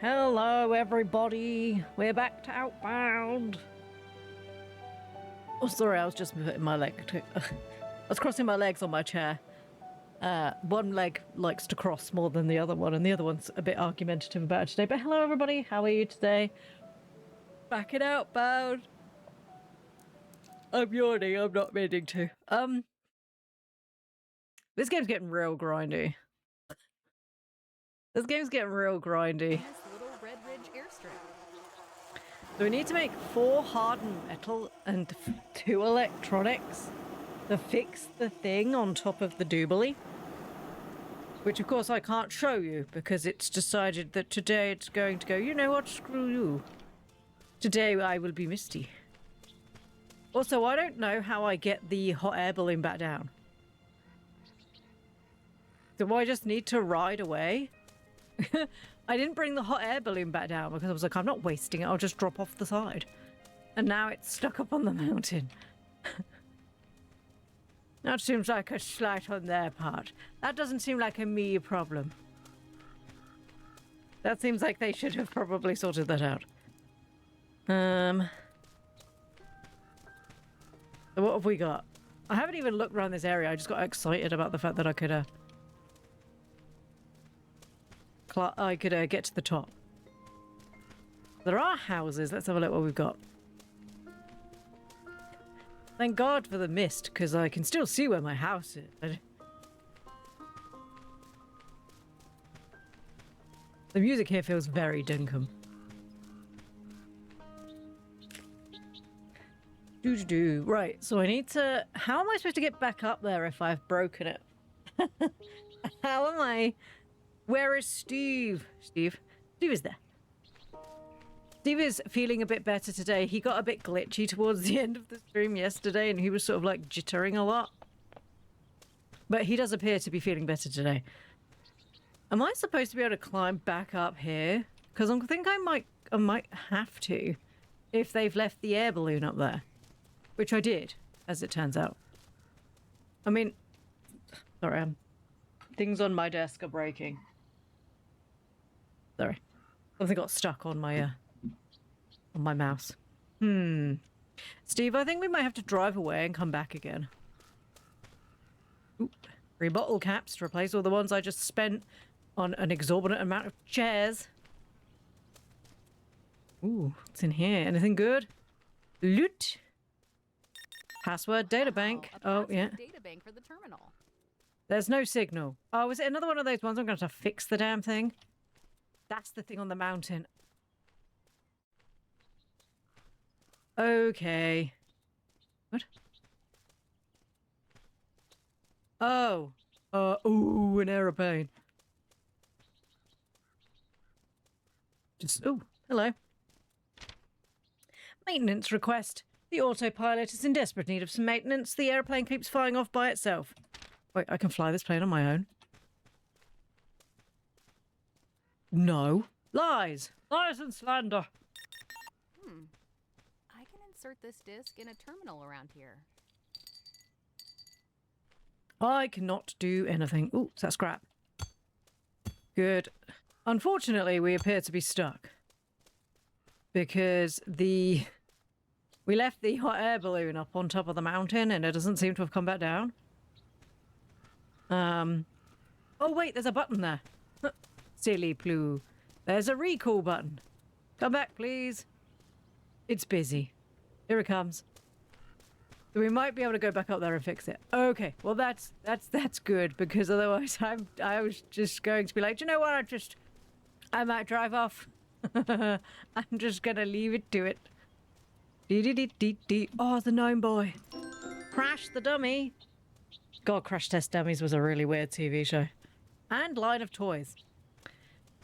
Hello, everybody. We're back to Outbound. Oh, sorry, I was just putting my leg. I was crossing my legs on my chair. One leg likes to cross more than the other one, and the other one's a bit argumentative about it today. But hello, everybody. How are you today? Back in Outbound. I'm yawning. I'm not meaning to. This game's getting real grindy. This game's getting real grindy. So we need to make 4 hardened metal and 2 electronics to fix the thing on top of the doobly. Which, of course, I can't show you because it's decided that today it's going to go, you know what, screw you. Today I will be Misty. Also, I don't know how I get the hot air balloon back down. Do I just need to ride away? I didn't bring the hot air balloon back down because I was like, I'm not wasting it, I'll just drop off the side. And now it's stuck up on the mountain. That seems like a slight on their part. That doesn't seem like a me problem. That seems like they should have probably sorted that out. So what have we got? I haven't even looked around this area. I just got excited about the fact that I could get to the top. There are houses. Let's have a look what we've got. Thank God for the mist, because I can still see where my house is. The music here feels very Dinkum. Doo-doo-doo. Right, so I need to... How am I supposed to get back up there if I've broken it? How am I... Where is Steve? Steve is there. Steve is feeling a bit better today. He got a bit glitchy towards the end of the stream yesterday and he was sort of like jittering a lot. But he does appear to be feeling better today. Am I supposed to be able to climb back up here? Because I think I might have to if they've left the air balloon up there. Which I did, as it turns out. I mean... Sorry, things on my desk are breaking. Sorry. Something got stuck on my mouse. Steve, I think we might have to drive away and come back again. Oop. 3 bottle caps to replace all the ones I just spent on an exorbitant amount of chairs. Ooh, what's in here? Anything good? Loot. Password databank. Oh, yeah. Databank for the terminal. There's no signal. Oh, is it another one of those ones I'm going to have to fix the damn thing? That's the thing on the mountain. Okay. What? Oh. Ooh, an aeroplane. Oh, hello. Maintenance request. The autopilot is in desperate need of some maintenance. The airplane keeps flying off by itself. Wait, I can fly this plane on my own? No. Lies! Lies and slander! I can insert this disc in a terminal around here. I cannot do anything. Ooh, is that scrap? Good. Unfortunately, we appear to be stuck. Because we left the hot air balloon up on top of the mountain and it doesn't seem to have come back down. Oh wait, there's a button there. Silly Ploo. There's a recall button. Come back, please. It's busy. Here it comes. So we might be able to go back up there and fix it. Okay, well that's good because otherwise I was just going to be like, do you know what? I might drive off. I'm just gonna leave it to it. Dee-dee-dee-dee-dee. Oh, the gnome boy. Crash the Dummy. God, Crash Test Dummies was a really weird TV show. And Line of Toys.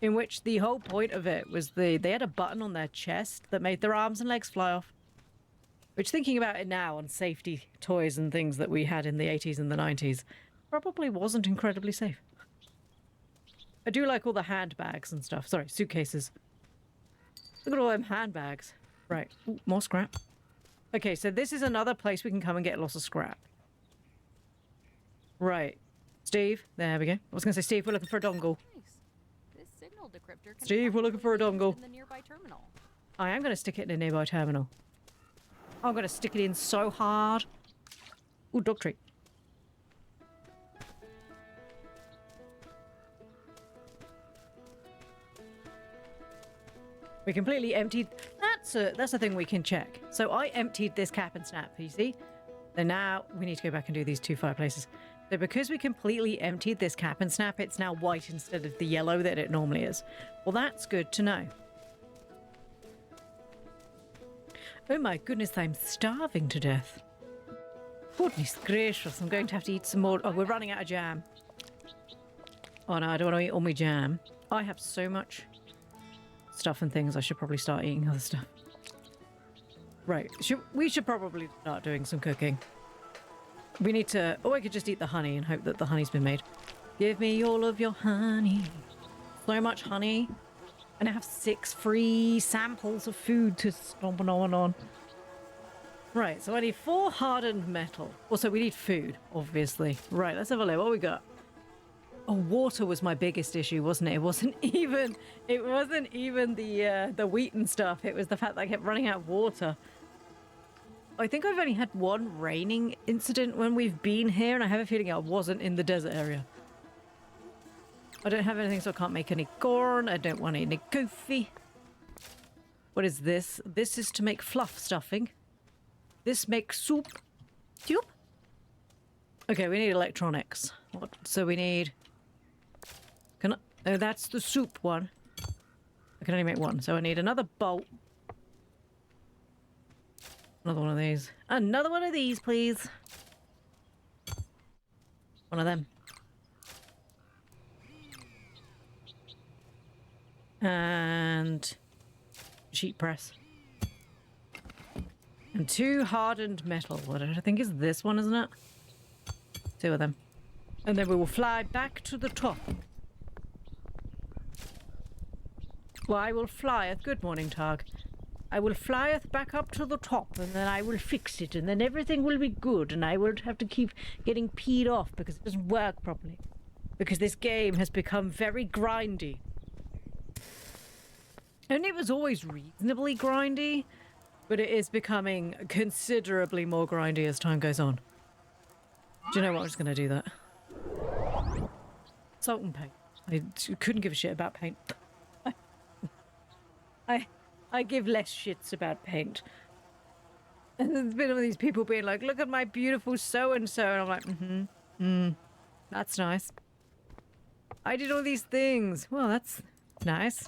In which the whole point of it was they had a button on their chest that made their arms and legs fly off. Which, thinking about it now on safety toys and things that we had in the 80s and the 90s, probably wasn't incredibly safe. I do like all the handbags and stuff. Sorry, suitcases. Look at all them handbags. Right. Ooh, more scrap. Okay, so this is another place we can come and get lots of scrap. Right. Steve, there we go. I was going to say, Steve, we're looking for a dongle. Nice. This signal metal decryptor can Steve, we're looking for a possibly be used dongle. in the nearby terminal. I am going to stick it in a nearby terminal. I'm going to stick it in so hard. Ooh, dog treat. We completely emptied... That's a thing we can check. So I emptied this cap and snap, you see? And now we need to go back and do these 2 fireplaces. So because we completely emptied this cap and snap, it's now white instead of the yellow that it normally is. Well, that's good to know. Oh my goodness, I'm starving to death. Goodness gracious, I'm going to have to eat some more. Oh, we're running out of jam. Oh no, I don't want to eat all my jam. I have so much stuff and things. I should probably start eating other stuff. Right, we should probably start doing some cooking. We need to... Oh, I could just eat the honey and hope that the honey's been made. Give me all of your honey. So much honey. And I have 6 free samples of food to stomp on. Right, so I need 4 hardened metal. Also, we need food, obviously. Right, let's have a look. What we got? Oh, water was my biggest issue, wasn't it? It wasn't even the wheat and stuff. It was the fact that I kept running out of water. I think I've only had 1 raining incident when we've been here, and I have a feeling I wasn't in the desert area. I don't have anything, so I can't make any corn. I don't want any coffee. What is this? This is to make fluff stuffing. This makes soup. Soup? Okay, we need electronics. What? So we need... Oh, that's the soup one. I can only make 1, so I need another bolt. Another one of these. Another one of these, please. One of them. And sheet press. And 2 hardened metal. What I think is this one, isn't it? 2 of them. And then we will fly back to the top. Well, I will flyeth. Good morning, Targ. I will flyeth back up to the top, and then I will fix it, and then everything will be good, and I won't have to keep getting peed off because it doesn't work properly. Because this game has become very grindy. And it was always reasonably grindy, but it is becoming considerably more grindy as time goes on. Do you know what? I'm just going to do that. Salt and paint. I couldn't give a shit about paint. I give less shits about paint. And there's been all these people being like, look at my beautiful so-and-so. And I'm like, that's nice. I did all these things. Well, that's nice.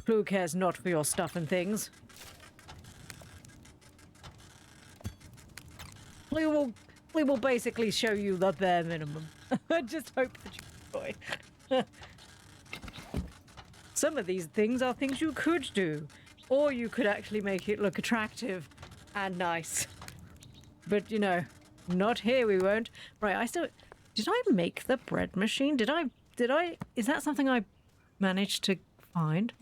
Ploo cares not for your stuff and things. Ploo will basically show you the bare minimum. I just hope that you enjoy. Some of these things are things you could do, or you could actually make it look attractive and nice. But, you know, not here, we won't. Right, did I make the bread machine? Is that something I managed to find?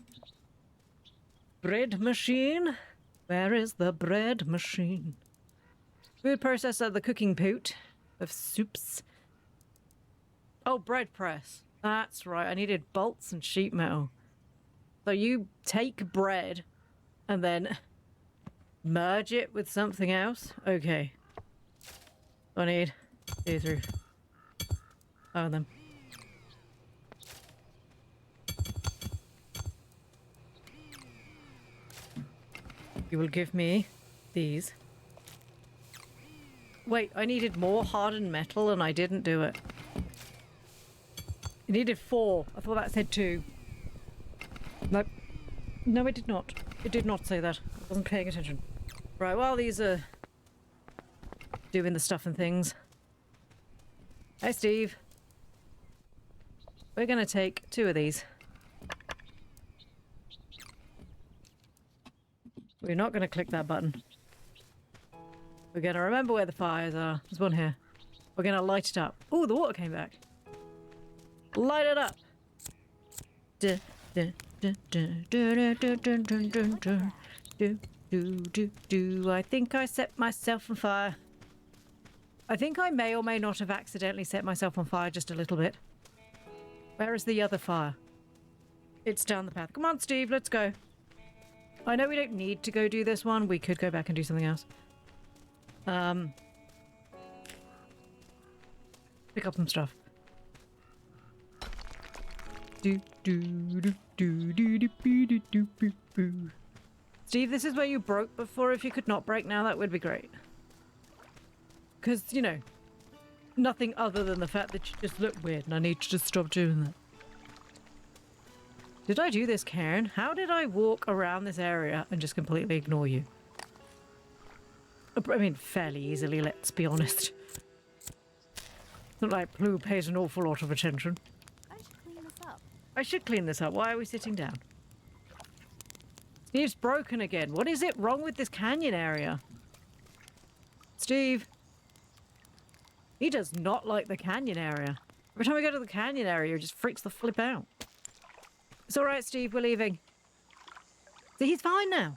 Bread machine? Where is the bread machine? Food processor, the cooking pot of soups. Oh, bread press. That's right, I needed bolts and sheet metal. So you take bread and then merge it with something else? Okay. I need 2 through 5 of them. You will give me these. Wait, I needed more hardened metal and I didn't do it. It needed 4. I thought that said 2. Nope. No, it did not. It did not say that. I wasn't paying attention. Right, while these are doing the stuff and things. Hi, Steve. We're going to take 2 of these. We're not going to click that button. We're going to remember where the fires are. There's one here. We're going to light it up. Oh, the water came back. Light it up. I think I set myself on fire. I think I may or may not have accidentally set myself on fire just a little bit. Where is the other fire? It's down the path. Come on, Steve, let's go. I know we don't need to go do this one. We could go back and do something else. Pick up some stuff. Steve, this is where you broke before. If you could not break now, that would be great. Because, you know, nothing other than the fact that you just look weird and I need to just stop doing that. Did I do this, Karen? How did I walk around this area and just completely ignore you? I mean, fairly easily, let's be honest. It's not like Ploo pays an awful lot of attention. I should clean this up. I should clean this up. Why are we sitting down? Steve's broken again. What is it wrong with this canyon area? Steve. He does not like the canyon area. Every time we go to the canyon area, he just freaks the flip out. It's all right, Steve. We're leaving. See, he's fine now.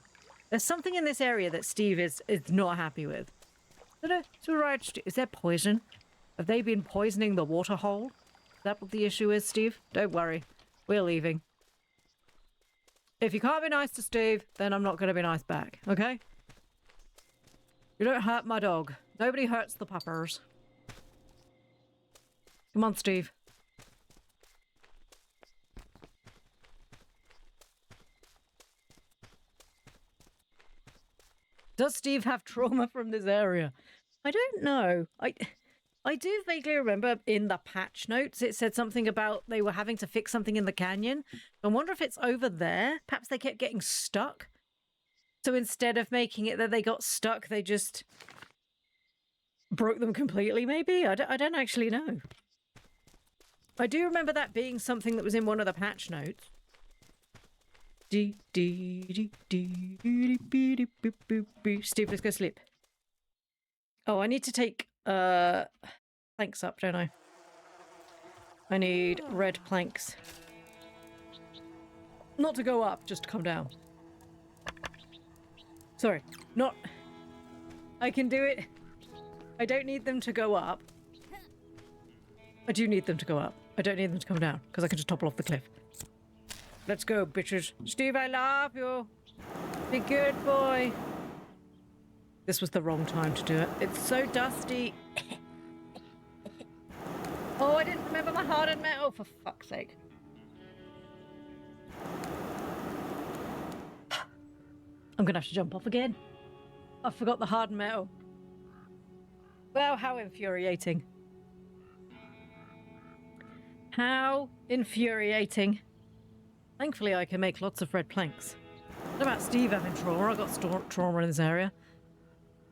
There's something in this area that Steve is not happy with. It's all right. Is there poison? Have they been poisoning the water hole? Is that what the issue is, Steve? Don't worry. We're leaving. If you can't be nice to Steve, then I'm not going to be nice back, okay? You don't hurt my dog. Nobody hurts the puppers. Come on, Steve. Does Steve have trauma from this area? I don't know. I do vaguely remember in the patch notes it said something about they were having to fix something in the canyon. I wonder if it's over there. Perhaps they kept getting stuck. So instead of making it that they got stuck, they just broke them completely, maybe? I don't actually know. I do remember that being something that was in one of the patch notes. Steve, let's go sleep. Oh, I need to take planks up, don't I? I need red planks. Not to go up, just to come down. Sorry, not... I can do it. I don't need them to go up. I do need them to go up. I don't need them to come down, because I can just topple off the cliff. Let's go, bitches. Steve, I love you. Be good boy. This was the wrong time to do it. It's so dusty. Oh, I didn't remember my hardened metal, for fuck's sake. I'm gonna have to jump off again. I forgot the hardened metal. Well, how infuriating. How infuriating. Thankfully, I can make lots of red planks. What about Steve having trauma? I got trauma in this area.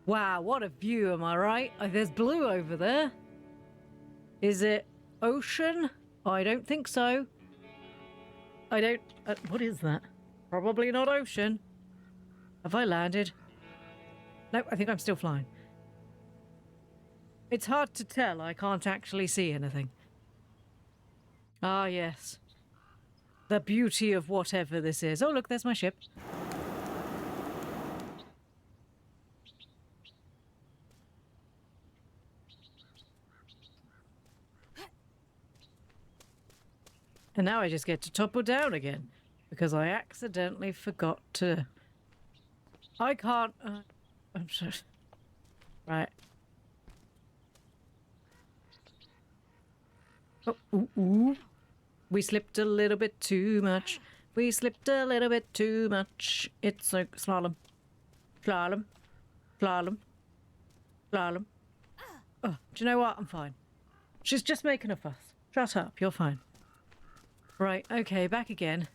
Wow, what a view, am I right? There's blue over there. Is it ocean? I don't think so. I don't... what is that? Probably not ocean. Have I landed? Nope, I think I'm still flying. It's hard to tell. I can't actually see anything. Ah, yes. The beauty of whatever this is. Oh, look, there's my ship. And now I just get to topple down again. Because I accidentally forgot to... I can't... I'm sorry. Right. Oh, ooh, ooh. We slipped a little bit too much. We slipped a little bit too much. It's like slalom. Slalom. Slalom. Slalom. Oh, do you know what? I'm fine. She's just making a fuss. Shut up. You're fine. Right. Okay. Back again.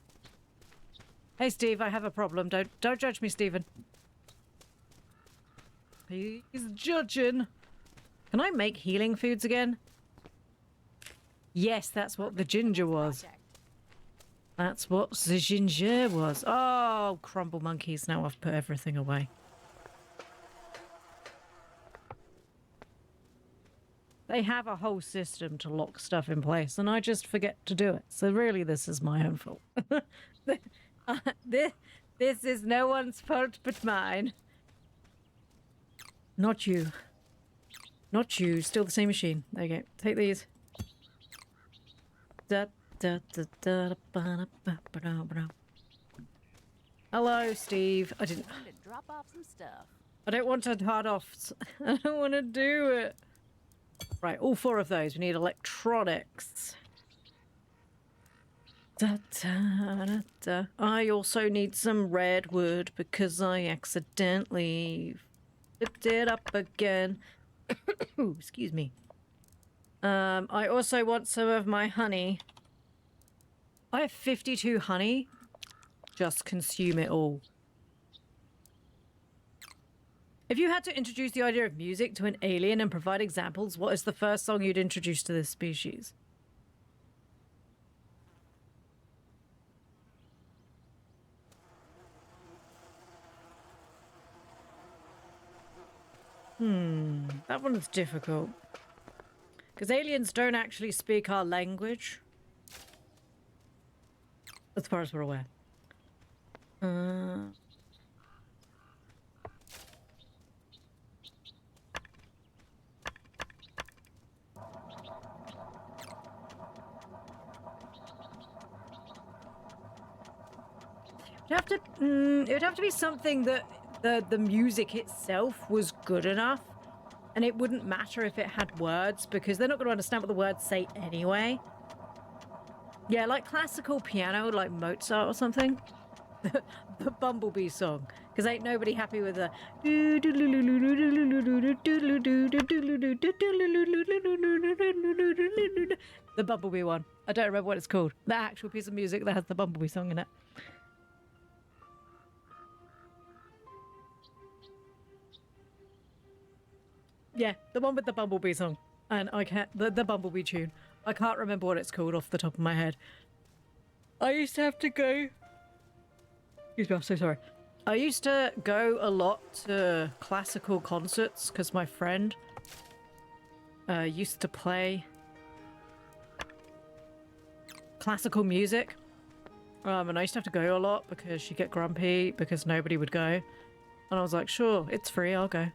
Hey, Steve. I have a problem. Don't judge me, Stephen. He's judging. Can I make healing foods again? Yes, that's what the ginger was. That's what the ginger was. Oh, crumble monkeys. Now I've put everything away. They have a whole system to lock stuff in place, and I just forget to do it. So really, this is my own fault. This is no one's fault but mine. Not you. Not you. Still the same machine. There you go. Take these. Da, Hello, Steve. Time to drop off some stuff. I don't want to hard off. I don't want to do it. Right, all 4 of those. We need electronics. I also need some redwood because I accidentally flipped it up again. Ooh, excuse me. I also want some of my honey. I have 52 honey. Just consume it all. If you had to introduce the idea of music to an alien and provide examples, what is the first song you'd introduce to this species? That one's difficult. Because aliens don't actually speak our language. As far as we're aware. It would have to be something that the music itself was good enough, and it wouldn't matter if it had words because they're not going to understand what the words say anyway. Yeah, like classical piano, like Mozart or something. The Bumblebee song, because ain't nobody happy with the Bumblebee one. I don't remember what it's called. The actual piece of music that has the Bumblebee song in it. Yeah, the one with the Bumblebee song. And I can't... The Bumblebee tune. I can't remember what it's called off the top of my head. I used to have to go... Excuse me, I'm so sorry. I used to go a lot to classical concerts because my friend used to play classical music. And I used to have to go a lot because she'd get grumpy because nobody would go. And I was like, sure, it's free, I'll go.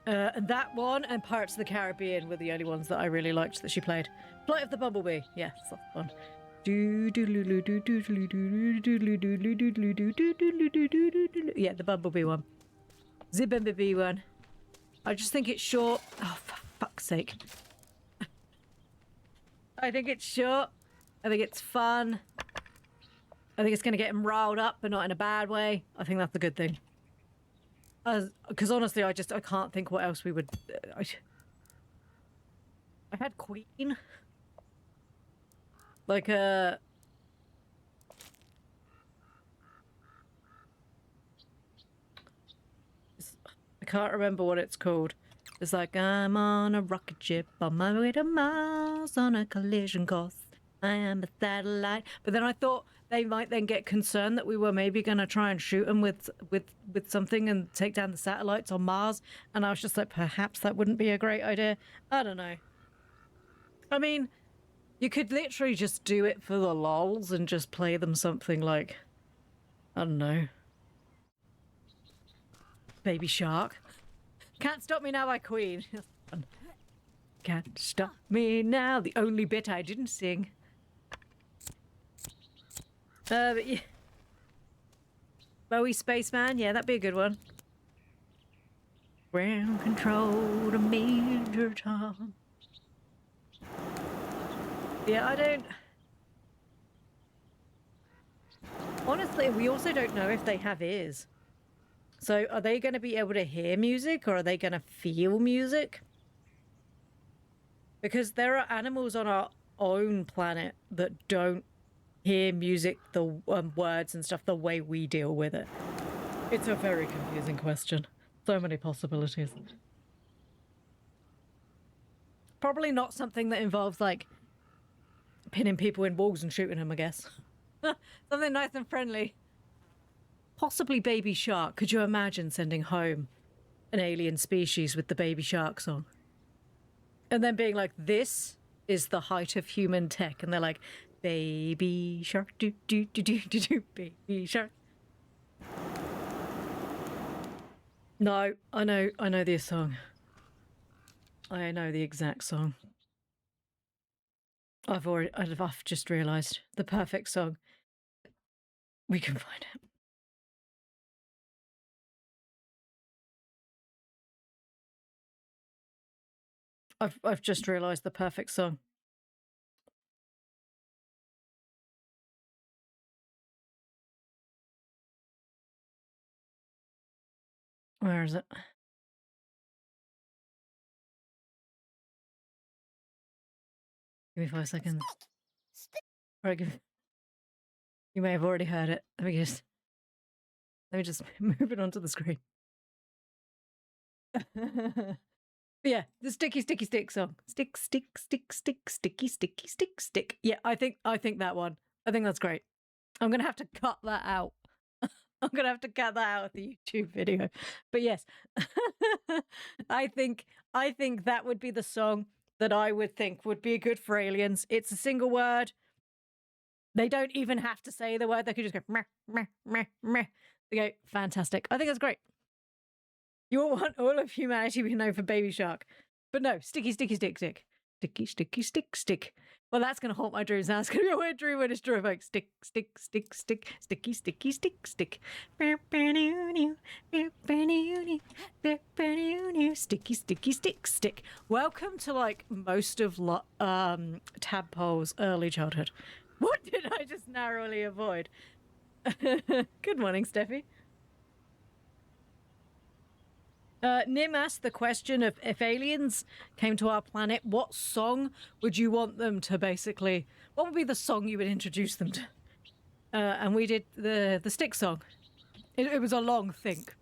And that one and Pirates of the Caribbean were the only ones that I really liked that she played. Flight of the Bumblebee. Yes, that's one. Yeah, the Bumblebee one. Zibbambibee one. I just think it's short. Oh, for fuck's sake. I think it's short. I think it's fun. I think it's going to get him riled up, but not in a bad way. I think that's a good thing. Because honestly, I can't think what else we would... I had Queen. Like I can't remember what it's called. It's like, I'm on a rocket ship on my way to Mars on a collision course. I am a satellite. But then I thought they might then get concerned that we were maybe going to try and shoot them with something and take down the satellites on Mars. And I was just like, perhaps that wouldn't be a great idea. I don't know. I mean, you could literally just do it for the lols and just play them something like, I don't know, Baby Shark. Can't Stop Me Now by Queen. Can't Stop Me Now. The only bit I didn't sing. But yeah. Bowie Spaceman, yeah, that'd be a good one. Ground control to Major Tom. Yeah, I don't... Honestly, we also don't know if they have ears. So are they going to be able to hear music or are they going to feel music? Because there are animals on our own planet that don't hear music, the words and stuff, the way we deal with it. It's a very confusing question. So many possibilities. Probably not something that involves, like, pinning people in walls and shooting them, I guess. Something nice and friendly. Possibly Baby Shark. Could you imagine sending home an alien species with the Baby Shark song? And then being like, this is the height of human tech. And they're like, Baby Shark, do do do do do do, Baby Shark. No, I know this song. I know the exact song. I've just realised the perfect song. We can find it. I've just realised the perfect song. Where is it? Give me 5 seconds. Right, you may have already heard it. Let me just move it onto the screen. But yeah, the sticky stick song. Stick, stick. Yeah, I think that one. I think that's great. I'm gonna have to cut that out. I'm gonna have to cut that out of the YouTube video. But yes, I think that would be the song that I would think would be good for aliens. It's a single word. They don't even have to say the word. They could just go meh, meh, meh, meh. They go, fantastic. I think that's great. You all want all of humanity we know for Baby Shark. But no, sticky stick. Sticky. Well, that's going to haunt my dreams now. It's going to be a weird dream when it's true. Like, stick. Sticky stick. Stick. Welcome to, like, most of Tadpole's early childhood. What did I just narrowly avoid? Good morning, Steffi. Nim asked the question of if aliens came to our planet, what song would you want them to basically... What would be the song you would introduce them to? And we did the stick song. It was a long think.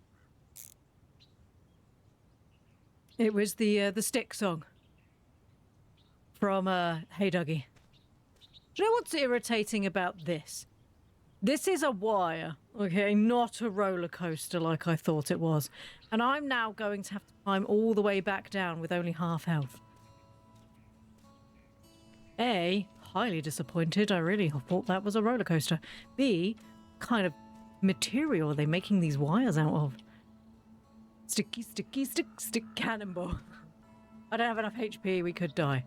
It was the stick song from Hey Dougie. Do you know what's irritating about this? This is a wire, okay, not a roller coaster like I thought it was. And I'm now going to have to climb all the way back down with only half health. A, highly disappointed. I really thought that was a roller coaster. B, kind of material are they making these wires out of? Stick, cannonball. I don't have enough HP, we could die.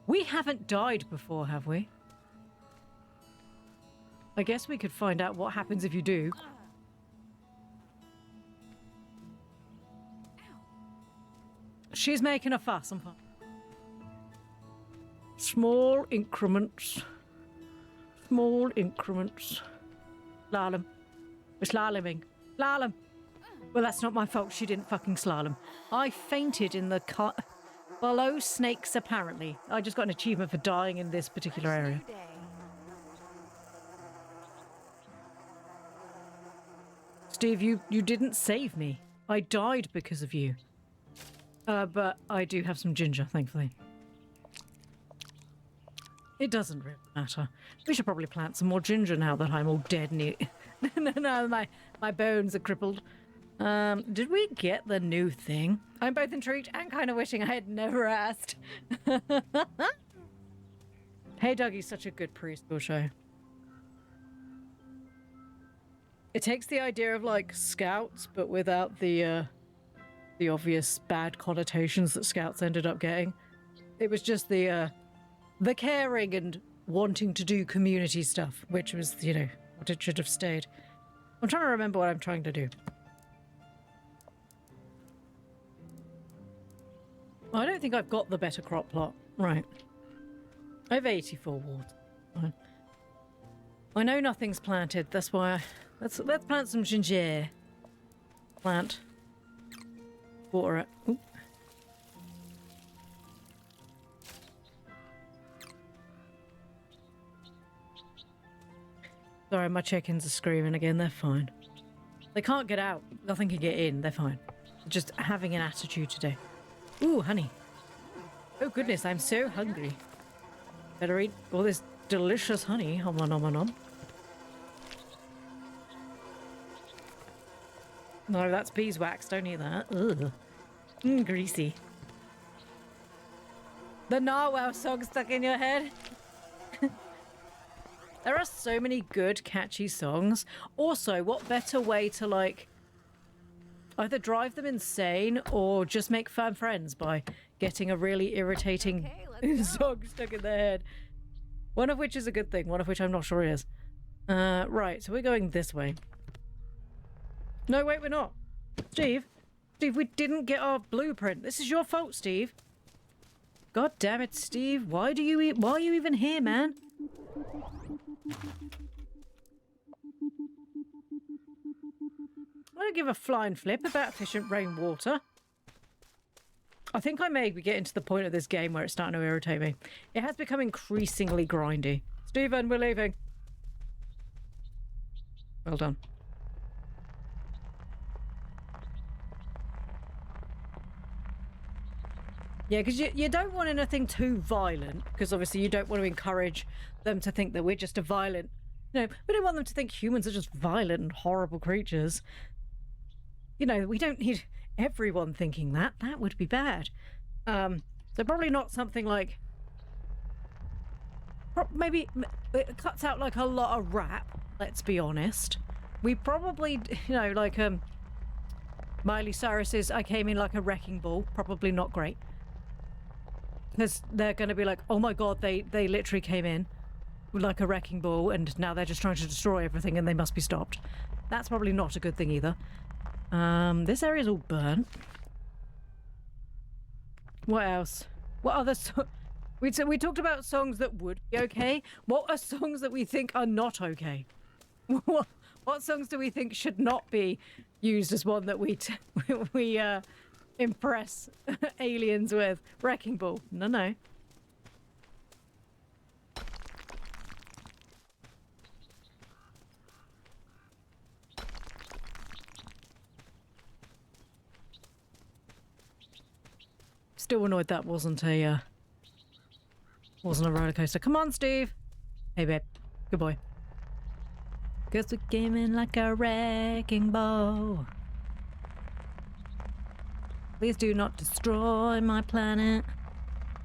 We haven't died before, have we? I guess we could find out what happens if you do. She's making a fuss. I'm fine. Small increments. Slalom. We're slaloming. Slalom. Well, that's not my fault. She didn't fucking slalom. I fainted in the car. Below snakes, apparently. I just got an achievement for dying in this particular area. Steve, you didn't save me. I died because of you. But I do have some ginger, thankfully. It doesn't really matter. We should probably plant some more ginger now that I'm all dead and no, my bones are crippled. Did we get the new thing? I'm both intrigued and kind of wishing I had never asked. Hey Dougie's such a good preschool show. It takes the idea of like Scouts, but without the obvious bad connotations that Scouts ended up getting. It was just the caring and wanting to do community stuff, which was, you know, what it should have stayed. I'm trying to remember what I'm trying to do. I don't think I've got the better crop plot. Right. I have 84 wards. Fine. I know nothing's planted, that's why let's plant some ginger. Plant. Water it. Oop. Sorry, my chickens are screaming again. They're fine. They can't get out. Nothing can get in. They're fine. They're just having an attitude today. Ooh, honey. Oh goodness, I'm so hungry. Better eat all this delicious honey. Om nom nom nom. No, that's beeswax. Don't eat that. Ugh. Greasy. The narwhal song stuck in your head. There are so many good, catchy songs. Also, what better way to, like... Either drive them insane or just make fan friends by getting a really irritating Okay, let's go. song stuck in their head. One of which is a good thing, one of which I'm not sure is. Right, so we're going this way. No, wait, we're not. Steve, we didn't get our blueprint. This is your fault, Steve. God damn it, Steve. Why are you even here, man? I don't give a flying flip about efficient rainwater. I think I may be getting to the point of this game where it's starting to irritate me. It has become increasingly grindy. Stephen, we're leaving. Well done. Yeah, because you don't want anything too violent, because obviously you don't want to encourage them to think that we're just a violent... You know, we don't want them to think humans are just violent and horrible creatures. You know, we don't need everyone thinking that. That would be bad. So probably not something like... Maybe it cuts out like a lot of rap, let's be honest. We probably, you know, like Miley Cyrus's I Came In Like a Wrecking Ball, probably not great. Because they're going to be like, oh my god, they literally came in like a wrecking ball and now they're just trying to destroy everything and they must be stopped. That's probably not a good thing either. This area's all burnt. What else? What other we talked about songs that would be okay. What are songs that we think are not okay? What songs do we think should not be used as one that we impress aliens with? Wrecking Ball. No. Still annoyed that wasn't a roller coaster. Come on, Steve. Hey, babe. Good boy. Cause we came in like a wrecking ball. Please do not destroy my planet.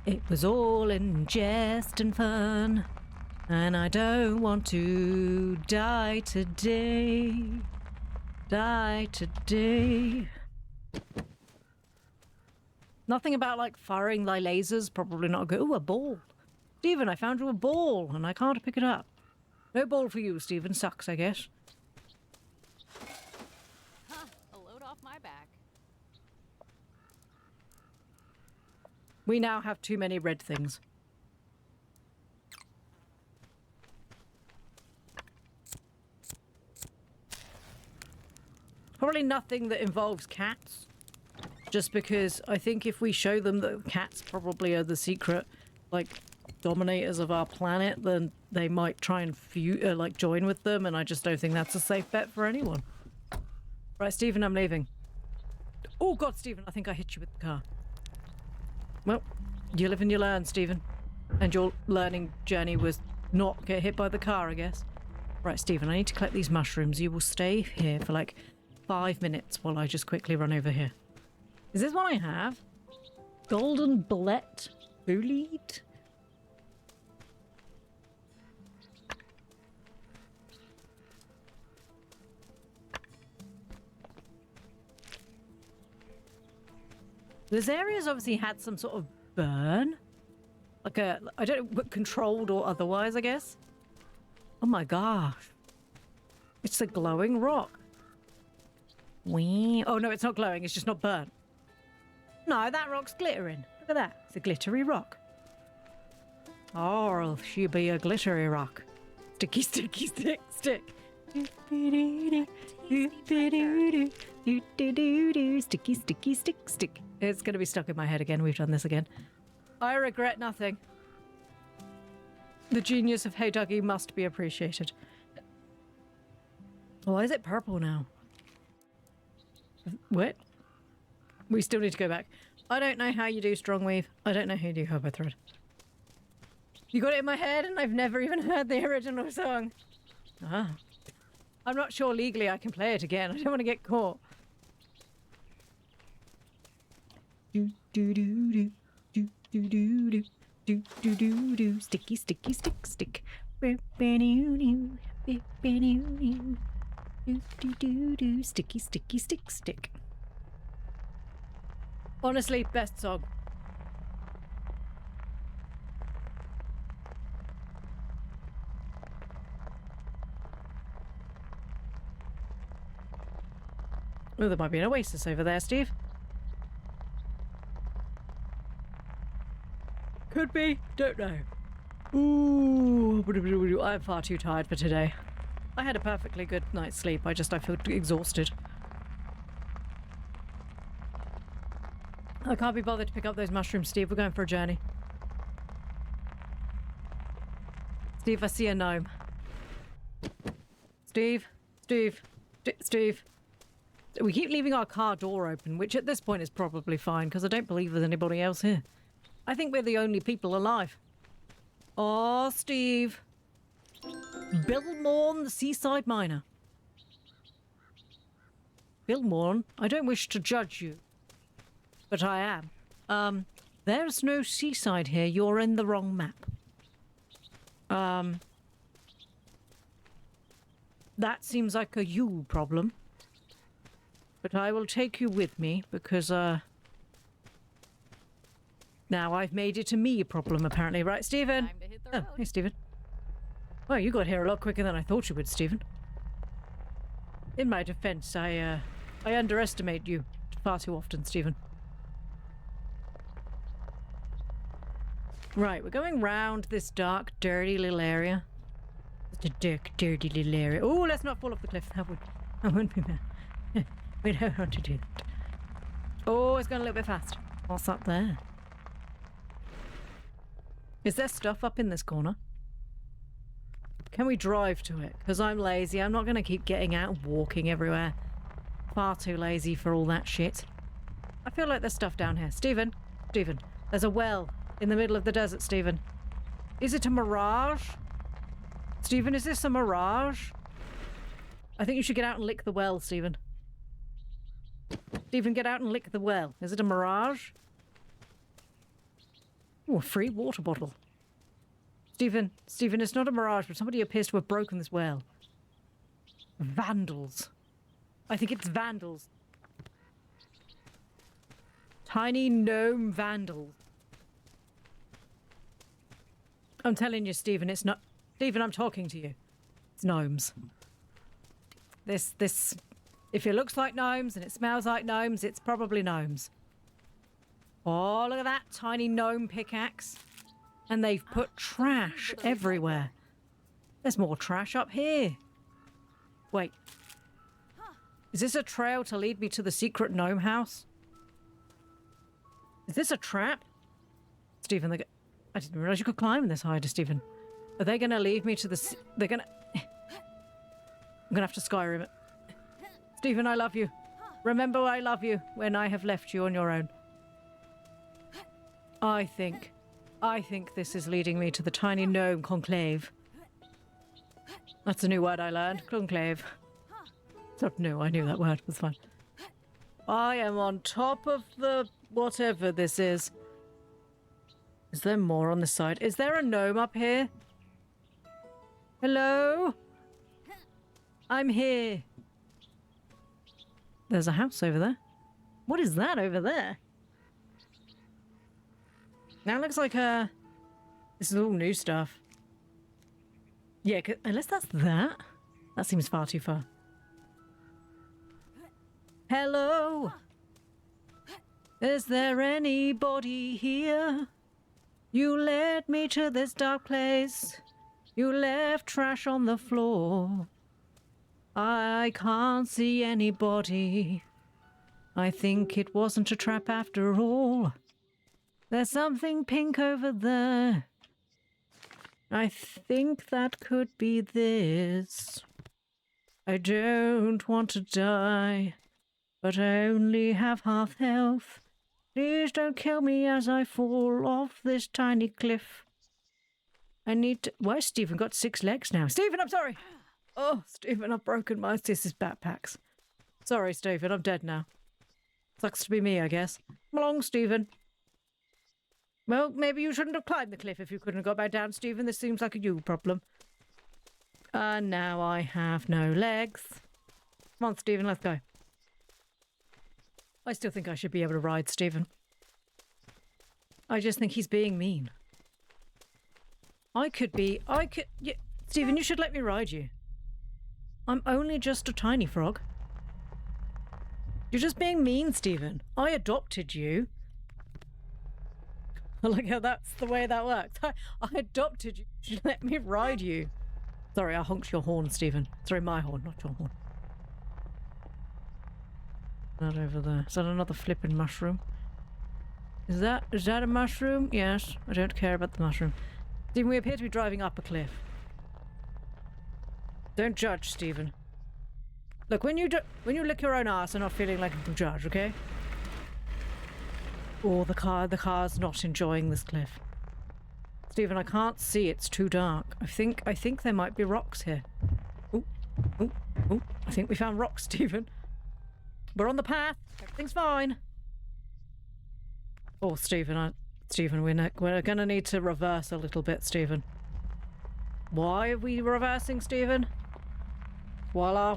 It was all in jest and fun. And I don't want to die today. Die today. Nothing about, like, firing thy lasers. Probably not good. Ooh, a ball. Stephen, I found you a ball, and I can't pick it up. No ball for you, Stephen. Sucks, I guess. Huh, a load off my back. We now have too many red things. Probably nothing that involves cats. Just because I think if we show them that cats probably are the secret, like, dominators of our planet, then they might try and like, join with them, and I just don't think that's a safe bet for anyone. Right, Stephen, I'm leaving. Oh, God, Stephen, I think I hit you with the car. Well, you live and you learn, Stephen. And your learning journey was not get hit by the car, I guess. Right, Stephen, I need to collect these mushrooms. You will stay here for, like, 5 minutes while I just quickly run over here. Is this one I have? Golden Bullet Bullied? This area's obviously had some sort of burn. Like a, I don't know, controlled or otherwise, I guess. Oh my gosh. It's a glowing rock. Wee. Oh no, it's not glowing, it's just not burnt. No, that rock's glittering. Look at that. It's a glittery rock. Oh, she'll be a glittery rock. Sticky, sticky, stick, stick. Sticky, sticky, stick, stick. It's going to be stuck in my head again. We've done this again. I regret nothing. The genius of Hey Dougie must be appreciated. Why is it purple now? What? We still need to go back. I don't know how you do strong weave. I don't know how you do hobo thread. You got it in my head and I've never even heard the original song. Ah. I'm not sure legally I can play it again. I don't want to get caught. Do do do do do do do do do do do do sticky sticky stick stick. Do do do do sticky sticky stick stick. Honestly, best song. Oh, there might be an oasis over there, Steve. Could be. Don't know. Ooh, I'm far too tired for today. I had a perfectly good night's sleep. I feel exhausted. I can't be bothered to pick up those mushrooms, Steve. We're going for a journey. Steve, I see a gnome. Steve. We keep leaving our car door open, which at this point is probably fine, because I don't believe there's anybody else here. I think we're the only people alive. Oh, Steve. Bill Morn, the seaside miner. Bill Morn, I don't wish to judge you, but I am. There's no seaside here. You're in the wrong map. That seems like a you problem. But I will take you with me because, now I've made it a me problem, apparently. Right, Stephen? Time to hit the road. Hey, Stephen. Well, you got here a lot quicker than I thought you would, Stephen. In my defense, I underestimate you far too often, Stephen. Right, we're going round this dark, dirty little area. It's a dark, dirty little area. Oh, let's not fall off the cliff. That wouldn't be bad. We don't want to do that. Oh, it's going a little bit fast. What's up there? Is there stuff up in this corner? Can we drive to it? Because I'm lazy. I'm not going to keep getting out and walking everywhere. Far too lazy for all that shit. I feel like there's stuff down here. Stephen, there's a well in the middle of the desert, Stephen. Is it a mirage? Stephen, is this a mirage? I think you should get out and lick the well, Stephen. Stephen, get out and lick the well. Is it a mirage? Oh, a free water bottle. Stephen, it's not a mirage, but somebody appears to have broken this well. Vandals. I think it's vandals. Tiny gnome vandals. I'm telling you, Stephen, it's not... Stephen, I'm talking to you. It's gnomes. This... If it looks like gnomes and it smells like gnomes, it's probably gnomes. Oh, look at that tiny gnome pickaxe. And they've put trash everywhere. There's more trash up here. Wait. Is this a trail to lead me to the secret gnome house? Is this a trap? Stephen, I didn't realize you could climb this high, Stephen. Are they going to lead me to the... They're going to... I'm going to have to Skyrim it. Stephen, I love you. Remember I love you when I have left you on your own. I think this is leading me to the tiny gnome conclave. That's a new word I learned. Conclave. It's not new, I knew that word. It was fine. I am on top of the... whatever this is. Is there more on the side? Is there a gnome up here? Hello? I'm here. There's a house over there. What is that over there? That looks like a... This is all new stuff. Yeah, unless that's that. That seems far too far. Hello? Is there anybody here? You led me to this dark place. You left trash on the floor. I can't see anybody. I think it wasn't a trap after all. There's something pink over there. I think that could be this. I don't want to die, but I only have half health. Please don't kill me as I fall off this tiny cliff. I need to... Why has Stephen got 6 legs now? Stephen, I'm sorry! Oh, Stephen, I've broken my sister's backpacks. Sorry, Stephen, I'm dead now. Sucks to be me, I guess. Come along, Stephen. Well, maybe you shouldn't have climbed the cliff if you couldn't have got back down, Stephen. This seems like a you problem. And now I have no legs. Come on, Stephen, let's go. I still think I should be able to ride Stephen. I just think he's being mean. Yeah, Stephen, you should let me ride you. I'm only just a tiny frog. You're just being mean, Stephen. I adopted you. Look how that's the way that works. I adopted you. You should let me ride you. Sorry, I honked your horn, Stephen. Sorry, my horn, not your horn. Not over there. Is that another flipping mushroom? Is that a mushroom? Yes. I don't care about the mushroom. Stephen, we appear to be driving up a cliff. Don't judge, Stephen. Look, when you lick your own ass, I'm not feeling like a judge, okay? Oh, the car's not enjoying this cliff. Stephen, I can't see. It's too dark. I think there might be rocks here. Oh. I think we found rocks, Stephen. We're on the path. Everything's fine. Oh, Stephen, we're gonna need to reverse a little bit, Stephen. Why are we reversing, Stephen? Well, I'll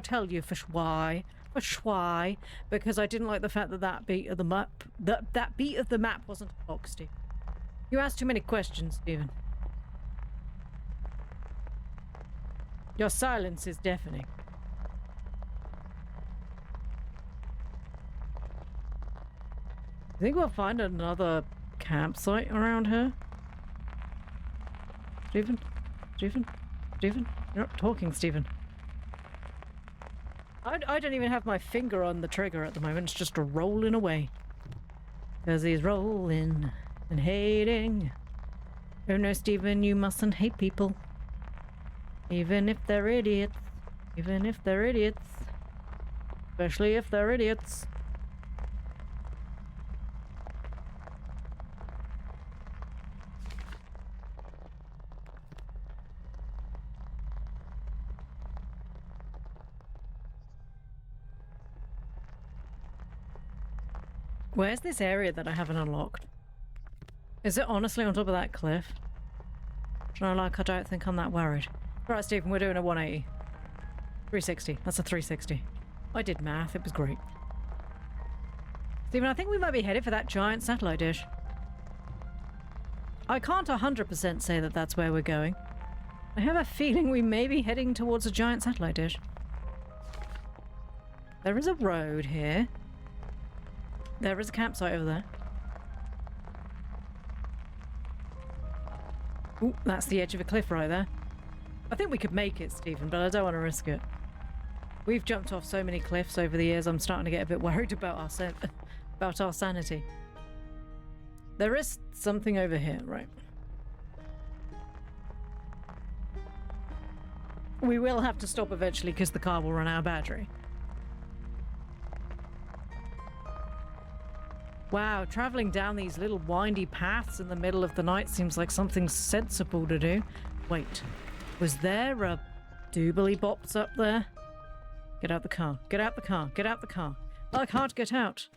tell you for why. For why? Because I didn't like the fact that beat of the map, that beat of the map wasn't a box, Stephen. You asked too many questions, Stephen. Your silence is deafening. I think we'll find another campsite around here. Stephen? You're not talking, Stephen. I don't even have my finger on the trigger at the moment. It's just rolling away. Because he's rolling and hating. Oh no, Stephen, you mustn't hate people. Even if they're idiots. Especially if they're idiots. Where's this area that I haven't unlocked? Is it honestly on top of that cliff? I don't think I'm that worried. Right, Stephen, we're doing a 180. 360. That's a 360. I did math. It was great. Stephen, I think we might be headed for that giant satellite dish. I can't 100% say that that's where we're going. I have a feeling we may be heading towards a giant satellite dish. There is a road here. There is a campsite over there. Ooh, that's the edge of a cliff right there. I think we could make it, Stephen, but I don't want to risk it. We've jumped off so many cliffs over the years, I'm starting to get a bit worried about our sanity. There is something over here, right? We will have to stop eventually because the car will run out of battery. Wow, travelling down these little windy paths in the middle of the night seems like something sensible to do. Wait, was there a doobly bops up there? Get out the car, get out the car, get out the car. I can't get out.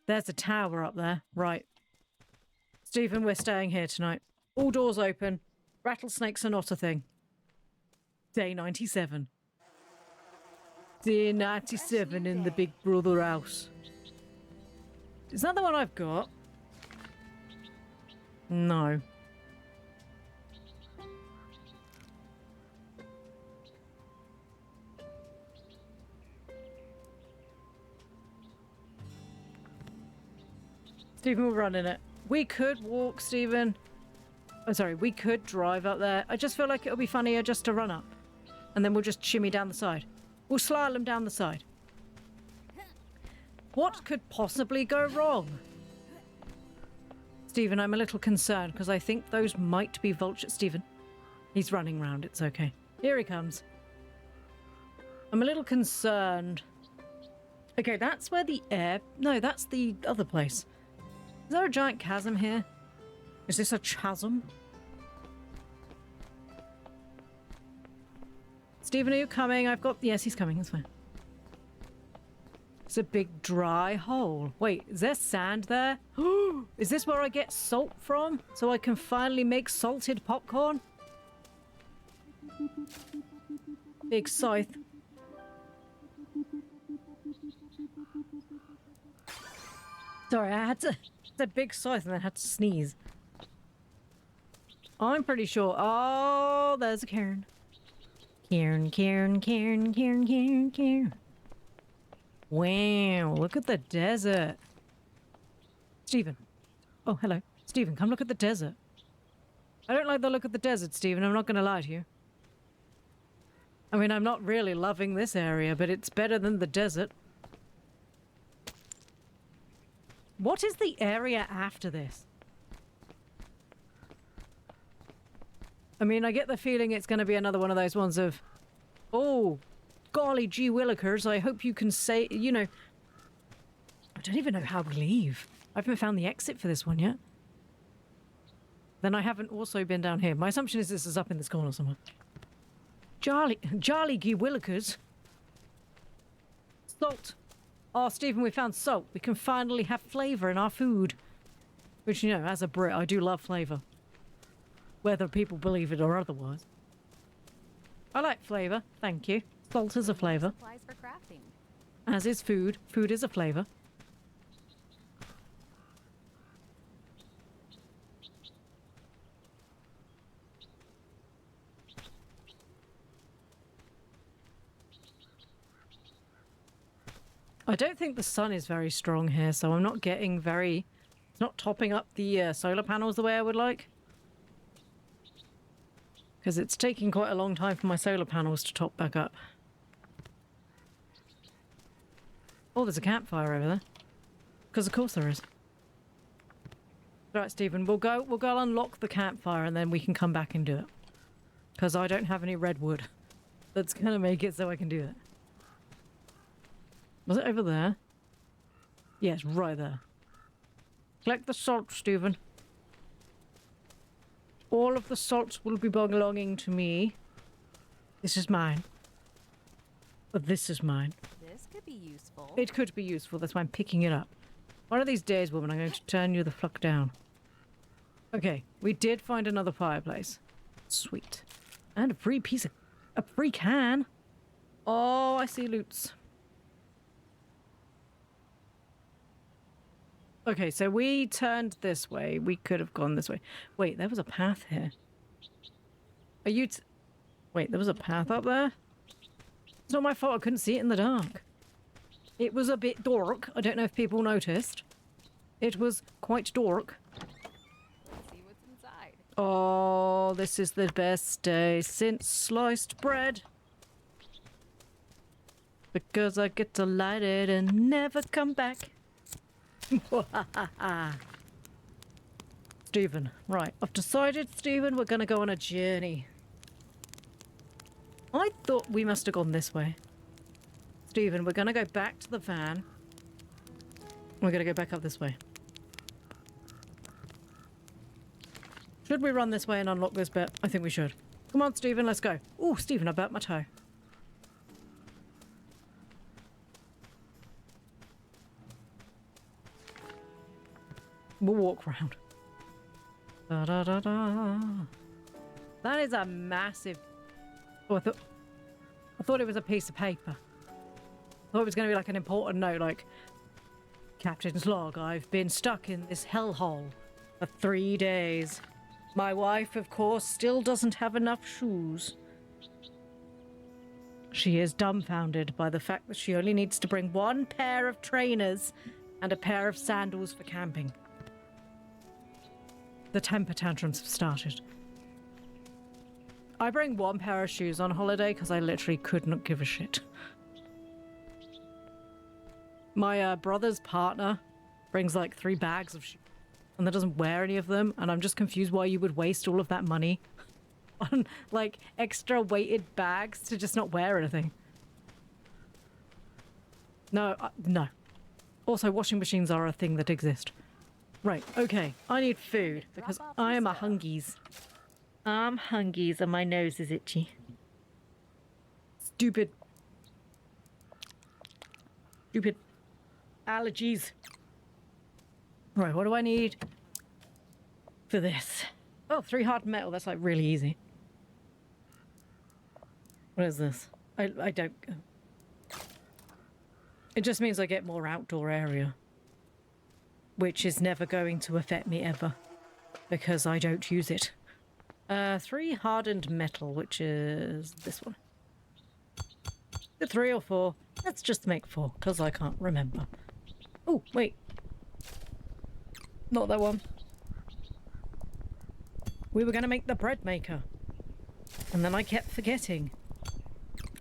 There's a tower up there. Right. Stephen, we're staying here tonight. All doors open. Rattlesnakes are not a thing. Day 97. Day 97 in the Big Brother house. Is that the one I've got? No. Stephen, we're running it. We could walk, Stephen. Oh, sorry, we could drive up there. I just feel like it'll be funnier just to run up. And then we'll just shimmy down the side. We'll slalom down the side. What could possibly go wrong? Stephen, I'm a little concerned because I think those might be vultures. Stephen, he's running round. It's okay. Here he comes. I'm a little concerned. Okay, that's where the air... No, that's the other place. Is there a giant chasm here? Is this a chasm? Stephen, are you coming? I've got... Yes, he's coming. That's fine. It's a big dry hole. Wait, is there sand there? Is this where I get salt from? So I can finally make salted popcorn? Big scythe. Sorry, I had to... It's a big size and then I had to sneeze. I'm pretty sure... Oh, there's a cairn. Cairn, cairn, cairn, cairn, cairn, cairn. Wow, look at the desert. Stephen. Oh, hello. Stephen, come look at the desert. I don't like the look of the desert, Stephen. I'm not going to lie to you. I mean, I'm not really loving this area, but it's better than the desert. What is the area after this? I mean, I get the feeling it's going to be another one of those ones of, oh, golly gee willikers, I hope you can say, you know, I don't even know how to leave. I haven't found the exit for this one yet. Then I haven't also been down here. My assumption is this is up in this corner somewhere. Jolly gee willikers. Salt. Oh, Stephen, we found salt. We can finally have flavour in our food. Which, you know, as a Brit, I do love flavour. Whether people believe it or otherwise. I like flavour, thank you. Salt is a flavour. Supplies for crafting. As is food. Food is a flavour. I don't think the sun is very strong here, so I'm not getting very... It's not topping up the solar panels the way I would like. Because it's taking quite a long time for my solar panels to top back up. Oh, there's a campfire over there. Because of course there is. Right, Stephen, we'll go unlock the campfire and then we can come back and do it. Because I don't have any redwood. That's going to make it so I can do it. Was it over there? Yes, right there. Collect the salt, Stephen. All of the salt will be belonging to me. This is mine. But this is mine. This could be useful. It could be useful, that's why I'm picking it up. One of these days, woman, I'm going to turn you the fuck down. Okay, we did find another fireplace. Sweet. And a free piece of... a free can. Oh, I see loots. Okay, so we turned this way. We could have gone this way. Wait, there was a path here. Are you... Wait, there was a path up there? It's not my fault I couldn't see it in the dark. It was a bit dark. I don't know if people noticed. It was quite dark. Let's see what's inside. Oh, this is the best day since sliced bread. Because I get to light it and never come back. Stephen, right. I've decided, Stephen, we're going to go on a journey. I thought we must have gone this way. Stephen, we're going to go back to the van. We're going to go back up this way. Should we run this way and unlock this bit? I think we should. Come on, Stephen, let's go. Oh, Stephen, I burnt my toe. We'll walk round. Da, da, da, da. That is a massive... Oh, I thought it was a piece of paper. I thought it was going to be like an important note, like... Captain's log, I've been stuck in this hellhole for 3 days. My wife, of course, still doesn't have enough shoes. She is dumbfounded by the fact that she only needs to bring 1 pair of trainers and a pair of sandals for camping. The temper tantrums have started. I bring 1 pair of shoes on holiday because I literally could not give a shit. My brother's partner brings like 3 bags of shoes and that doesn't wear any of them, and I'm just confused why you would waste all of that money on like extra weighted bags to just not wear anything. No, no. Also, washing machines are a thing that exist. Right, okay. I need food because I am a hungies. I'm hungies and my nose is itchy. Stupid allergies. Right, what do I need for this? Oh, 3 hard metal. That's like really easy. What is this? I don't... It just means I get more outdoor area. which is never going to affect me ever because I don't use it. 3 hardened metal, which is this one. The 3 or 4? Let's just make 4 because I can't remember. Oh, wait. Not that one. We were going to make the bread maker. And then I kept forgetting.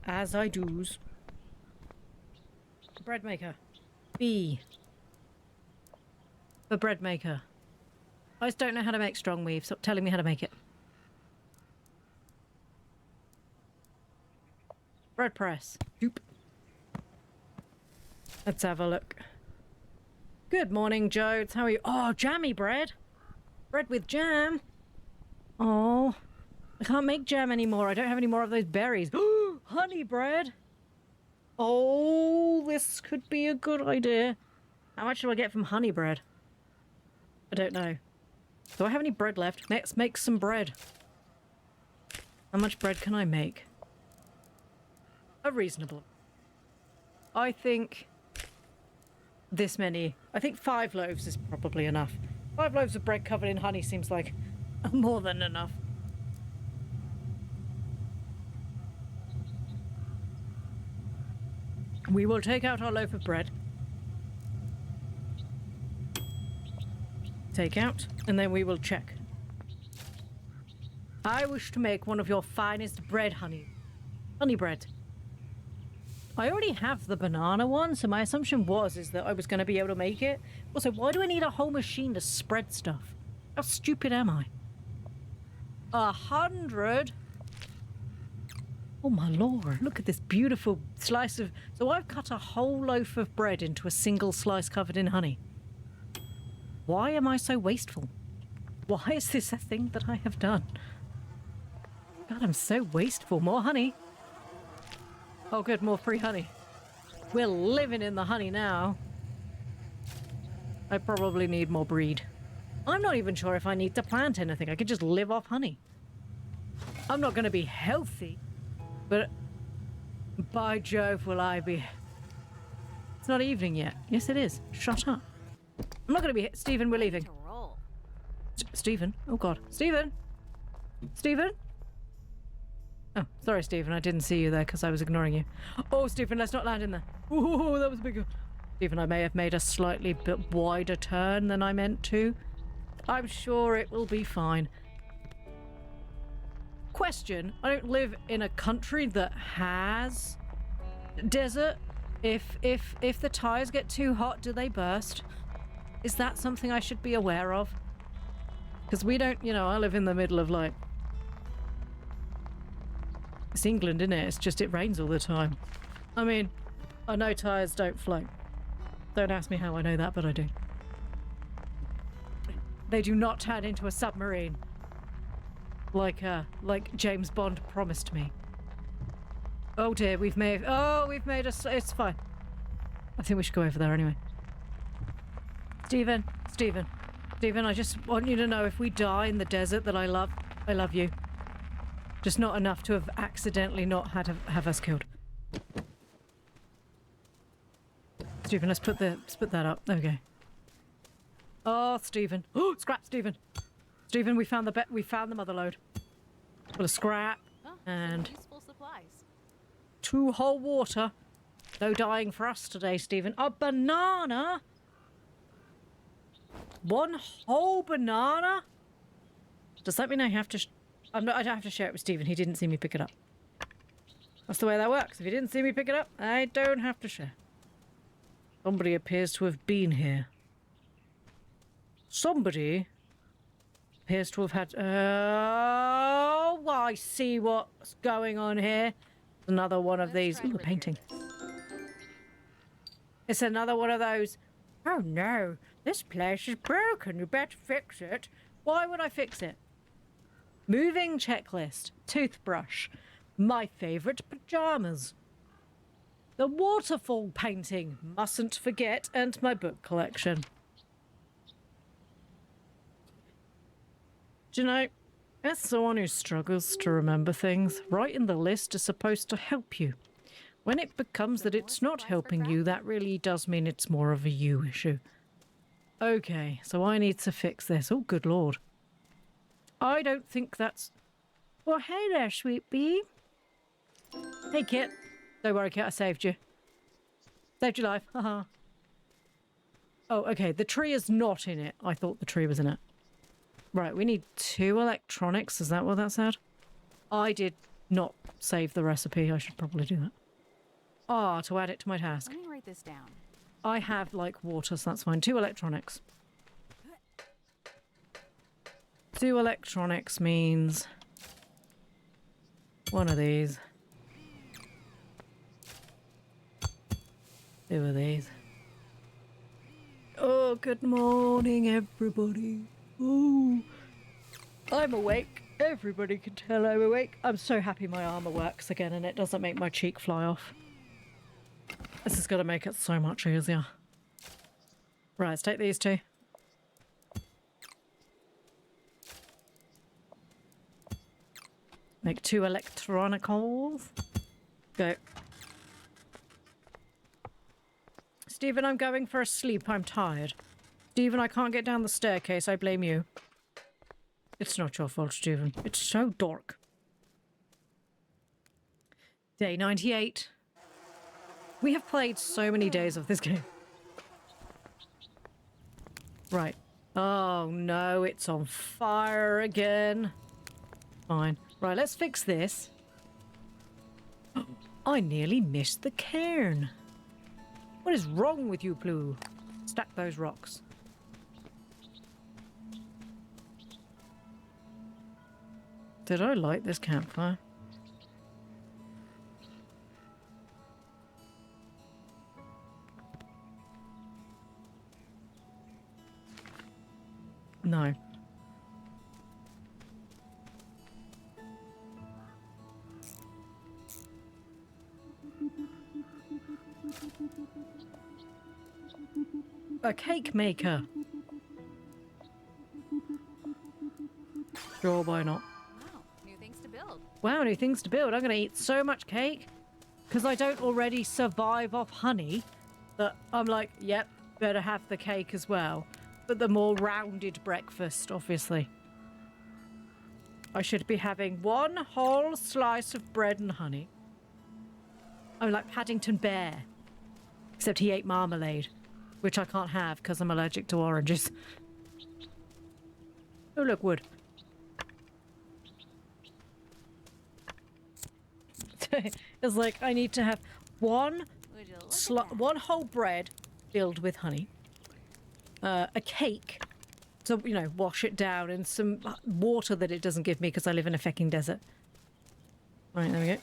As I do's. Bread maker. B. For bread maker. I just don't know how to make strong weave. Stop telling me how to make it. Bread press. Doop. Let's have a look. Good morning, Jodes. How are you? Oh, jammy bread. Bread with jam. Oh, I can't make jam anymore. I don't have any more of those berries. Honey bread. Oh, this could be a good idea. How much do I get from honey bread? I don't know. Do I have any bread left? Let's make some bread. How much bread can I make? A reasonable. I think this many. I think 5 loaves is probably enough. 5 loaves of bread covered in honey seems like more than enough. We will take out our loaf of bread. Take out, and then we will check. I wish to make one of your finest bread, honey. Honey bread. I already have the banana one, so my assumption is that I was going to be able to make it. Also, why do I need a whole machine to spread stuff? How stupid am I? 100? Oh my lord, look at this beautiful slice of... So I've cut a whole loaf of bread into a single slice covered in honey. Why am I so wasteful? Why is this a thing that I have done? God, I'm so wasteful. More honey. Oh good, more free honey. We're living in the honey now. I probably need more breed. I'm not even sure if I need to plant anything. I could just live off honey. I'm not going to be healthy, but by Jove will I be. It's not evening yet. Yes, it is. Shut up. I'm not going to be... Stephen, we're leaving. Stephen? Oh, God. Stephen? Stephen? Oh, sorry, Stephen. I didn't see you there because I was ignoring you. Oh, Stephen, let's not land in there. Oh, that was a big... Stephen, I may have made a slightly bit wider turn than I meant to. I'm sure it will be fine. Question. I don't live in a country that has desert. If the tires get too hot, do they burst? Is that something I should be aware of? Because we don't, you know, I live in the middle of like... It's England, isn't it? It's just it rains all the time. I mean, I know tires don't float. Don't ask me how I know that, but I do. They do not turn into a submarine. Like James Bond promised me. Oh dear, we've made... Oh, we've made us... It's fine. I think we should go over there anyway. Stephen, I just want you to know if we die in the desert that I love you. Just not enough to have accidentally not had to have us killed. Stephen, let's put that up. There we go. Oh, Stephen. Oh, scrap, Stephen. Stephen, we found the mother lode. Full of scrap and useful supplies. 2 whole water. No dying for us today, Stephen. A banana? 1 whole banana? Does that mean I have to... I don't have to share it with Stephen. He didn't see me pick it up. That's the way that works. If he didn't see me pick it up, I don't have to share. Somebody appears to have been here. Somebody appears to have had... Oh, I see what's going on here. Another one of these... Ooh, a painting. It's another one of those... Oh no, this place is broken. You better fix it. Why would I fix it? Moving checklist. Toothbrush. My favourite pyjamas. The waterfall painting. Mustn't forget. And my book collection. Do you know, as someone who struggles to remember things, writing the list is supposed to help you. When it becomes that it's not helping you, that really does mean it's more of a you issue. Okay, so I need to fix this. Oh, good lord. I don't think that's... Well, hey there, sweet bee. Hey, Kit. Don't worry, Kit, I saved you. Saved your life. Haha. Oh, okay, the tree is not in it. I thought the tree was in it. Right, we need 2 electronics. Is that what that said? I did not save the recipe. I should probably do that. Ah, to add it to my task. Let me write this down. I have, like, water, so that's fine. 2 electronics. 2 electronics means... 1 of these. 2 of these. Oh, good morning, everybody. Ooh. I'm awake. Everybody can tell I'm awake. I'm so happy my armor works again and it doesn't make my cheek fly off. This is going to make it so much easier. Right, let's take these 2. Make 2 electronicals. Go. Stephen, I'm going for a sleep. I'm tired. Stephen, I can't get down the staircase. I blame you. It's not your fault, Stephen. It's so dark. Day 98. We have played so many days of this game. Right. Oh no, it's on fire again. Fine. Right, let's fix this. I nearly missed the cairn. What is wrong with you, Ploo? Stack those rocks. Did I light this campfire? No. A cake maker. Sure, why not? Wow, new things to build. Wow, new things to build. I'm going to eat so much cake because I don't already survive off honey that I'm like, yep, better have the cake as well. But the more rounded breakfast, obviously. I should be having 1 whole slice of bread and honey. I'm like Paddington Bear, except he ate marmalade, which I can't have because I'm allergic to oranges. Oh, look, wood. It's like I need to have 1 whole bread filled with honey, a cake to, you know, wash it down, and some water that it doesn't give me because I live in a fecking desert. Right, there we go.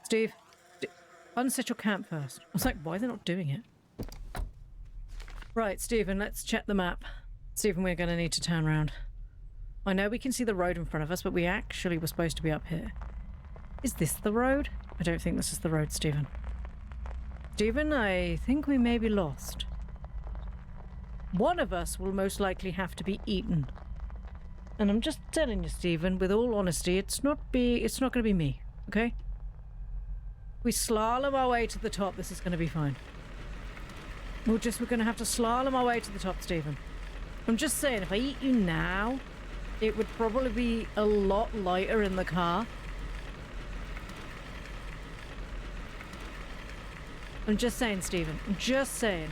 Steve, unset your camp first. I was like, why are they not doing it? Right, Stephen, let's check the map. Stephen, we're going to need to turn around. I know we can see the road in front of us, but we actually were supposed to be up here. Is this the road? I don't think this is the road, Stephen. Stephen, I think we may be lost. One of us will most likely have to be eaten. And I'm just telling you, Stephen, with all honesty, it's not going to be me, okay? We slalom our way to the top, this is going to be fine. We're going to have to slalom our way to the top, Stephen. I'm just saying, if I eat you now, it would probably be a lot lighter in the car. I'm just saying, Stephen. I'm just saying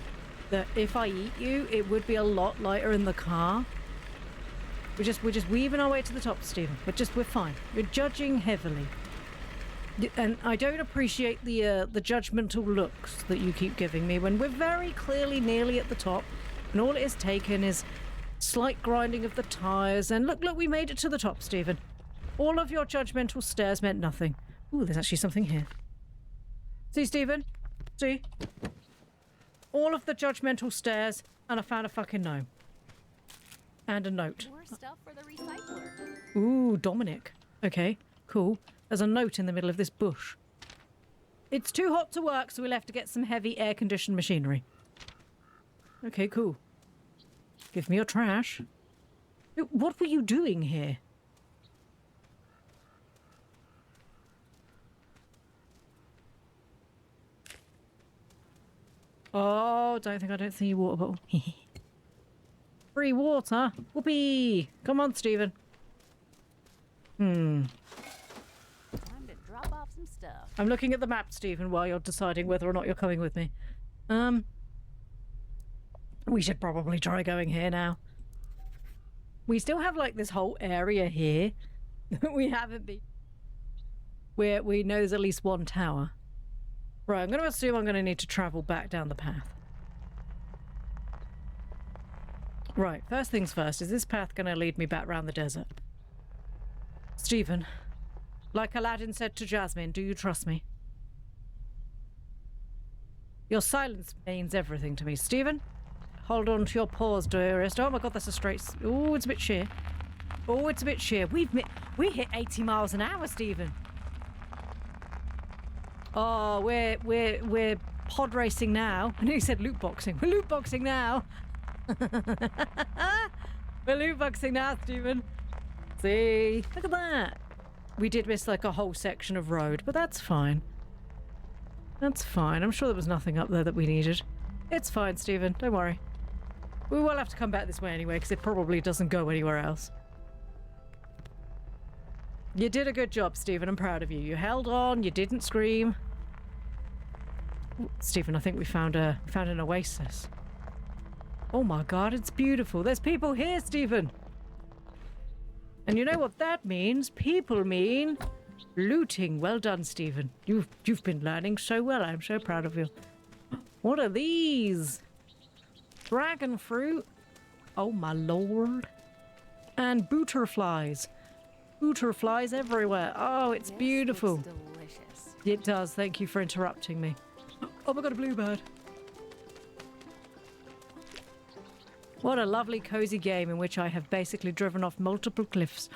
that if I eat you, it would be a lot lighter in the car. We're just weaving our way to the top, Stephen. We're fine. You're judging heavily. And I don't appreciate the judgmental looks that you keep giving me when we're very clearly nearly at the top, and all it has taken is slight grinding of the tires, and look, we made it to the top, Stephen. All of your judgmental stares meant nothing. Ooh, there's actually something here. See, Stephen? See? All of the judgmental stares, and I found a fucking gnome. And a note. More stuff for the recycler. Ooh, Dominic. Okay, cool. There's a note in the middle of this bush. It's too hot to work, so we'll have to get some heavy air-conditioned machinery. Okay, cool. Give me your trash. What were you doing here? Oh, don't see your water bottle. Free water? Whoopee! Come on, Stephen. Time to drop off some stuff. I'm looking at the map, Stephen, while you're deciding whether or not you're coming with me. We should probably try going here now. We still have, like, this whole area here that we haven't been... where we know there's at least one tower. Right, I'm going to assume I'm going to need to travel back down the path. Right, first things first, is this path going to lead me back round the desert? Stephen, like Aladdin said to Jasmine, do you trust me? Your silence means everything to me. Stephen, hold on to your paws, dearest. Oh my god, that's a straight... Oh, it's a bit sheer. Oh, it's a bit sheer. We hit 80 miles an hour, Stephen. Oh, we're pod racing now. I nearly said loot boxing. We're loot boxing now. We're loot boxing now, Stephen. See? Look at that. We did miss like a whole section of road, but that's fine. That's fine. I'm sure there was nothing up there that we needed. It's fine, Stephen. Don't worry. We will have to come back this way anyway, because it probably doesn't go anywhere else. You did a good job, Stephen. I'm proud of you. You held on. You didn't scream. Ooh, Stephen, I think we found an oasis. Oh my god, it's beautiful. There's people here, Stephen. And you know what that means? People mean looting. Well done, Stephen. You've been learning so well. I'm so proud of you. What are these? Dragon fruit? Oh my lord. And butterflies. Butterflies everywhere. Oh, it's beautiful. Looks delicious. It does. Thank you for interrupting me. Oh my god, a bluebird. What a lovely cozy game in which I have basically driven off multiple cliffs.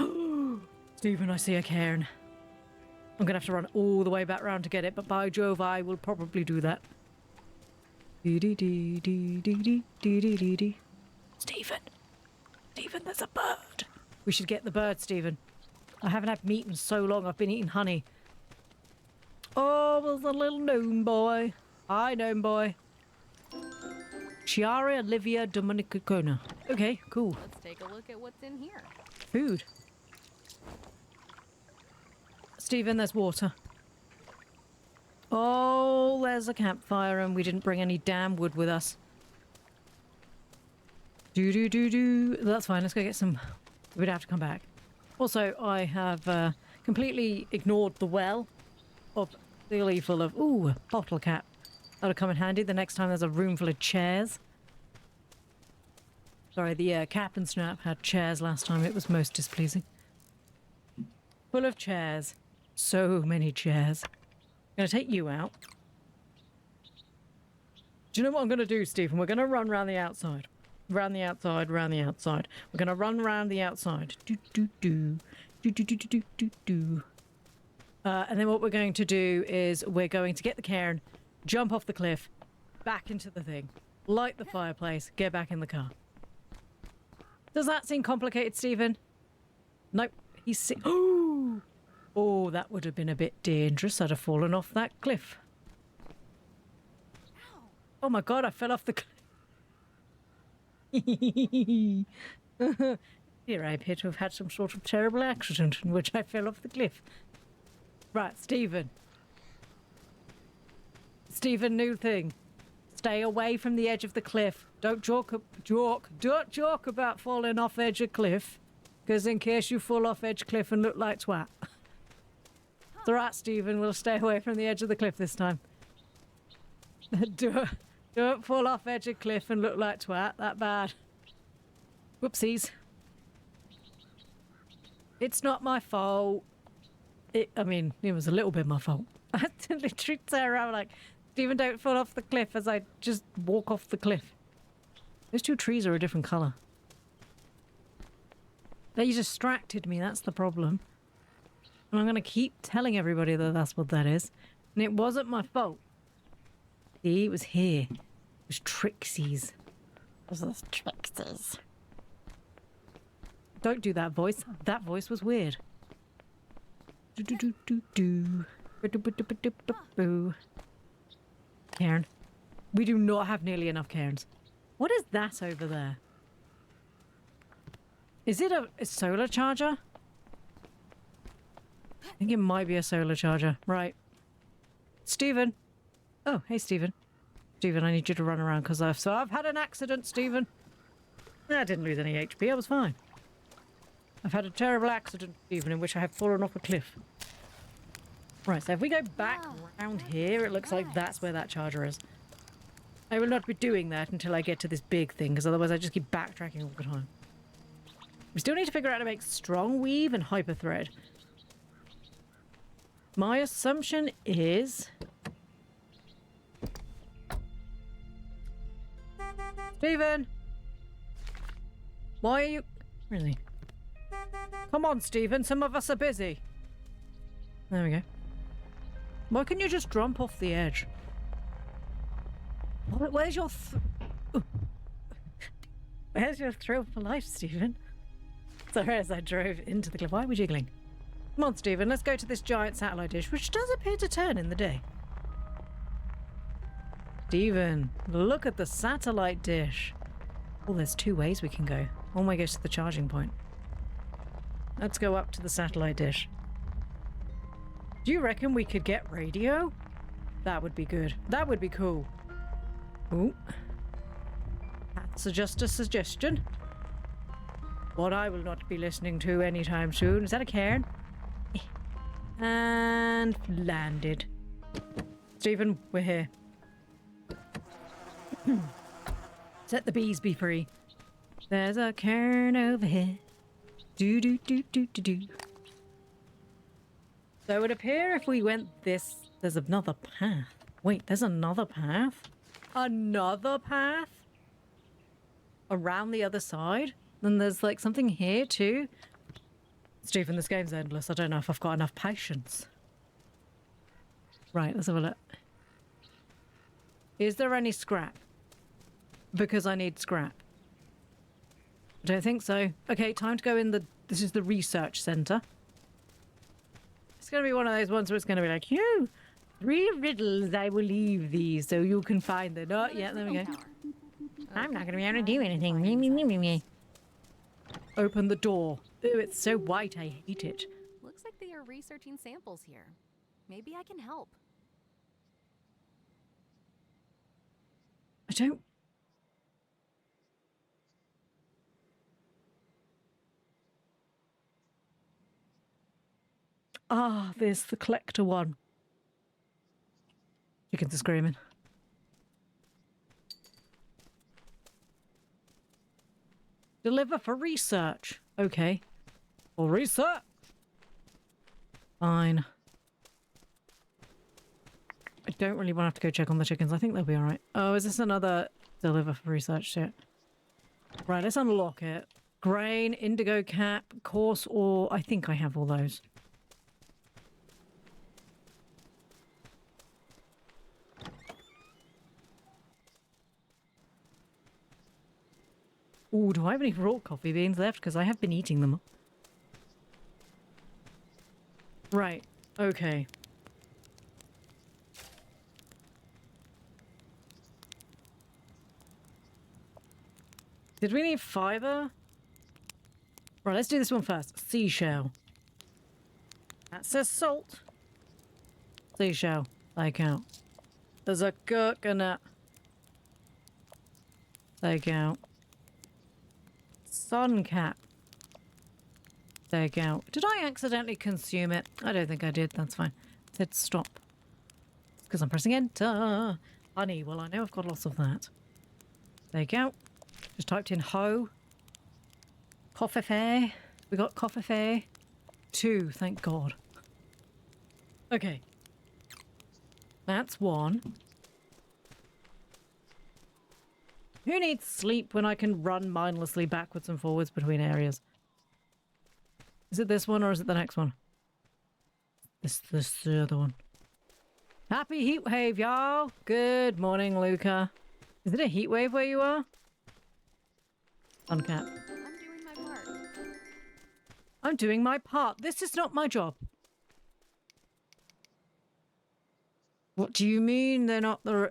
Stephen, I see a cairn. I'm gonna have to run all the way back round to get it, but by Jove, I will probably do that. Stephen. Stephen, there's a bird. We should get the bird, Stephen. I haven't had meat in so long. I've been eating honey. Oh, there's a little gnome boy. Hi, gnome boy. Chiara Olivia Dominicona. Okay, cool. Let's take a look at what's in here. Food. Stephen, there's water. Oh, there's a campfire and we didn't bring any damn wood with us. That's fine, let's go get some... We'd have to come back. Also, I have completely ignored the well. Obviously full of... Ooh, a bottle cap. That'll come in handy the next time there's a room full of chairs. Sorry, the cap and snap had chairs last time. It was most displeasing. Full of chairs. So many chairs. I'm going to take you out. Do you know what I'm going to do, Stephen? We're going to run round the outside. Round the outside, round the outside. We're going to run round the outside. And then what we're going to do is we're going to get the cairn, jump off the cliff, back into the thing, light the fireplace, get back in the car. Does that seem complicated, Stephen? Nope. He's sick. Oh, that would have been a bit dangerous. I'd have fallen off that cliff. Oh my god, I fell off the cliff. Here I appear to have had some sort of terrible accident in which I fell off the cliff. Right, Stephen. Stephen, new thing. Stay away from the edge of the cliff. Don't joke about falling off edge of cliff. Because in case you fall off edge cliff and look like twat. It's alright, Stephen. We'll stay away from the edge of the cliff this time. Don't fall off edge of cliff and look like twat. That bad. Whoopsies. It's not my fault. I mean, it was a little bit my fault. I had to literally turn around like, Stephen, don't fall off the cliff as I just walk off the cliff. Those two trees are a different colour. They distracted me, that's the problem. And I'm going to keep telling everybody that that's what that is. And it wasn't my fault. See, it was here. It was Trixie's. It was Trixie's. Don't do that voice. That voice was weird. Cairn. We do not have nearly enough cairns. What is that over there? Is it a solar charger? I think it might be a solar charger. Right. Stephen. Oh, hey, Stephen. Stephen, I need you to run around because I've had an accident, Stephen. I didn't lose any HP. I was fine. I've had a terrible accident, Stephen, in which I have fallen off a cliff. Right, so if we go back around here, it looks like that's where that charger is. I will not be doing that until I get to this big thing, because otherwise I just keep backtracking all the time. We still need to figure out how to make strong weave and hyperthread. My assumption is... Stephen! Why are you... Really? Come on, Stephen. Some of us are busy. There we go. Why can't you just jump off the edge? Where's your... Where's your thrill for life, Stephen? Sorry, as I drove into the cliff. Why are we jiggling? Come on, Stephen. Let's go to this giant satellite dish, which does appear to turn in the day. Stephen, look at the satellite dish. Oh, there's two ways we can go. One way goes to the charging point. Let's go up to the satellite dish. Do you reckon we could get radio? That would be good. That would be cool. Ooh. That's just a suggestion. What I will not be listening to anytime soon. Is that a cairn? And landed. Stephen, we're here. Set the bees be free. There's a cairn over here. Do do do do do do. So it would appear if we went this, there's another path. Wait, there's another path? Another path? Around the other side? Then there's like something here too? Stephen, this game's endless. I don't know if I've got enough patience. Right, let's have a look. Is there any scrap? Because I need scrap. I don't think so. Okay, time to go in the... This is the research centre. It's going to be one of those ones where it's going to be like, you, 3 riddles, I will leave these so you can find them. Oh, yeah, there we go. I'm not going to be able to do anything. Me, me, me, me, me. Open the door. Ooh, it's so white, I hate it. Looks like they are researching samples here. Maybe I can help. I don't... Ah, there's the collector one. Chickens are screaming. Deliver for research. Okay. For research. Fine. I don't really want to have to go check on the chickens. I think they'll be alright. Oh, is this another deliver for research shit? Right, let's unlock it. Grain, indigo cap, coarse ore. I think I have all those. Ooh, do I have any raw coffee beans left? Because I have been eating them. Right. Okay. Did we need fiber? Right, let's do this one first. Seashell. That says salt. Seashell. Take out. There's a coconut. Take out. Sun cap. Take out. Did I accidentally consume it? I don't think I did. That's fine. It said stop. Because I'm pressing enter. Honey. Well, I know I've got lots of that. Take out. Just typed in hoe. Coffee. We got coffee. 2, thank God. Okay. That's 1. Who needs sleep when I can run mindlessly backwards and forwards between areas? Is it this one or is it the next one? This the other one. Happy heat wave, y'all. Good morning, Luca. Is it a heat wave where you are? Uncat. I'm doing my part. I'm doing my part. This is not my job. What do you mean they're not the...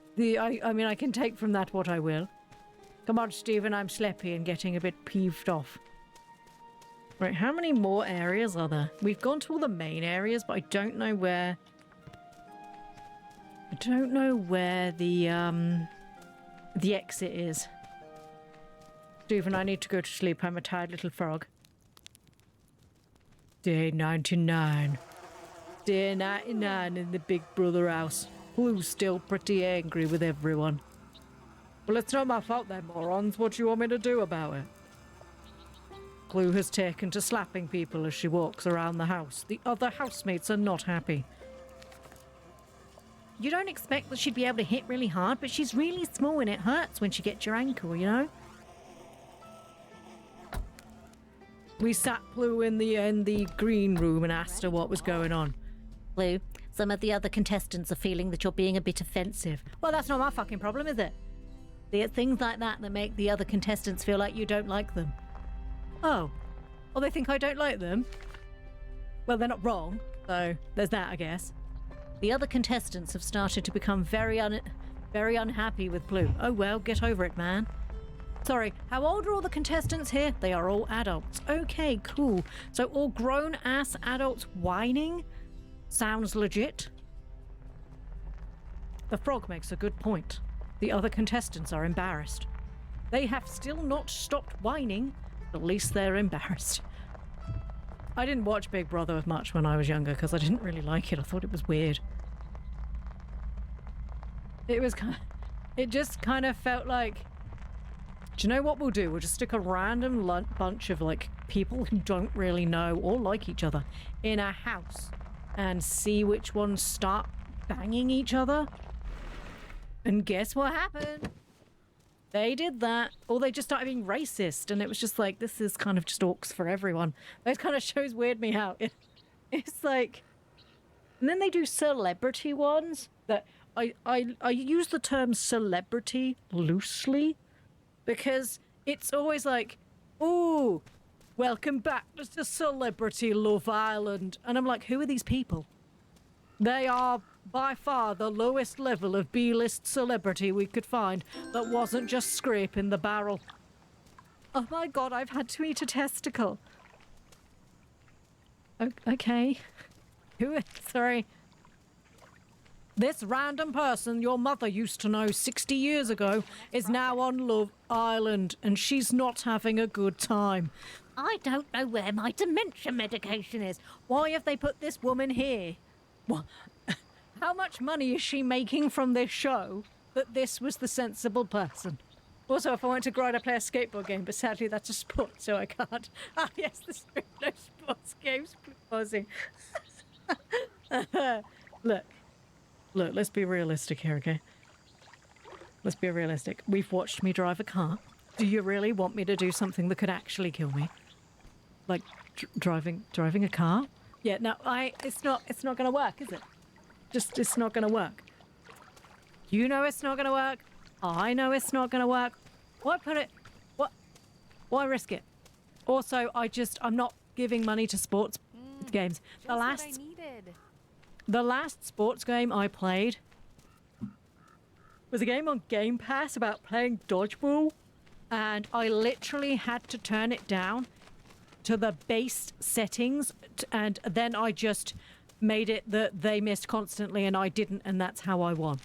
I mean, I can take from that what I will. Come on, Stephen, I'm sleepy and getting a bit peeved off. Right, how many more areas are there? We've gone to all the main areas, but I don't know where... I don't know where the exit is. Stephen, I need to go to sleep. I'm a tired little frog. Day 99. Day 99 in the Big Brother house. Ploo's still pretty angry with everyone. Well, it's not my fault then, morons. What do you want me to do about it? Ploo has taken to slapping people as she walks around the house. The other housemates are not happy. You don't expect that she'd be able to hit really hard, but she's really small and it hurts when she gets your ankle, you know? We sat Ploo in the green room and asked her what was going on. Ploo, some of the other contestants are feeling that you're being a bit offensive. Well, that's not my fucking problem, is it? It's things like that that make the other contestants feel like you don't like them. Oh. Well, they think I don't like them? Well, they're not wrong, so there's that, I guess. The other contestants have started to become very unhappy with Ploo. Oh well, get over it, man. Sorry, how old are all the contestants here? They are all adults. Okay, cool. So all grown-ass adults whining? Sounds legit. The frog makes a good point. The other contestants are embarrassed. They have still not stopped whining. At least they're embarrassed. I didn't watch Big Brother much when I was younger because I didn't really like it. I thought it was weird. It just kind of felt like, do you know what we'll do? We'll just stick a random bunch of like people who don't really know or like each other in a house and see which ones start banging each other. And guess what happened? They did that, or they just started being racist, and it was just like, this is kind of just orcs for everyone. Those kind of shows weird me out. It's like, and then they do celebrity ones that I use the term celebrity loosely because it's always like, ooh, welcome back to Celebrity Love Island. And I'm like, who are these people? They are by far the lowest level of B-list celebrity we could find that wasn't just scraping the barrel. Oh my god, I've had to eat a testicle. Okay. Sorry. This random person your mother used to know 60 years ago is now on Love Island and she's not having a good time. I don't know where my dementia medication is. Why have they put this woman here? What? How much money is she making from this show that this was the sensible person? Also, if I want to grow, I'd play a skateboard game, but sadly that's a sport, so I can't. Ah, yes, the no sports games pausing. Look, let's be realistic here, okay? Let's be realistic. We've watched me drive a car. Do you really want me to do something that could actually kill me? Like driving a car? Yeah, no, it's not going to work, is it? It's not going to work. You know it's not going to work. I know it's not going to work. Why risk it? Also, I'm not giving money to sports games. Just what I needed. The last sports game I played was a game on Game Pass about playing dodgeball, and I literally had to turn it down to the base settings, and then I just made it that they missed constantly and I didn't, and that's how I won.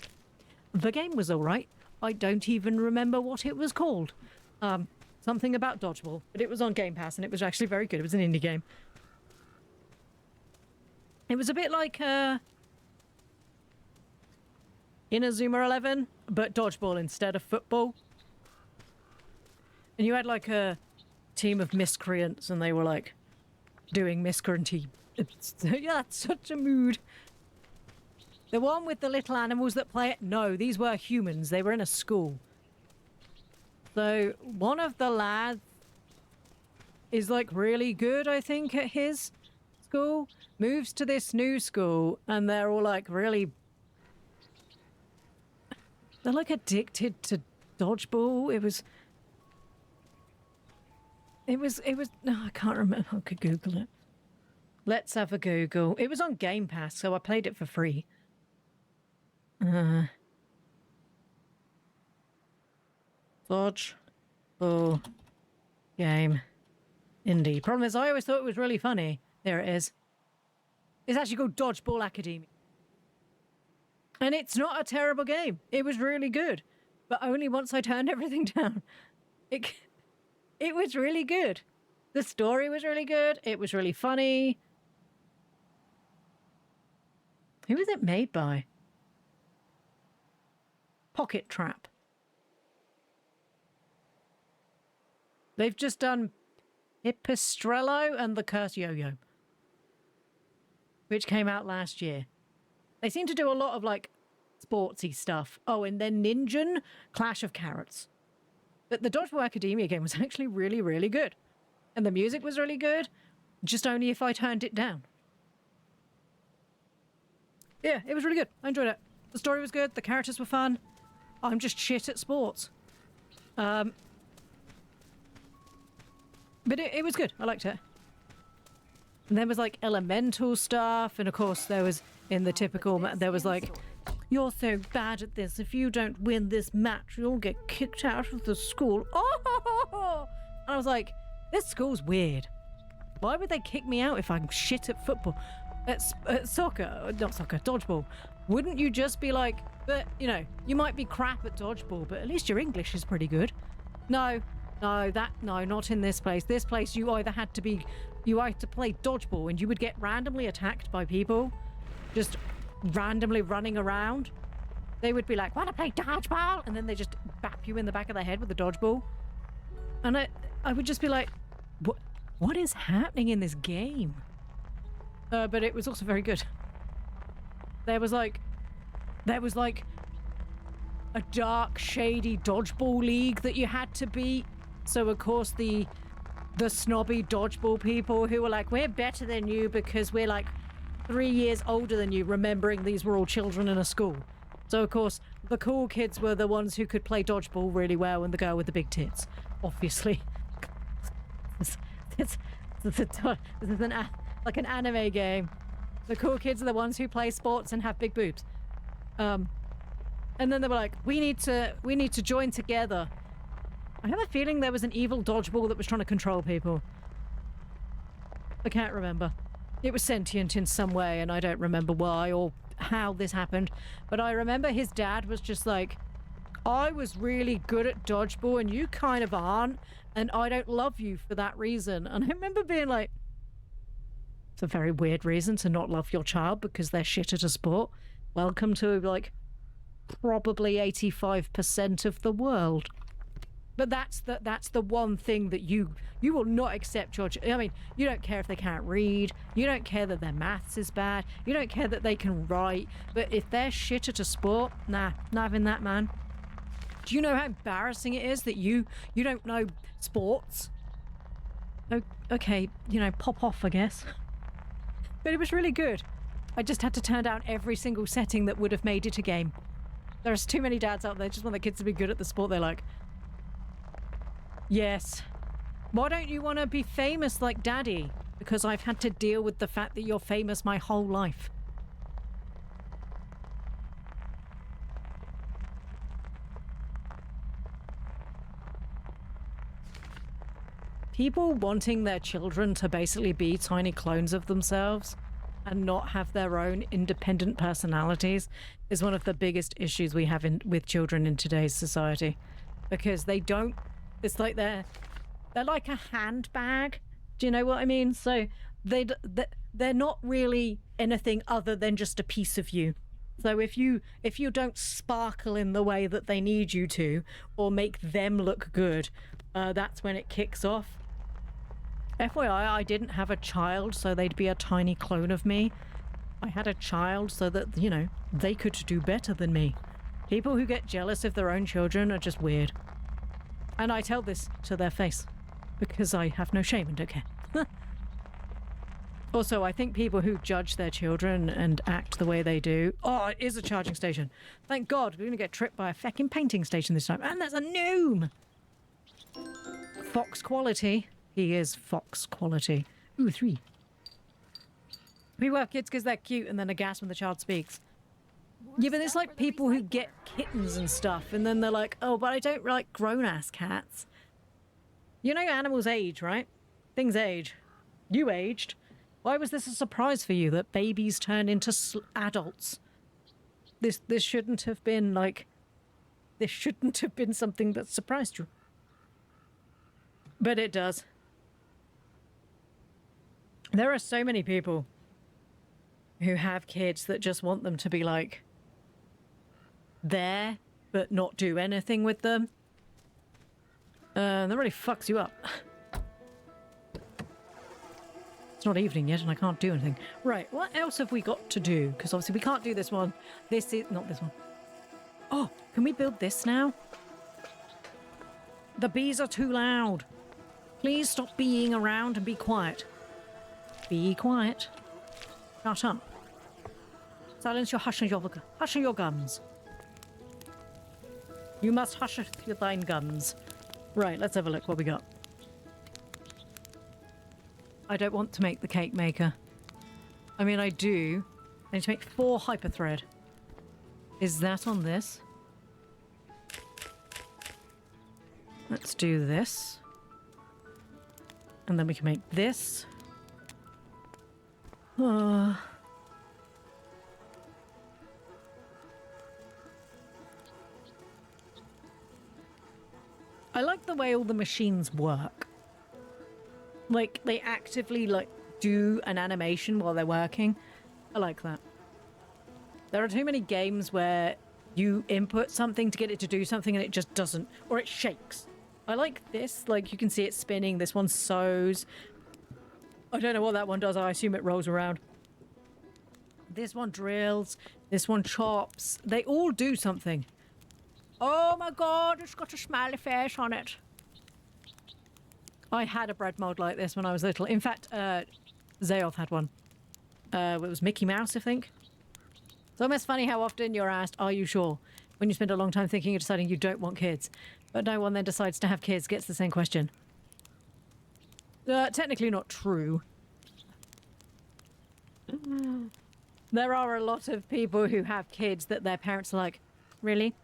The game was alright. I don't even remember what it was called. Something about dodgeball, but it was on Game Pass and it was actually very good. It was an indie game. It was a bit like Inazuma 11, but dodgeball instead of football. And you had like a team of miscreants and they were like doing miscreanty. Yeah, that's such a mood. The one with the little animals that play it? No, these were humans. They were in a school. So one of the lads is like really good, I think, at his school. Moves to this new school and they're all like really... They're like addicted to dodgeball. It was... No, I can't remember. I could Google it. Let's have a Google. It was on Game Pass, so I played it for free. Dodgeball game. Indie. Problem is, I always thought it was really funny. There it is. It's actually called Dodgeball Academy. And it's not a terrible game. It was really good. But only once I turned everything down. It was really good. The story was really good. It was really funny. Who was it made by? Pocket Trap. They've just done Pipistrello and the Curse Yo-Yo, which came out last year. They seem to do a lot of like sportsy stuff. Oh, and then Ninja Clash of Carrots. But the Dodgeball Academia game was actually really, really good. And the music was really good, just only if I turned it down. Yeah, it was really good. I enjoyed it. The story was good. The characters were fun. I'm just shit at sports. But it was good. I liked it. And there was like elemental stuff. And of course there was in the typical, there was like, you're so bad at this. If you don't win this match, you'll get kicked out of the school. Oh! And I was like, this school's weird. Why would they kick me out if I'm shit at football? At soccer, not soccer, dodgeball. Wouldn't you just be like, but you know, you might be crap at dodgeball, but at least your English is pretty good. No, not in this place. This place you either had to play dodgeball and you would get randomly attacked by people just randomly running around. They would be like, wanna play dodgeball? And then they just bap you in the back of the head with the dodgeball. And I would just be like, what is happening in this game? But it was also very good. There was like a dark, shady dodgeball league that you had to beat. So of course the snobby dodgeball people who were like, we're better than you because we're like 3 years older than you, remembering these were all children in a school. So of course the cool kids were the ones who could play dodgeball really well, and the girl with the big tits, obviously. This is like an anime game. The cool kids are the ones who play sports and have big boobs. And then they were like, we need to join together. I have a feeling there was an evil dodgeball that was trying to control people. I can't remember. It was sentient in some way, and I don't remember why or how this happened. But I remember his dad was just like, I was really good at dodgeball and you kind of aren't, and I don't love you for that reason. And I remember being like, it's a very weird reason to not love your child because they're shit at a sport. Welcome to like probably 85% of the world. But that's the one thing that you will not accept your I mean, you don't care if they can't read, you don't care that their maths is bad, you don't care that they can write, but if they're shit at a sport, nah, not having that, man. Do you know how embarrassing it is that you don't know sports? Okay, you know, pop off, I guess. But it was really good. I just had to turn down every single setting that would have made it a game. There's too many dads out there just want their kids to be good at the sport they like. Yes. Why don't you want to be famous like Daddy? Because I've had to deal with the fact that you're famous my whole life. People wanting their children to basically be tiny clones of themselves and not have their own independent personalities is one of the biggest issues we have with children in today's society. Because they don't, it's like they're like a handbag. Do you know what I mean? So they're not really anything other than just a piece of you. So if you don't sparkle in the way that they need you to, or make them look good, that's when it kicks off. FYI, I didn't have a child so they'd be a tiny clone of me. I had a child so that, you know, they could do better than me. People who get jealous of their own children are just weird. And I tell this to their face because I have no shame and don't care. Also, I think people who judge their children and act the way they do... Oh, it is a charging station. Thank God, we're going to get tripped by a feckin' painting station this time. And there's a gnome! Fox quality. He is fox quality. Ooh, 3. We work kids because they're cute and then a gas when the child speaks. Yeah, but it's like people who get kittens and stuff, and then they're like, oh, but I don't like grown-ass cats. You know animals age, right? Things age. You aged. Why was this a surprise for you that babies turn into adults? This shouldn't have been like... This shouldn't have been something that surprised you. But it does. There are so many people who have kids that just want them to be like there, but not do anything with them. That really fucks you up. It's not evening yet and I can't do anything. Right, what else have we got to do? Because obviously we can't do this one. This is not this one. Oh, can we build this now? The bees are too loud. Please stop being around and be quiet. Be quiet. Shut up. Silence your hush and your gums. You must hush your thine gums. Right, let's have a look what we got. I don't want to make the cake maker. I mean, I do. I need to make 4 hyperthread. Is that on this? Let's do this. And then we can make this. I like the way all the machines work. Like, they actively, like, do an animation while they're working. I like that. There are too many games where you input something to get it to do something and it just doesn't, or it shakes. I like this, like you can see it spinning. This one sews. I don't know what that one does. I assume it rolls around. This one drills. This one chops. They all do something. Oh my god, it's got a smiley face on it. I had a bread mold like this when I was little. In fact, Zayoth had one. It was Mickey Mouse, I think. It's almost funny how often you're asked, are you sure? When you spend a long time thinking and deciding you don't want kids. But no one then decides to have kids, gets the same question. Technically not true. There are a lot of people who have kids that their parents are like, really?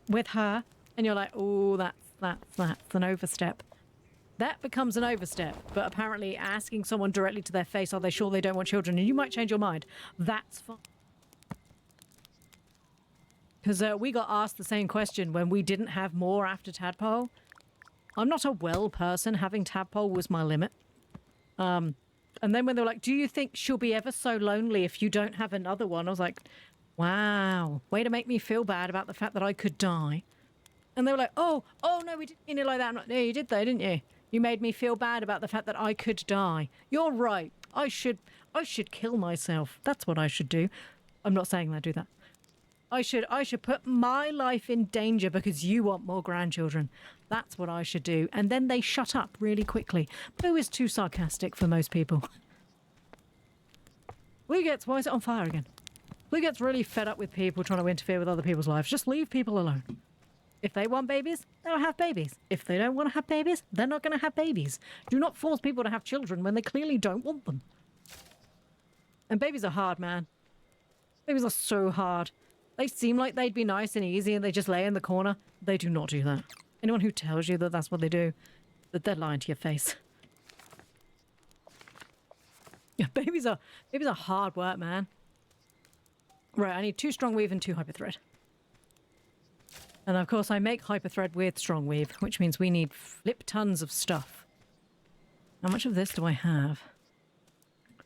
With her? And you're like, oh, that's an overstep. That becomes an overstep, but apparently asking someone directly to their face, are they sure they don't want children? And you might change your mind. That's fine. Because we got asked the same question when we didn't have more after Tadpole. I'm not a well person. Having Tadpole was my limit. And then when they were like, do you think she'll be ever so lonely if you don't have another one? I was like, wow, way to make me feel bad about the fact that I could die. And they were like, oh no, we didn't mean it like that. I'm like, no, you did though, didn't you? You made me feel bad about the fact that I could die. You're right. I should kill myself. That's what I should do. I'm not saying that I do that. I should put my life in danger because you want more grandchildren. That's what I should do. And then they shut up really quickly. Ploo is too sarcastic for most people. Ploo gets... Why is it on fire again? Ploo gets really fed up with people trying to interfere with other people's lives. Just leave people alone. If they want babies, they'll have babies. If they don't want to have babies, they're not going to have babies. Do not force people to have children when they clearly don't want them. And babies are hard, man. Babies are so hard. They seem like they'd be nice and easy and they just lay in the corner. They do not do that. Anyone who tells you that that's what they do, that they're lying to your face. Yeah, babies are hard work, man. Right, I need 2 strong weave and 2 hyperthread. And of course I make hyperthread with strong weave, which means we need flip tons of stuff. How much of this do I have?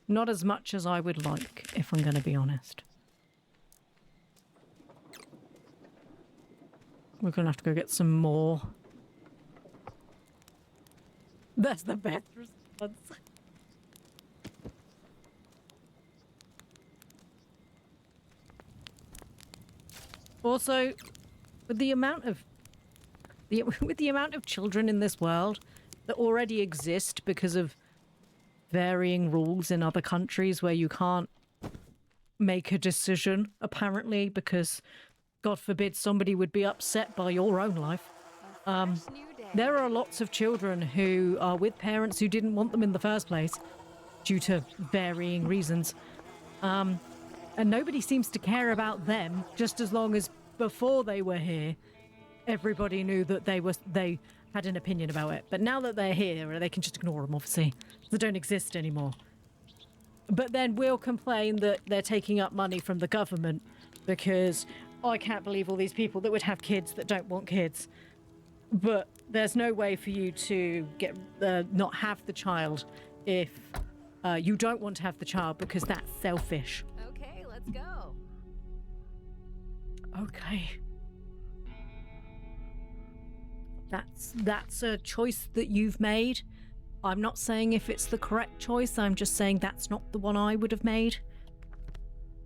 Not as much as I would like, if I'm going to be honest. We're going to have to go get some more. That's the best response. Also, with the amount of children in this world that already exist because of varying rules in other countries where you can't make a decision, apparently, because God forbid somebody would be upset by your own life. There are lots of children who are with parents who didn't want them in the first place due to varying reasons. And nobody seems to care about them, just as long as before they were here, everybody knew that they had an opinion about it. But now that they're here, they can just ignore them, obviously. They don't exist anymore. But then we'll complain that they're taking up money from the government because I can't believe all these people that would have kids that don't want kids. But there's no way for you to get not have the child if you don't want to have the child, because that's selfish. Okay, let's go. Okay. That's a choice that you've made. I'm not saying if it's the correct choice, I'm just saying that's not the one I would have made.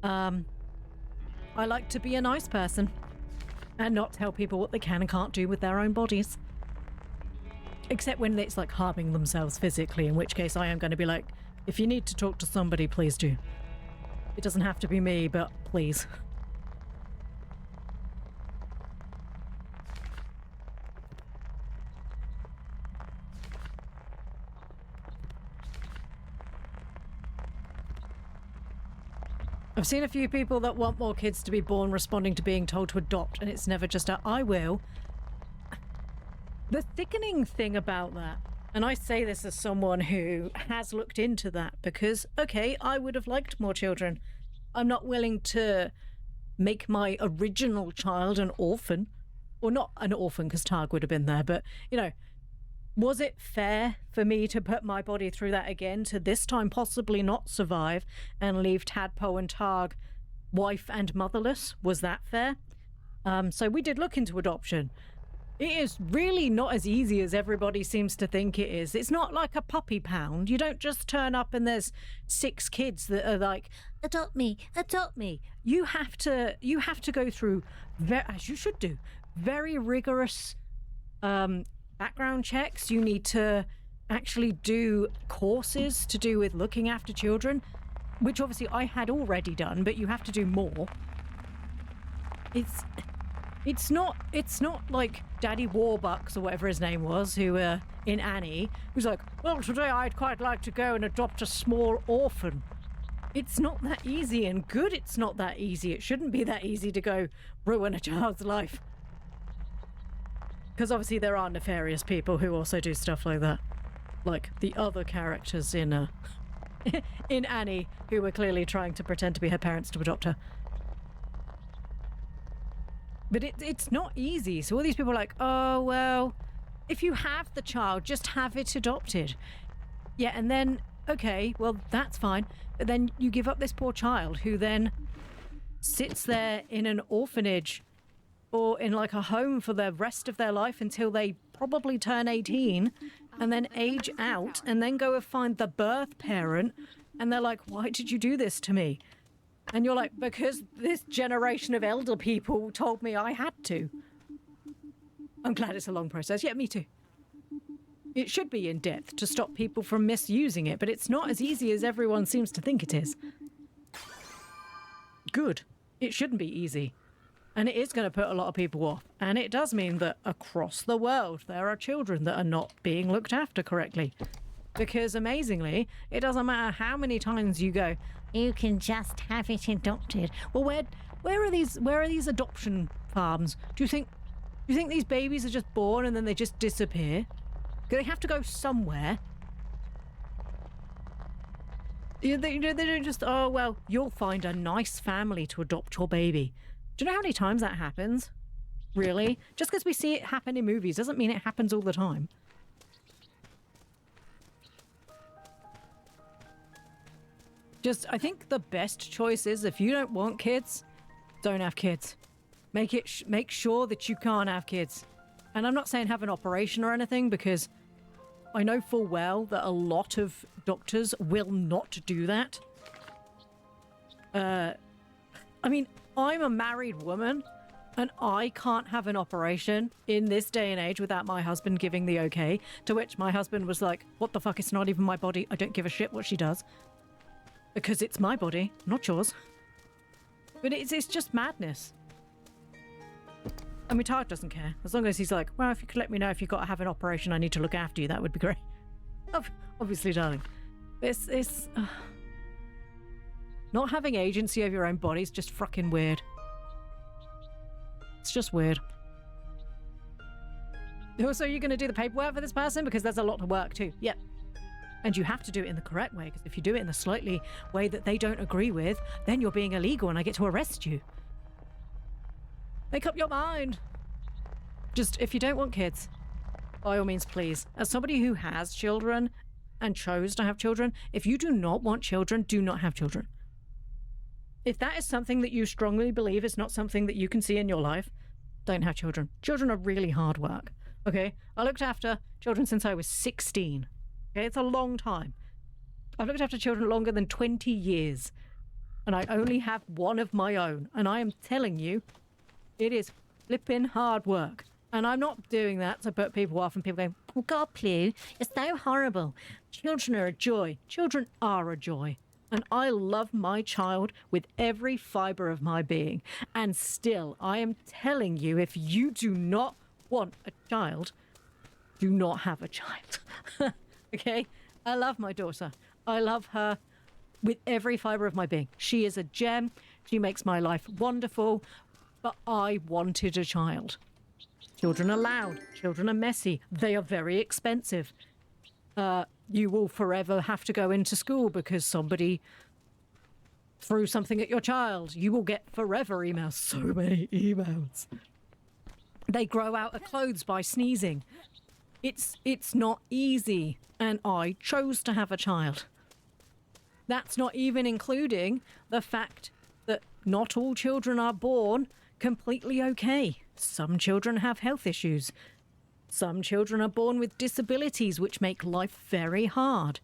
I like to be a nice person and not tell people what they can and can't do with their own bodies. Except when it's like harming themselves physically, in which case I am going to be like, if you need to talk to somebody, please do. It doesn't have to be me, but please. I've seen a few people that want more kids to be born responding to being told to adopt, and it's never just a, I will. The thickening thing about that, and I say this as someone who has looked into that, because, okay, I would have liked more children. I'm not willing to make my original child an orphan. Or not an orphan, because Targ would have been there, but, you know, was it fair for me to put my body through that again, to this time possibly not survive and leave Tadpole and Targ wife and motherless? Was that fair? So we did look into adoption. It is really not as easy as everybody seems to think it is. It's not like a puppy pound. You don't just turn up and there's 6 kids that are like, adopt me, adopt me. You have to go through, as you should do, very rigorous background checks. You need to actually do courses to do with looking after children, which obviously I had already done, but you have to do more. It's not like Daddy Warbucks or whatever his name was, who in Annie, who's like, well, today I'd quite like to go and adopt a small orphan. It's not that easy, and good it's not that easy. It shouldn't be that easy to go ruin a child's life. Because obviously there are nefarious people who also do stuff like that. Like the other characters in in Annie, who were clearly trying to pretend to be her parents to adopt her. But it's not easy. So all these people are like, oh, well, if you have the child, just have it adopted. Yeah, and then, okay, well, that's fine. But then you give up this poor child who then sits there in an orphanage or in like a home for the rest of their life until they probably turn 18 and then age out and then go and find the birth parent, and they're like, why did you do this to me? And you're like, because this generation of elder people told me I had to. I'm glad it's a long process. Yeah, me too. It should be in depth to stop people from misusing it, but it's not as easy as everyone seems to think it is. Good. It shouldn't be easy. And it is going to put a lot of people off. And it does mean that across the world, there are children that are not being looked after correctly. Because amazingly, it doesn't matter how many times you go, you can just have it adopted. Well, where are these adoption farms? Do you think these babies are just born and then they just disappear? Do they have to go somewhere? They don't just, oh, well, you'll find a nice family to adopt your baby. Do you know how many times that happens? Really? Just because we see it happen in movies doesn't mean it happens all the time. I think the best choice is, if you don't want kids, don't have kids. Make sure that you can't have kids. And I'm not saying have an operation or anything, because I know full well that a lot of doctors will not do that. I mean, I'm a married woman, and I can't have an operation in this day and age without my husband giving the okay, to which my husband was like, what the fuck, it's not even my body. I don't give a shit what she does. Because it's my body, not yours. But it's just madness. I mean, Tark doesn't care. As long as he's like, well, if you could let me know if you've got to have an operation, I need to look after you, that would be great. Obviously, darling. It's Not having agency over your own body is just fucking weird. It's just weird. Also, you're going to do the paperwork for this person? Because there's a lot of work too. Yep. And you have to do it in the correct way, because if you do it in the slightly way that they don't agree with, then you're being illegal and I get to arrest you. Make up your mind. Just, if you don't want kids, by all means, please. As somebody who has children and chose to have children, if you do not want children, do not have children. If that is something that you strongly believe is not something that you can see in your life, don't have children. Children are really hard work. Okay, I looked after children since I was 16. Okay, it's a long time. I've looked after children longer than 20 years. And I only have one of my own. And I am telling you, it is flipping hard work. And I'm not doing that to put people off and people going, oh God, Ploo, it's so horrible. Children are a joy. Children are a joy. And I love my child with every fibre of my being. And still, I am telling you, if you do not want a child, do not have a child. Okay? I love my daughter. I love her with every fibre of my being. She is a gem. She makes my life wonderful. But I wanted a child. Children are loud. Children are messy. They are very expensive. You will forever have to go into school because somebody threw something at your child. You will get forever emails. So many emails. They grow out of clothes by sneezing. It's not easy, and I chose to have a child. That's not even including the fact that not all children are born completely okay. Some children have health issues. Some children are born with disabilities which make life very hard.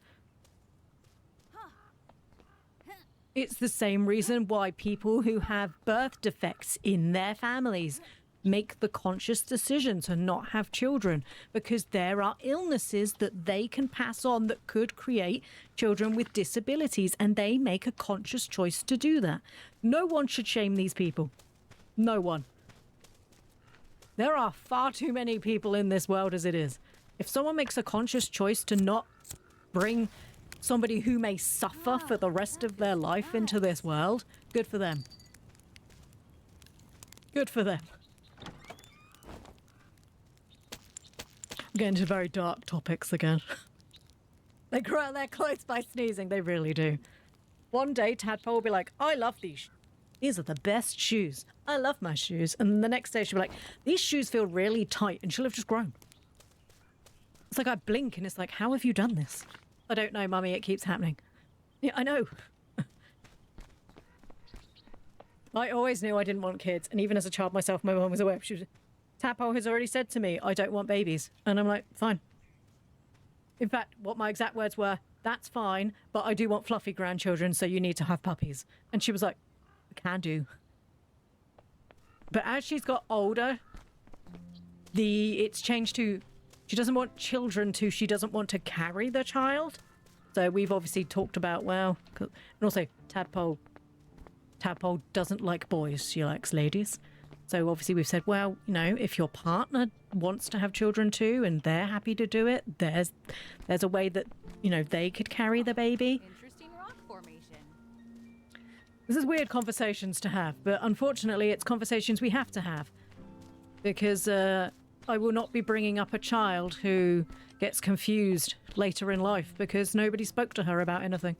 It's the same reason why people who have birth defects in their families make the conscious decision to not have children, because there are illnesses that they can pass on that could create children with disabilities, and they make a conscious choice to do that. No one should shame these people. No one. There are far too many people in this world as it is. If someone makes a conscious choice to not bring somebody who may suffer for the rest of their life into this world, good for them. Good for them. I'm getting into very dark topics again. They grow out their clothes by sneezing. They really do. One day, Tadpole will be like, I love these. These are the best shoes. I love my shoes. And the next day she'll be like, these shoes feel really tight. And she'll have just grown. It's like I blink and it's like, how have you done this? I don't know, Mummy. It keeps happening. Yeah, I know. I always knew I didn't want kids. And even as a child myself, my mum was aware. She was, Tadpole has already said to me, I don't want babies. And I'm like, fine. In fact, what my exact words were, that's fine, but I do want fluffy grandchildren, so you need to have puppies. And she was like, can do. But as she's got older, it's changed to, she doesn't want children to, she doesn't want to carry the child. So we've obviously talked about, well, and also Tadpole doesn't like boys, she likes ladies. So obviously we've said, well, you know, if your partner wants to have children too and they're happy to do it, there's a way that, you know, they could carry the baby. Interesting rock formation. This is weird conversations to have, but unfortunately it's conversations we have to have. Because I will not be bringing up a child who gets confused later in life because nobody spoke to her about anything.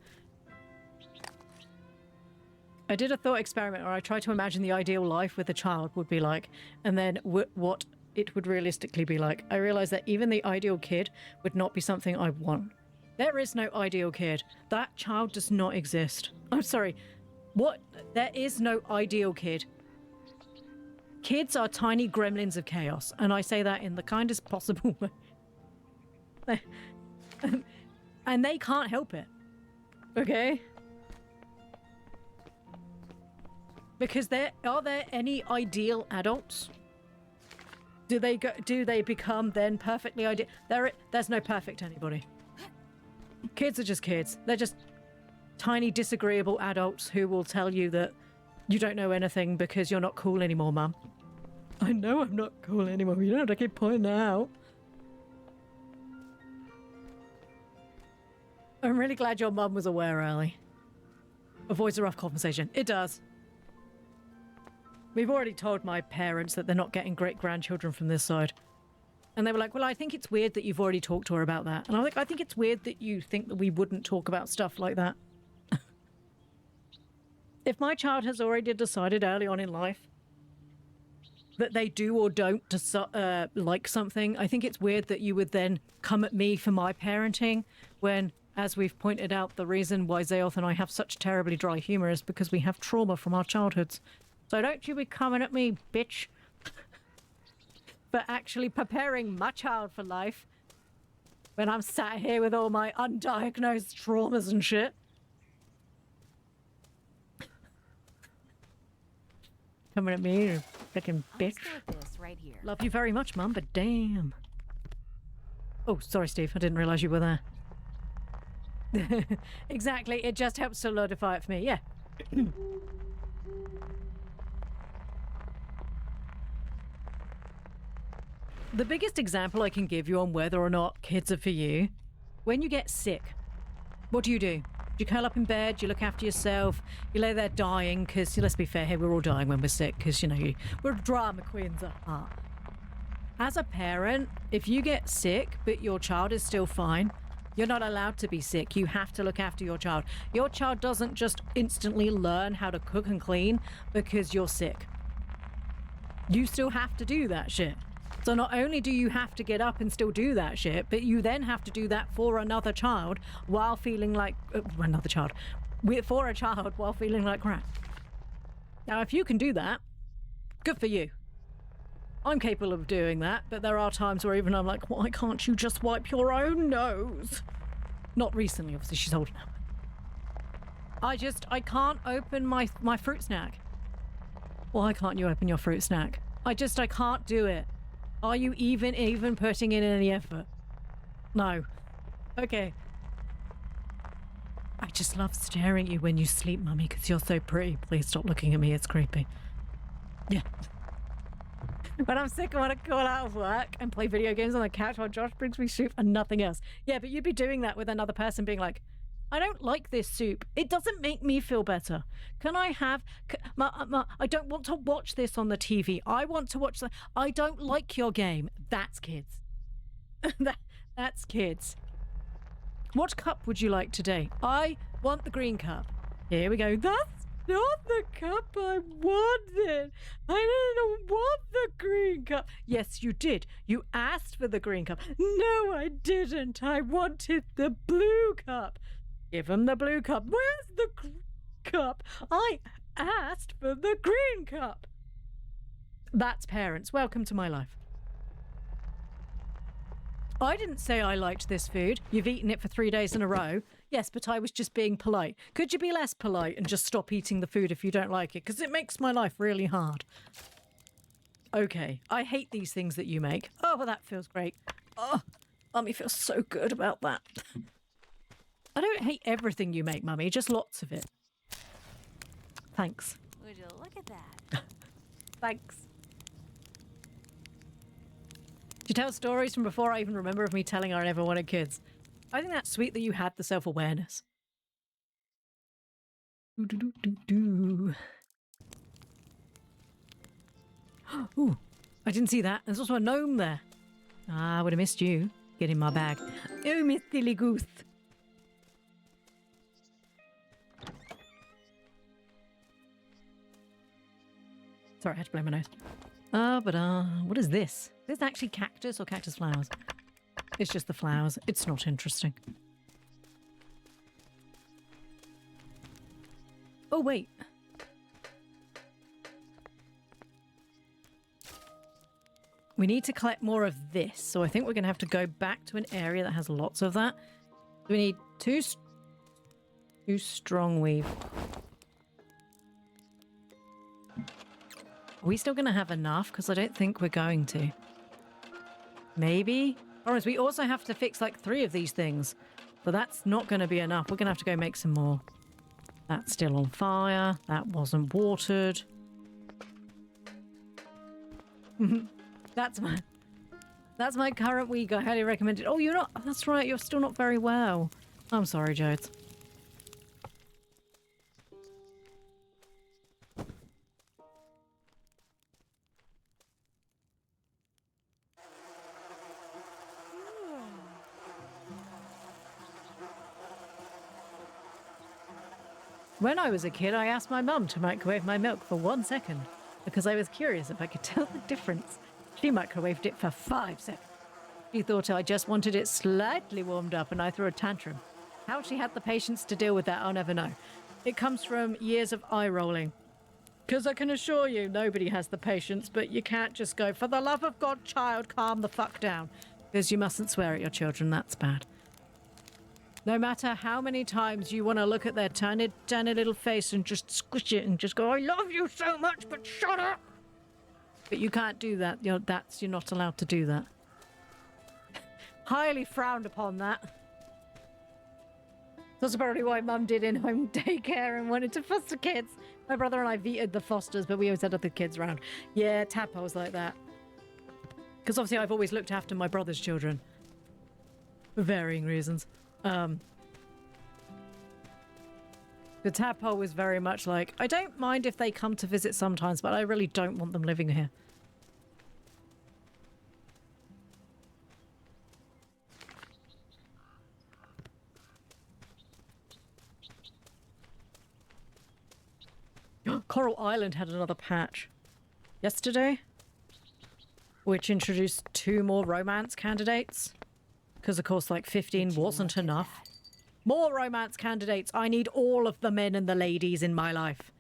I did a thought experiment where I tried to imagine the ideal life with a child would be like, and then what it would realistically be like. I realized that even the ideal kid would not be something I want. There is no ideal kid. That child does not exist. I'm sorry. What? There is no ideal kid. Kids are tiny gremlins of chaos, and I say that in the kindest possible way. And they can't help it. Okay? Because are there any ideal adults? Do they become then perfectly ideal? There's no perfect anybody. Kids are just kids. They're just tiny disagreeable adults who will tell you that you don't know anything because you're not cool anymore, Mum. I know I'm not cool anymore. You don't have to keep pointing that out. I'm really glad your mum was aware early. avoids a rough conversation. It does. We've already told my parents that they're not getting great-grandchildren from this side. And they were like, well, I think it's weird that you've already talked to her about that. And I'm like, I think it's weird that you think that we wouldn't talk about stuff like that. If my child has already decided early on in life that they do or don't like something, I think it's weird that you would then come at me for my parenting when, as we've pointed out, the reason why Zayoth and I have such terribly dry humour is because we have trauma from our childhoods. So don't you be coming at me, bitch. But actually preparing my child for life when I'm sat here with all my undiagnosed traumas and shit. Coming at me, you fucking bitch. This right here. Love you very much, Mum, but damn. Oh, sorry, Steve. I didn't realise you were there. Exactly. It just helps solidify it for me. Yeah. The biggest example I can give you on whether or not kids are for you, when you get sick, what do? Do you curl up in bed, you look after yourself, you lay there dying, because let's be fair here, we're all dying when we're sick, because, you know, we're drama queens at heart. As a parent, if you get sick, but your child is still fine, you're not allowed to be sick. You have to look after your child. Your child doesn't just instantly learn how to cook and clean because you're sick. You still have to do that shit. So not only do you have to get up and still do that shit, but you then have to do that for another child while feeling like... for a child while feeling like crap. Now, if you can do that, good for you. I'm capable of doing that, but there are times where even I'm like, why can't you just wipe your own nose? Not recently, obviously, she's old now. I can't open my fruit snack. Why can't you open your fruit snack? I can't do it. Are you even putting in any effort? No. Okay. I just love staring at you when you sleep, Mummy, because you're so pretty. Please stop looking at me, it's creepy. Yeah. When I'm sick, I want to call out of work and play video games on the couch while Josh brings me soup and nothing else. Yeah, but you'd be doing that with another person being like, I don't like this soup. It doesn't make me feel better. Can I have... I don't want to watch this on the TV. I want to watch the... I don't like your game. That's kids. That's kids. What cup would you like today? I want the green cup. Here we go. That's not the cup I wanted. I didn't want the green cup. Yes, you did. You asked for the green cup. No, I didn't. I wanted the blue cup. Give him the blue cup. Where's the green cup? I asked for the green cup. That's parents. Welcome to my life. I didn't say I liked this food. You've eaten it for 3 days in a row. Yes, but I was just being polite. Could you be less polite and just stop eating the food if you don't like it? Because it makes my life really hard. Okay, I hate these things that you make. Oh, well, that feels great. Oh, Mummy feels so good about that. I don't hate everything you make, Mummy, just lots of it. Thanks. Would you look at that? Thanks. Do you tell stories from before I even remember of me telling her I never wanted kids? I think that's sweet that you had the self-awareness. Ooh, I didn't see that. There's also a gnome there. Ah, I would have missed you. Get in my bag. Oh, Miss Silly Goose. Sorry, I had to blow my nose. What is this? Is this actually cactus or cactus flowers? It's just the flowers. It's not interesting. Oh, wait. We need to collect more of this, so I think we're going to have to go back to an area that has lots of that. We need two strong weave. Are we still going to have enough? Because I don't think we're going to. Maybe? Or we also have to fix like 3 of these things. But that's not going to be enough. We're going to have to go make some more. That's still on fire. That wasn't watered. That's my current week. I highly recommend it. Oh, you're not... That's right. You're still not very well. I'm sorry, Jodes. When I was a kid, I asked my mum to microwave my milk for 1 second because I was curious if I could tell the difference. She microwaved it for 5 seconds. She thought I just wanted it slightly warmed up and I threw a tantrum. How she had the patience to deal with that, I'll never know. It comes from years of eye rolling. Because I can assure you, nobody has the patience, but you can't just go, for the love of God, child, calm the fuck down. Because you mustn't swear at your children, that's bad. No matter how many times you want to look at their tiny little face and just squish it and just go, I love you so much, but shut up! But you can't do that. You're not allowed to do that. Highly frowned upon that. That's apparently why Mum did in-home daycare and wanted to foster kids. My brother and I vetoed the fosters, but we always had other kids around. Yeah, tadpoles like that. Because obviously I've always looked after my brother's children. For varying reasons. The tadpole was very much like, I don't mind if they come to visit sometimes, but I really don't want them living here. Coral Island had another patch yesterday, which introduced 2 more romance candidates. Because, of course, like 15 wasn't enough. More romance candidates. I need all of the men and the ladies in my life.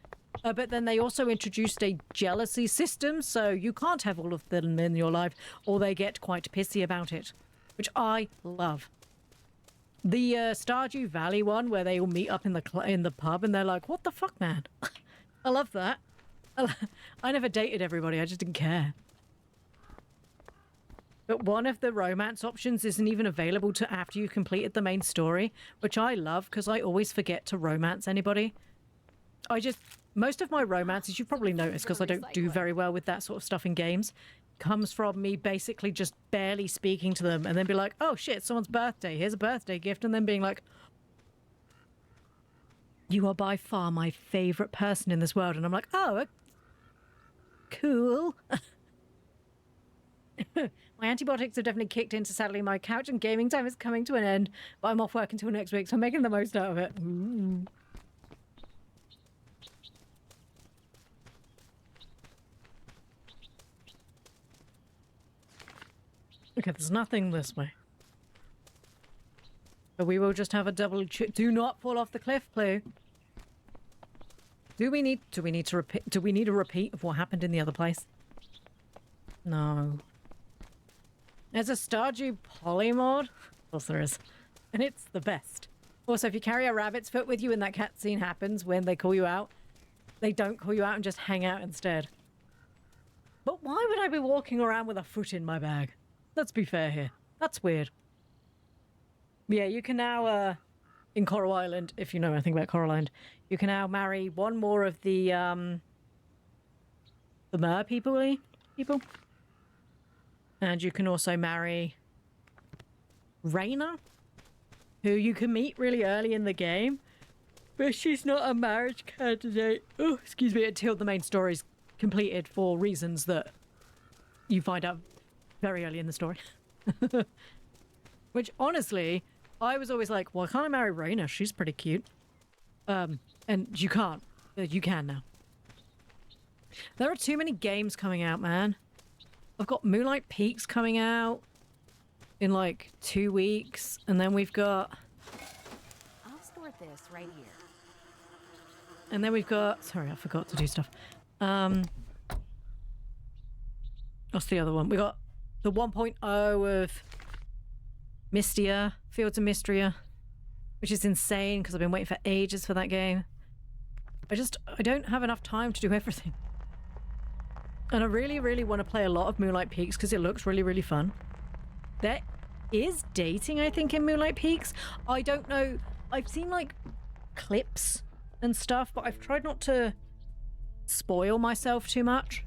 But then they also introduced a jealousy system, so you can't have all of them in your life, or they get quite pissy about it, which I love. The Stardew Valley one, where they all meet up in the pub, and they're like, "What the fuck, man?" I love that. I never dated everybody. I just didn't care. But one of the romance options isn't even available to after you've completed the main story, which I love because I always forget to romance anybody. Most of my romances, you've probably noticed because I don't do very well with that sort of stuff in games, comes from me basically just barely speaking to them and then be like, oh shit, it's someone's birthday, here's a birthday gift, and then being like, you are by far my favourite person in this world. And I'm like, oh, cool. My antibiotics have definitely kicked in, so sadly my couch and gaming time is coming to an end, but I'm off work until next week, so I'm making the most out of it. Ooh. Okay, there's nothing this way. But we will just have a double check. Do not fall off the cliff, Ploo. Do we need to repeat? Do we need a repeat of what happened in the other place? No. There's a Stardew polymod. Of course there is. And it's the best. Also, if you carry a rabbit's foot with you and that cutscene happens when they call you out, they don't call you out and just hang out instead. But why would I be walking around with a foot in my bag? Let's be fair here. That's weird. Yeah, you can now, in Coral Island, if you know anything about Coral Island, you can now marry one more of the mer people. And you can also marry Raina, who you can meet really early in the game, but she's not a marriage candidate. Oh, excuse me, until the main story's completed for reasons that you find out very early in the story. Which, honestly, I was always like, well, can't I marry Raina? She's pretty cute. And you can't. You can now. There are too many games coming out, man. I've got Moonlight Peaks coming out in like 2 weeks, and then we've got... I'll store this right here. And then we've got... Sorry, I forgot to do stuff. What's the other one? We got the 1.0 of Mystia, Fields of Mystria, which is insane because I've been waiting for ages for that game. I don't have enough time to do everything. And I really, really want to play a lot of Moonlight Peaks because it looks really, really fun. There is dating, I think, in Moonlight Peaks. I don't know. I've seen, like, clips and stuff, but I've tried not to spoil myself too much.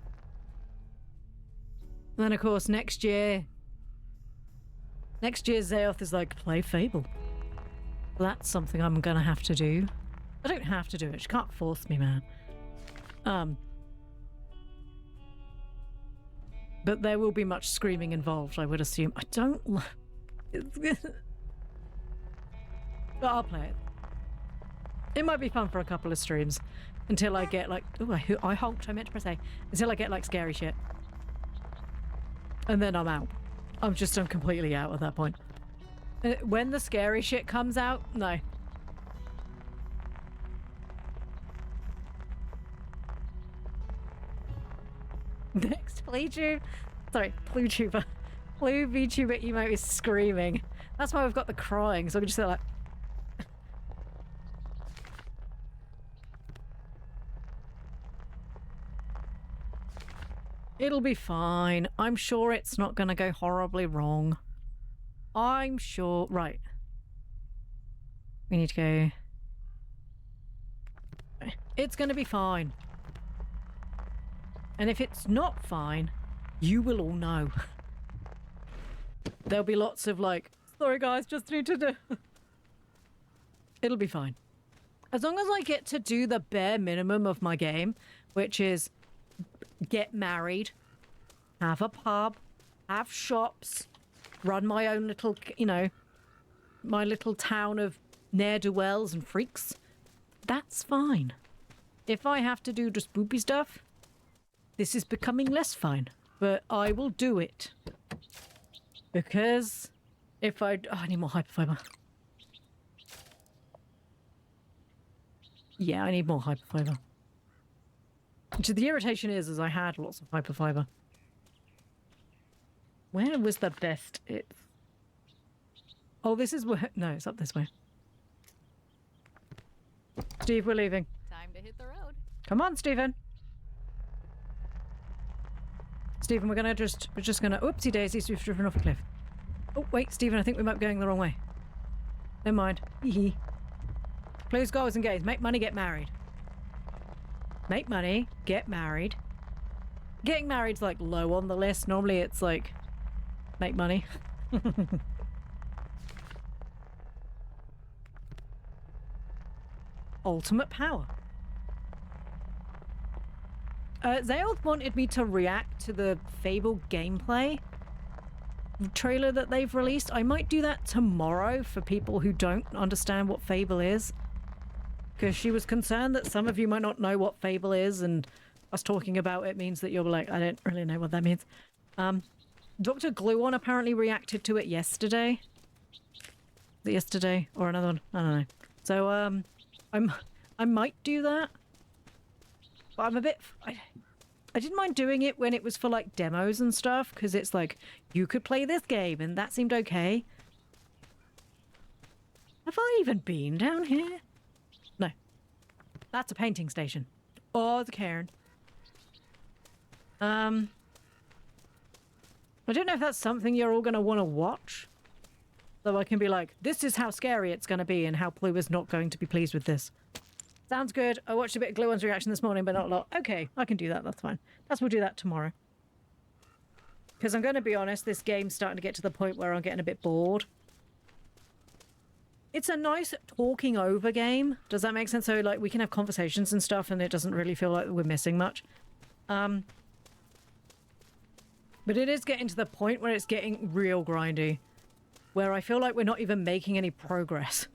And then, of course, next year, Zayoth is like, play Fable. That's something I'm going to have to do. I don't have to do it. She can't force me, man. But there will be much screaming involved, I would assume. I don't... But I'll play it. It might be fun for a couple of streams until I get like, oh, I honked. I meant to press A. Until I get like scary shit, and then I'm out. I'm completely out at that point. When the scary shit comes out, no. Next Ploo VTuber emote is screaming. That's why we've got the crying, so we can just say like... It'll be fine. I'm sure it's not gonna go horribly wrong. I'm sure... Right. We need to go... It's gonna be fine. And if it's not fine, you will all know. There'll be lots of like, sorry guys, just need to do... It'll be fine. As long as I get to do the bare minimum of my game, which is get married, have a pub, have shops, run my own little, you know, my little town of ne'er-do-wells and freaks, that's fine. If I have to do just spoopy stuff, this is becoming less fine, but I will do it. Because if I need more hyperfiber. Yeah, I need more hyperfiber. Which the irritation is I had lots of hyperfiber. Where was the best? Oh, this is where... No, it's up this way. Steve, we're leaving. Time to hit the road. Come on, Stephen. Stephen, we're just gonna... Oopsie daisies, we've driven off a cliff. Oh, wait, Stephen, I think we might be going the wrong way. Never mind. Hee. Ploo's goals and games. Make money, get married. Make money, get married. Getting married's like low on the list. Normally it's like, make money. Ultimate power. Zael wanted me to react to the Fable gameplay trailer that they've released. I might do that tomorrow for people who don't understand what Fable is. Because she was concerned that some of you might not know what Fable is, and us talking about it means that you'll be like, I don't really know what that means. Dr. Gluon apparently reacted to it yesterday. Yesterday or another one? I don't know. So, I might do that. But I'm a bit... I didn't mind doing it when it was for, like, demos and stuff, because it's like, you could play this game, and that seemed okay. Have I even been down here? No. That's a painting station. Oh, the cairn. I don't know if that's something you're all going to want to watch. So I can be like, this is how scary it's going to be, and how Ploo is not going to be pleased with this. Sounds good. I watched a bit of Gluon's reaction this morning, but not a lot. Okay, I can do that. That's fine. We'll do that tomorrow. Because I'm going to be honest, this game's starting to get to the point where I'm getting a bit bored. It's a nice talking over game. Does that make sense? So, like, we can have conversations and stuff, and it doesn't really feel like we're missing much. But it is getting to the point where it's getting real grindy. Where I feel like we're not even making any progress.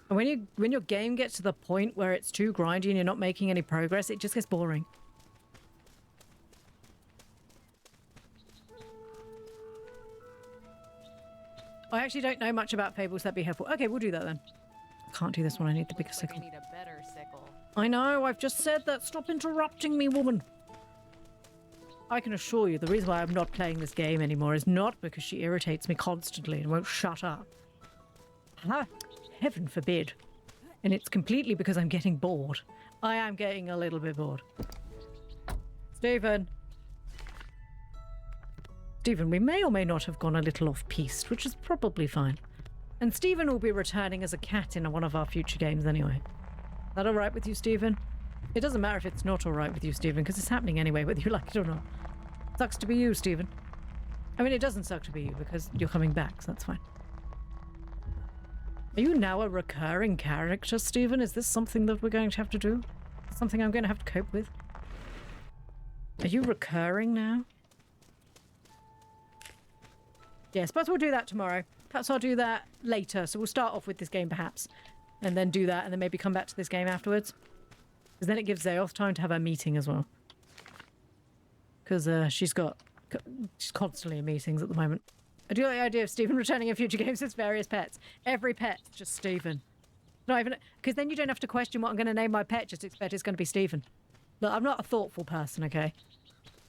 And when your game gets to the point where it's too grindy and you're not making any progress, it just gets boring. I actually don't know much about Fables. That'd be helpful. Okay, we'll do that then. I can't do this one. I need the bigger sickle. I need a better sickle. I know. I've just said that. Stop interrupting me, woman. I can assure you the reason why I'm not playing this game anymore is not because she irritates me constantly and won't shut up. Heaven forbid. And it's completely because I'm getting bored. I am getting a little bit bored. Stephen, we may or may not have gone a little off-piste, which is probably fine. And Stephen will be returning as a cat in one of our future games anyway. Is that alright with you, Stephen? It doesn't matter if it's not alright with you, Stephen, because it's happening anyway, whether you like it or not. Sucks to be you, Stephen. I mean, it doesn't suck to be you because you're coming back, so that's fine. Are you now a recurring character, Stephen? Is this something that we're going to have to do? Something I'm going to have to cope with? Are you recurring now? Yes, but we'll do that tomorrow. Perhaps I'll do that later. So we'll start off with this game perhaps. And then do that and then maybe come back to this game afterwards. Because then it gives Zayoth time to have her meeting as well. Because she's constantly in meetings at the moment. I do like the idea of Stephen returning in future games as various pets. Every pet's just Stephen. Not even... Because then you don't have to question what I'm going to name my pet. Just expect it's going to be Stephen. Look, I'm not a thoughtful person, okay?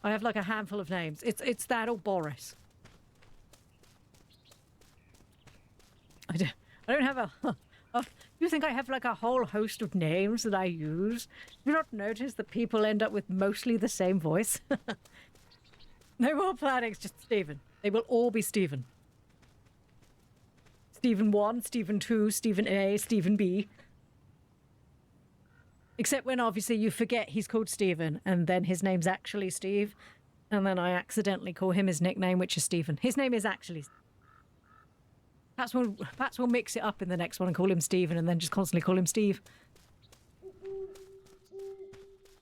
I have like a handful of names. It's that or Boris. I don't have a... You think I have like a whole host of names that I use? Do you not notice that people end up with mostly the same voice? No more planning, it's just Stephen. They will all be Stephen. Stephen 1, Stephen 2, Stephen A, Stephen B. Except when obviously you forget he's called Stephen and then his name's actually Steve. And then I accidentally call him his nickname, which is Stephen. His name is actually... Perhaps we'll mix it up in the next one and call him Stephen and then just constantly call him Steve.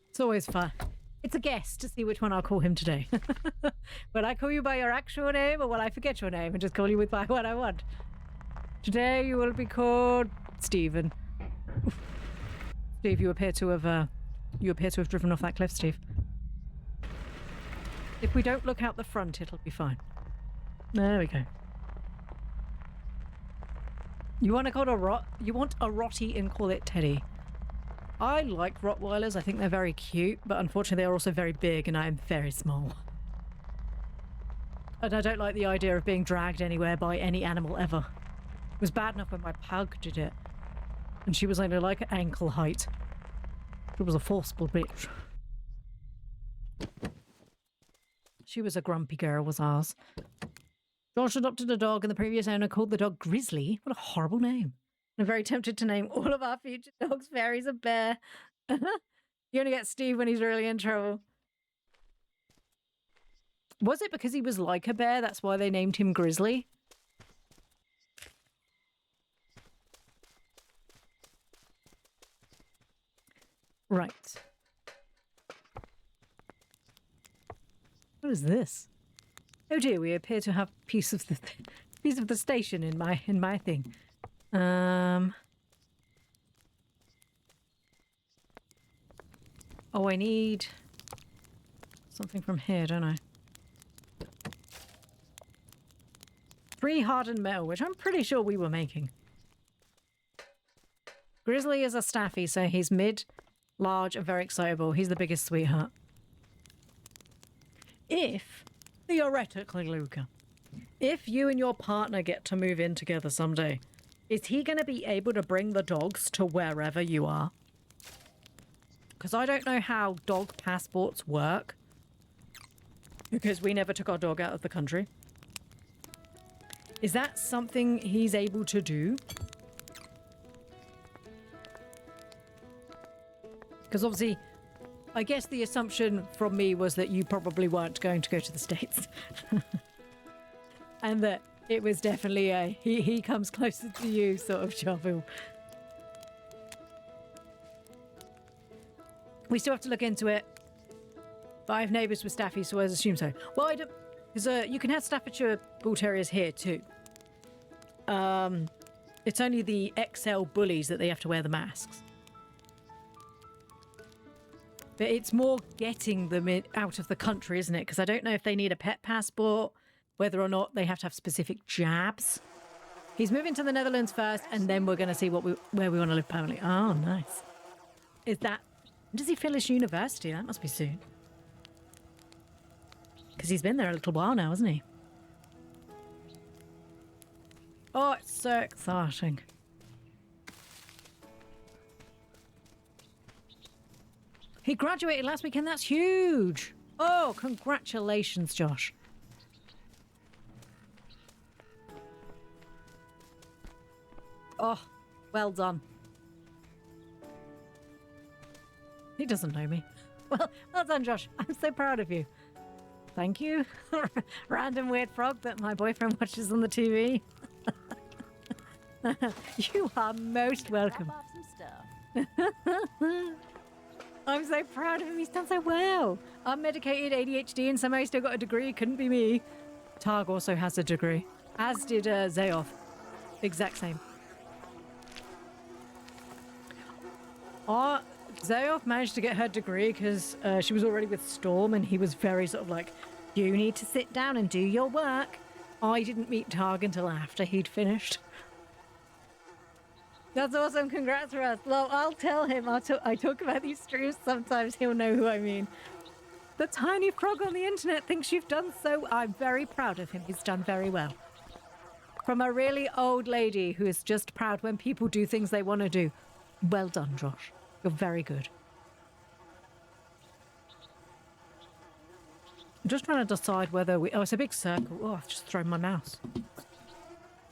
It's always fun. It's a guess to see which one I'll call him today. Will I call you by your actual name or will I forget your name and just call you by what I want? Today you will be called Stephen. Steve, you appear to have driven off that cliff, Steve. If we don't look out the front, it'll be fine. There we go. You want to call it you want a Rottie and call it Teddy. I like Rottweilers. I think they're very cute, but unfortunately they're also very big and I'm very small. And I don't like the idea of being dragged anywhere by any animal ever. It was bad enough when my pug did it. And she was only like ankle height. It was a forceful bitch. She was a grumpy girl, was ours. Josh adopted a dog and the previous owner called the dog Grizzly. What a horrible name. I'm very tempted to name all of our future dogs Ferry's a bear. You only get Steve when he's really in trouble. Was it because he was like a bear? That's why they named him Grizzly? Right. What is this? Oh dear, we appear to have piece of the station in my thing. Oh, I need something from here, don't I? 3 hardened metal, which I'm pretty sure we were making. Grizzly is a staffy, so he's mid, large, and very excitable. He's the biggest sweetheart. If, theoretically, Luca, if you and your partner get to move in together someday, is he going to be able to bring the dogs to wherever you are? Because I don't know how dog passports work. Because we never took our dog out of the country. Is that something he's able to do? Because obviously, I guess the assumption from me was that you probably weren't going to go to the States. And that it was definitely a he comes closer to you sort of job. We still have to look into it. But I have neighbours with Staffies, so I assume so. Well, I don't... Because you can have Staffordshire Bull Terriers here too. It's only the XL bullies that they have to wear the masks. But it's more getting them out of the country, isn't it? Because I don't know if they need a pet passport, whether or not they have to have specific jabs. He's moving to the Netherlands first, and then we're going to see where we want to live permanently. Oh, nice. Is that... Does he finish university? That must be soon. Because he's been there a little while now, hasn't he? Oh, it's so exciting. He graduated last weekend. That's huge. Oh, congratulations, Josh. Oh, well done. He doesn't know me. Well done, Josh. I'm so proud of you. Thank you. Random weird frog that my boyfriend watches on the TV. You are most welcome. Drop off some stuff. I'm so proud of him. He's done so well. Unmedicated ADHD and somehow he still got a degree. Couldn't be me. Targ also has a degree. As did Zayoff. Exact same. Zayoff managed to get her degree because she was already with Storm, and he was very sort of like, you need to sit down and do your work. I didn't meet Targ until after he'd finished. That's awesome. Congrats, Russ. Well, I'll tell him. I talk about these streams sometimes. He'll know who I mean. The tiny frog on the internet thinks you've done so. I'm very proud of him. He's done very well. From a really old lady who is just proud when people do things they want to do. Well done, Josh. You're very good. I'm just trying to decide whether we... Oh, it's a big circle. Oh, I've just thrown my mouse.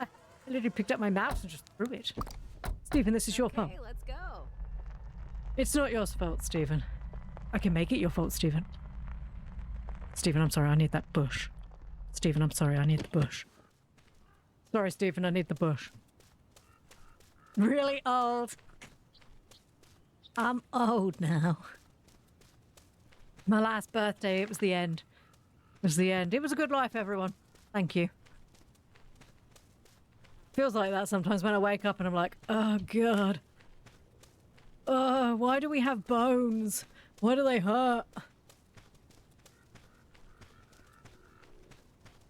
I literally picked up my mouse and just threw it. Stephen, this is your fault. Okay, let's go. It's not your fault, Stephen. I can make it your fault, Stephen. Stephen, I'm sorry, I need that bush. Stephen, I'm sorry, I need the bush. Sorry, Stephen, I need the bush. Really old. I'm old now. My last birthday, it was the end. It was the end. It was a good life, everyone. Thank you. Feels like that sometimes when I wake up and I'm like, oh, God. Oh, why do we have bones? Why do they hurt?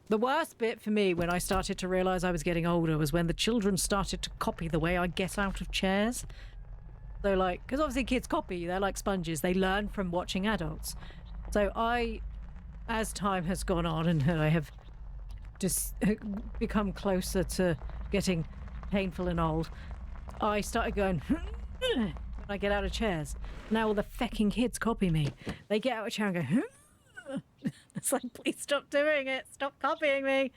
The worst bit for me when I started to realise I was getting older was when the children started to copy the way I get out of chairs. So like, because obviously kids copy, they're like sponges, they learn from watching adults. So as time has gone on and I have just become closer to getting painful and old, I started going when I get out of chairs. Now all the fecking kids copy me. They get out of a chair and go, it's like, please stop doing it, stop copying me.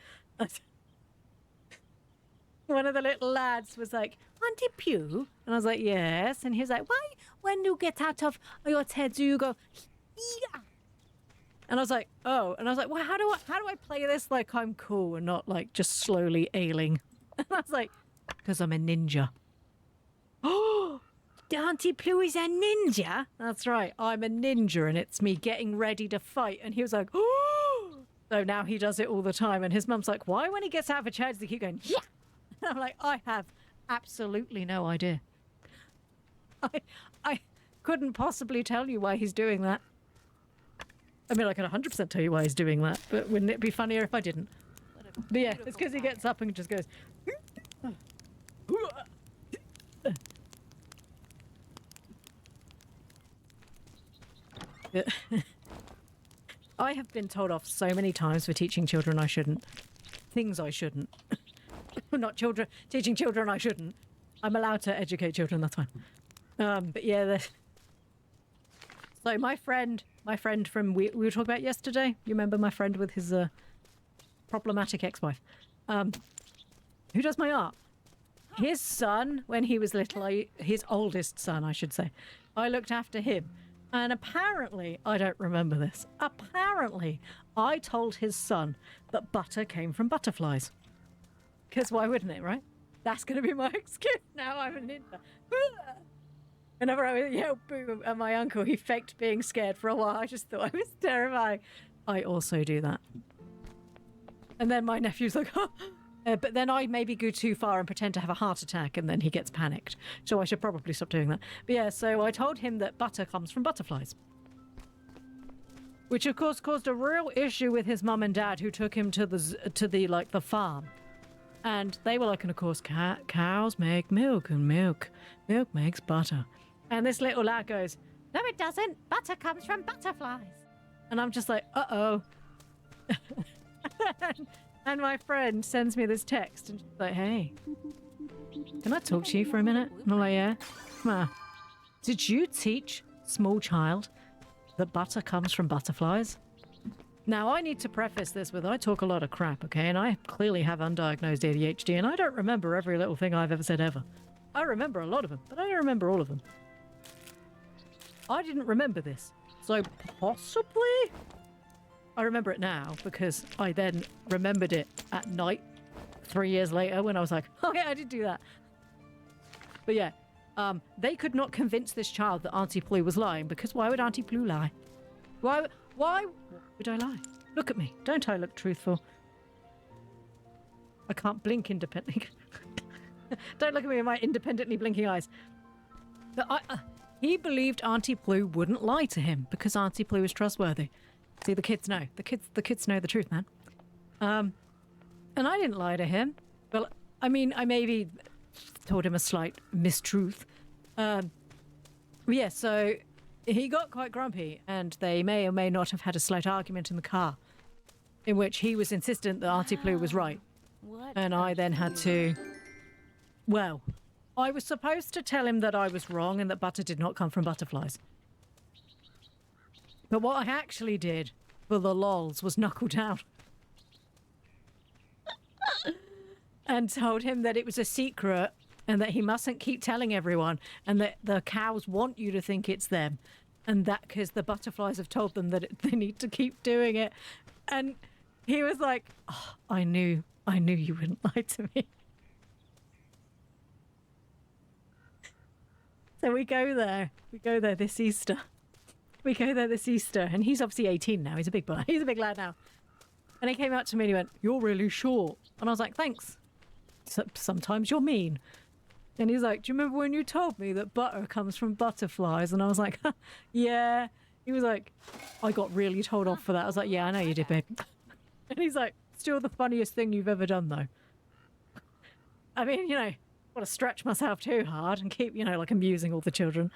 One of the little lads was like, Auntie Ploo? And I was like, yes. And he was like, why, when you get out of your chair, do you go, yeah? And I was like, oh. And I was like, well, how do I play this like I'm cool and not like just slowly ailing? And I was like, because I'm a ninja. Oh, Auntie Ploo is a ninja? That's right, I'm a ninja and it's me getting ready to fight. And he was like, oh. So now he does it all the time. And his mum's like, why when he gets out of a chair does he keep going, yeah? And I'm like, I have absolutely no idea. I couldn't possibly tell you why he's doing that. I mean, I can 100% tell you why he's doing that, but wouldn't it be funnier if I didn't? But yeah, it's because he gets up and just goes... I have been told off so many times for teaching children I shouldn't. Things I shouldn't. Not children. Teaching children I shouldn't. I'm allowed to educate children, that's fine. But yeah, so my friend from we were talking about yesterday. You remember my friend with his problematic ex-wife, who does my art? His son, when he was little, his oldest son, I should say, I looked after him. And apparently, I don't remember this, apparently I told his son that butter came from butterflies. Because why wouldn't it, right? That's going to be my excuse now. I'm a ninja. Whenever I would yell boo at my uncle, he faked being scared for a while. I just thought I was terrifying. I also do that. And then my nephew's like, oh. But then I maybe go too far and pretend to have a heart attack, and then he gets panicked. So I should probably stop doing that. But yeah, so I told him that butter comes from butterflies. Which of course caused a real issue with his mum and dad, who took him to the farm. And they were like, and of course, cows make milk, and milk makes butter. And this little lad goes, no, it doesn't. Butter comes from butterflies. And I'm just like, uh-oh. And my friend sends me this text, and she's like, hey, can I talk to you for a minute? And I'm like, yeah. Come on. Did you teach small child that butter comes from butterflies? Now, I need to preface this with I talk a lot of crap, okay? And I clearly have undiagnosed ADHD, and I don't remember every little thing I've ever said ever. I remember a lot of them, but I don't remember all of them. I didn't remember this. So possibly I remember it now because I then remembered it at night 3 years later when I was like, oh yeah, I did do that. But yeah, they could not convince this child that Auntie Ploo was lying, because why would Auntie Ploo lie? Why would I lie? Look at me. Don't I look truthful? I can't blink independently. Don't look at me with my independently blinking eyes. But he believed Auntie Ploo wouldn't lie to him because Auntie Ploo is trustworthy. See, the kids know. The kids know the truth, man. And I didn't lie to him. Well, I mean, I maybe told him a slight mistruth. Yeah, so he got quite grumpy, and they may or may not have had a slight argument in the car, in which he was insistent that Auntie Ploo was right. What? And I then had to... Well, I was supposed to tell him that I was wrong and that butter did not come from butterflies. But what I actually did for the lols was knuckle down. And told him that it was a secret and that he mustn't keep telling everyone and that the cows want you to think it's them and that because the butterflies have told them that they need to keep doing it. And he was like, oh, I knew you wouldn't lie to me. So we go there this Easter. And he's obviously 18 now. He's a big boy. He's a big lad now. And he came up to me and he went, "You're really short." And I was like, "Thanks. Sometimes you're mean." And he's like, "Do you remember when you told me that butter comes from butterflies?" And I was like, "Yeah." He was like, "I got really told off for that." I was like, "Yeah, I know you did, babe." And he's like, "Still the funniest thing you've ever done, though." I mean, you know, want to stretch myself too hard and keep, you know, like amusing all the children.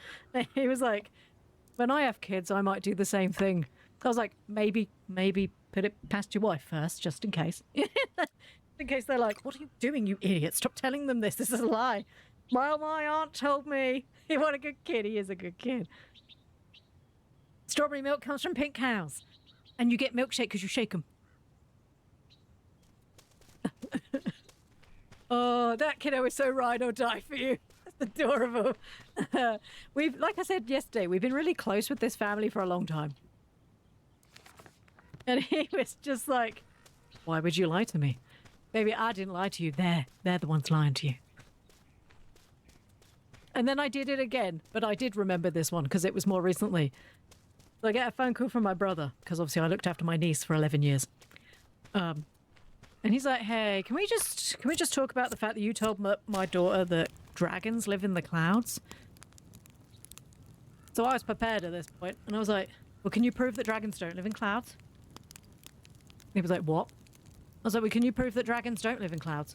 He was like, "When I have kids, I might do the same thing." I was like, maybe put it past your wife first, just in case. In case they're like, "What are you doing, you idiot? Stop telling them this. This is a lie." "Well, my aunt told me." What a good kid. He is a good kid. Strawberry milk comes from pink cows. And you get milkshake because you shake them. Oh, that kiddo is so ride or die for you. That's adorable. Like I said yesterday, we've been really close with this family for a long time. And he was just like, "Why would you lie to me?" "Baby, I didn't lie to you. They're the ones lying to you." And then I did it again, but I did remember this one because it was more recently. So I get a phone call from my brother because obviously I looked after my niece for 11 years. And he's like, "Hey, can we just talk about the fact that you told my daughter that dragons live in the clouds?" So I was prepared at this point, and I was like, "Well, can you prove that dragons don't live in clouds?" He was like, "What?" I was like, "Well, can you prove that dragons don't live in clouds?"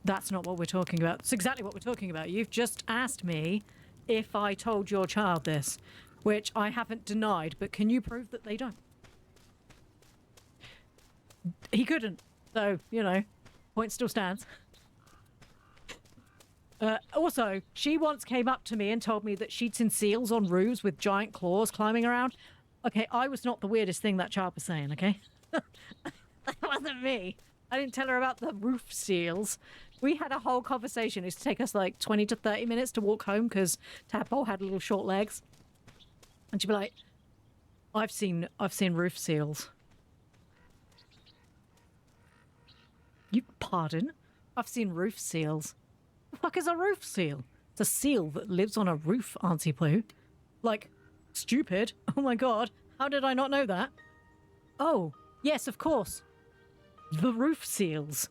"That's not what we're talking about." "It's exactly what we're talking about. You've just asked me if I told your child this, which I haven't denied, but can you prove that they don't?" He couldn't. So, you know, point still stands. Also, she once came up to me and told me that she'd seen seals on roofs with giant claws climbing around. Okay, I was not the weirdest thing that child was saying, okay? That wasn't me. I didn't tell her about the roof seals. We had a whole conversation. It used to take us like 20 to 30 minutes to walk home because Tadpole had little short legs. And she'd be like, I've seen roof seals." "You pardon? I've seen roof seals." "The fuck is a roof seal?" "It's a seal that lives on a roof, Auntie Ploo." Like, stupid. Oh my god, how did I not know that? "Oh, yes, of course. The roof seals."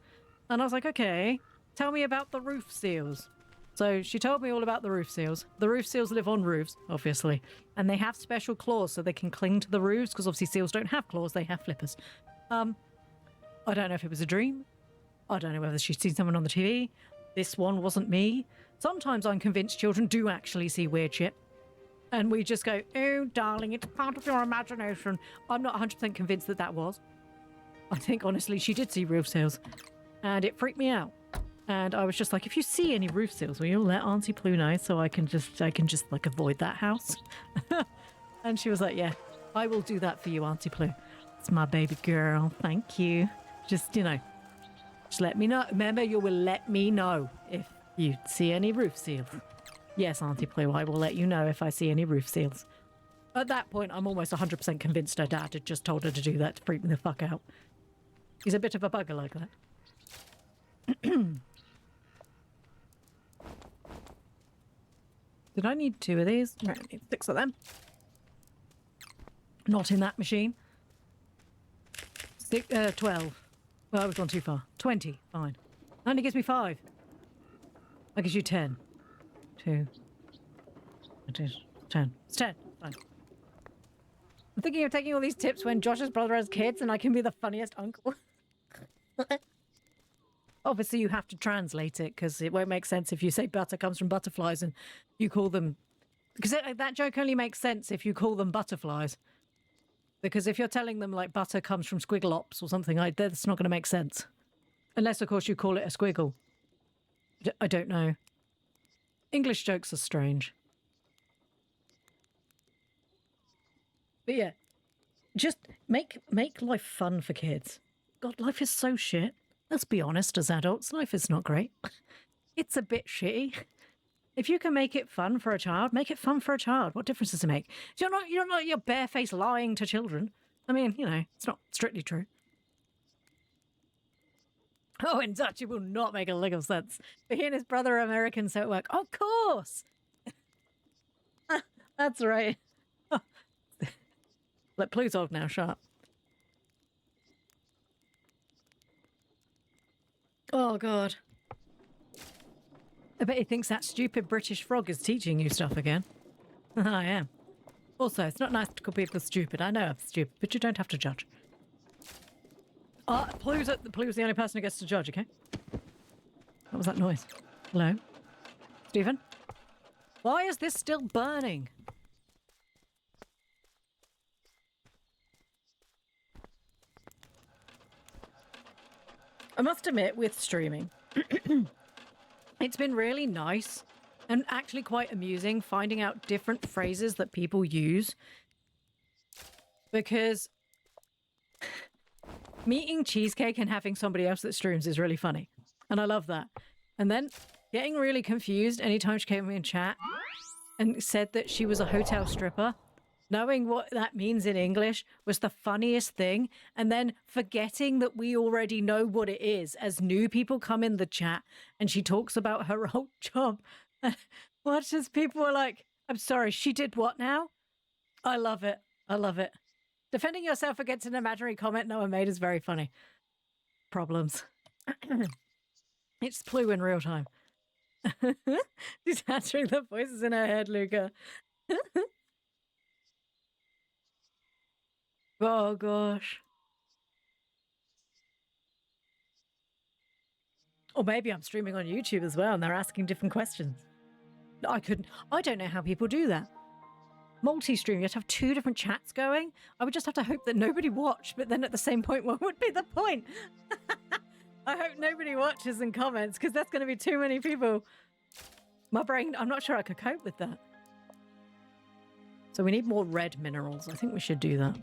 And I was like, "Okay, tell me about the roof seals." So she told me all about the roof seals. The roof seals live on roofs, obviously. And they have special claws so they can cling to the roofs, because obviously seals don't have claws, they have flippers. I don't know if it was a dream. I don't know whether she'd seen someone on the TV. This one wasn't me. Sometimes I'm convinced children do actually see weird shit. And we just go, "Oh, darling, it's part of your imagination." I'm not 100% convinced that that was. I think, honestly, she did see roof seals. And it freaked me out. And I was just like, "If you see any roof seals, will you let Auntie Ploo know so I can just like avoid that house?" And she was like, "Yeah, I will do that for you, Auntie Ploo. It's my baby girl. Thank you. Just, you know, just let me know. Remember, you will let me know if you see any roof seals." "Yes, Auntie Ploo, I will let you know if I see any roof seals." At that point, I'm almost 100% convinced her dad had just told her to do that to freak me the fuck out. He's a bit of a bugger like that. Did I need 2 of these? Right, I need 6 of them. Not in that machine. 12. Well, I've gone too far. 20, fine. Only gives me 5. That gives you 10. 2. It is 10. It's 10. Fine. I'm thinking of taking all these tips when Josh's brother has kids and I can be the funniest uncle. Obviously, you have to translate it because it won't make sense if you say butter comes from butterflies and you call them... Because that joke only makes sense if you call them butterflies. Because if you're telling them, like, butter comes from squiggleops or something, that's not going to make sense. Unless, of course, you call it a squiggle. I don't know. English jokes are strange. But yeah, just make life fun for kids. God, life is so shit. Let's be honest, as adults, life is not great. It's a bit shitty. If you can make it fun for a child, make it fun for a child. What difference does it make? You're not barefaced lying to children. I mean, you know, it's not strictly true. Oh, in Dutch, it will not make a lick of sense. But he and his brother are American, so it works. Of course! That's right. Let Ploo's old now, shut up. Oh, God. I bet he thinks that stupid British frog is teaching you stuff again. I am. Also, it's not nice to call people stupid. I know I'm stupid, but you don't have to judge. Ploo's the only person who gets to judge, okay? What was that noise? Hello? Stephen? Why is this still burning? I must admit, with streaming, it's been really nice and actually quite amusing finding out different phrases that people use. Because me eating cheesecake and having somebody else that streams is really funny. And I love that. And then getting really confused anytime she came in chat and said that she was a hotel stripper. Knowing what that means in English was the funniest thing. And then forgetting that we already know what it is as new people come in the chat and she talks about her old job. Watch as people are like, I'm sorry, she did what now? I love it. I love it. Defending yourself against an imaginary comment no one made is very funny. Problems. It's Ploo in real time. She's answering the voices in her head, Luca. Oh, gosh. Or maybe I'm streaming on YouTube as well and they're asking different questions. I don't know how people do that. Multi-stream, you have to have 2 different chats going. I would just have to hope that nobody watched, but then at the same point, what would be the point? I hope nobody watches and comments because that's going to be too many people. My brain, I'm not sure I could cope with that. So we need more red minerals. I think we should do that.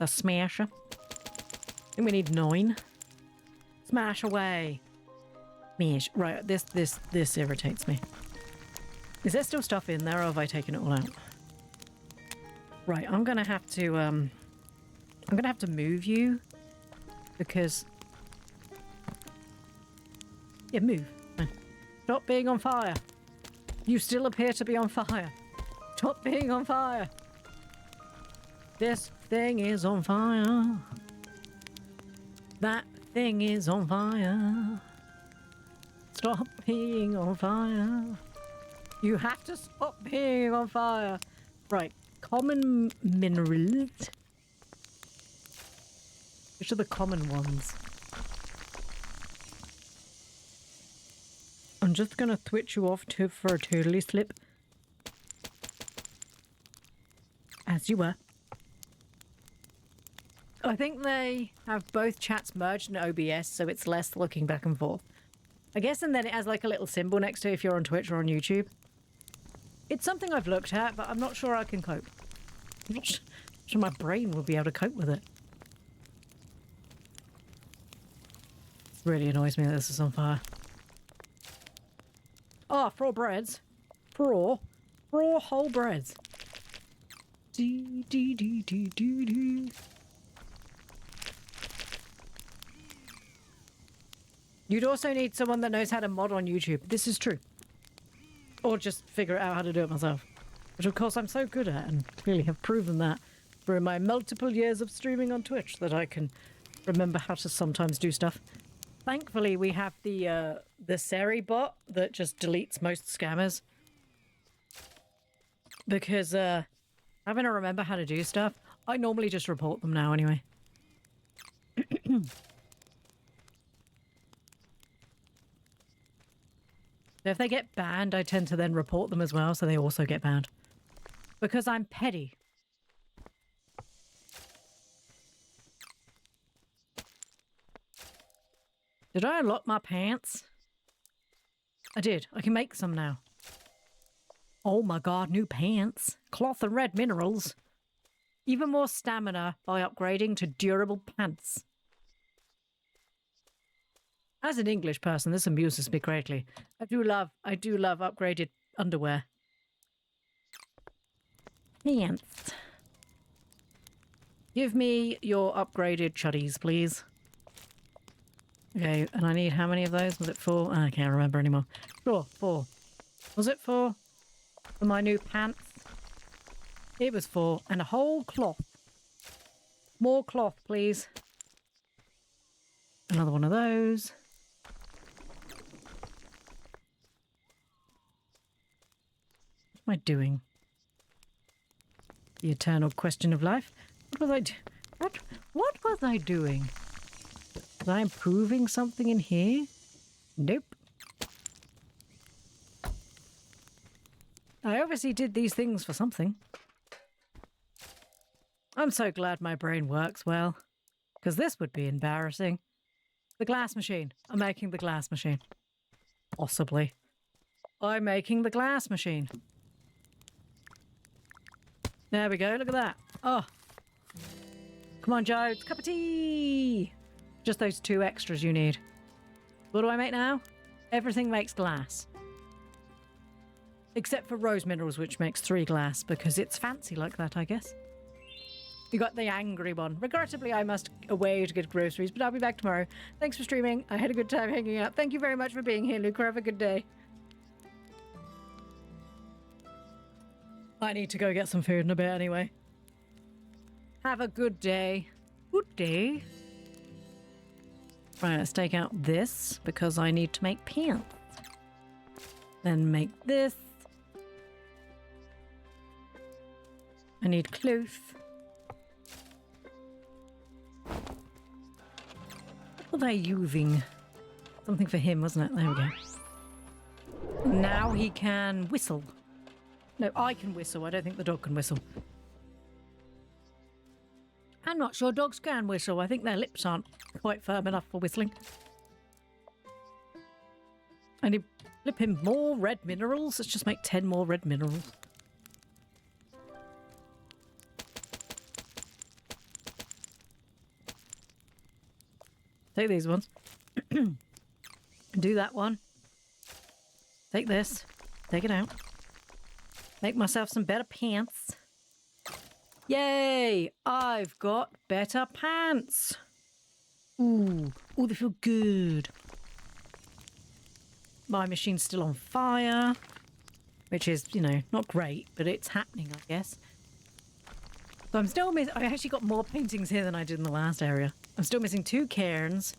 A smasher. I think we need 9. Smash away. Smash. Right, this irritates me. Is there still stuff in there or have I taken it all out? Right, I'm gonna have to move you because yeah, move. Stop being on fire. You still appear to be on fire. Stop being on fire. This thing is on fire. That thing is on fire. Stop being on fire. You have to stop being on fire. Right, common minerals. Which are the common ones? I'm just gonna switch you off for a turtley slip. As you were. I think they have both chats merged in OBS, so it's less looking back and forth. I guess, and then it has like a little symbol next to it if you're on Twitch or on YouTube. It's something I've looked at, but I'm not sure I can cope. I'm not sure my brain will be able to cope with it. It really annoys me that this is on fire. Oh, 4 breads. 4 whole breads. Dee, dee, dee, dee, dee, dee. You'd also need someone that knows how to mod on YouTube. This is true. Or just figure out how to do it myself. Which of course I'm so good at and really have proven that through my multiple years of streaming on Twitch that I can remember how to sometimes do stuff. Thankfully, we have the Ferry bot that just deletes most scammers. Because having to remember how to do stuff, I normally just report them now anyway. If they get banned, I tend to then report them as well, so they also get banned. Because I'm petty. Did I unlock my pants? I did. I can make some now. Oh my god, new pants. Cloth and red minerals. Even more stamina by upgrading to durable pants. As an English person, this amuses me greatly. I do love upgraded underwear. Pants. Give me your upgraded chuddies, please. Okay, and I need how many of those? Was it 4? I can't remember anymore. Sure, 4. Was it 4? For my new pants? It was 4. And a whole cloth. More cloth, please. Another one of those. What am I doing? The eternal question of life. What was I doing? Was I improving something in here? Nope. I obviously did these things for something. I'm so glad my brain works well, because this would be embarrassing. The glass machine. I'm making the glass machine. Possibly. I'm making the glass machine. There we go, look at that. Oh. Come on, Joe, it's a cup of tea. Just those 2 extras you need. What do I make now? Everything makes glass. Except for rose minerals, which makes 3 glass, because it's fancy like that, I guess. You got the angry one. Regrettably, I must away to get groceries, but I'll be back tomorrow. Thanks for streaming. I had a good time hanging out. Thank you very much for being here, Luca. Have a good day. I need to go get some food in a bit anyway. Have a good day. Good day. Right, let's take out this because I need to make pants. Then make this. I need cloth. What are they using? Something for him, wasn't it? There we go. Now he can whistle. No, I can whistle. I don't think the dog can whistle. I'm not sure dogs can whistle. I think their lips aren't quite firm enough for whistling. I need to flip him more red minerals. Let's just make 10 more red minerals. Take these ones. Do that one. Take this. Take it out. Make myself some better pants. Yay! I've got better pants. Ooh, they feel good. My machine's still on fire, which is, you know, not great, but it's happening, I guess. So I'm still missing. I actually got more paintings here than I did in the last area. I'm still missing 2 cairns.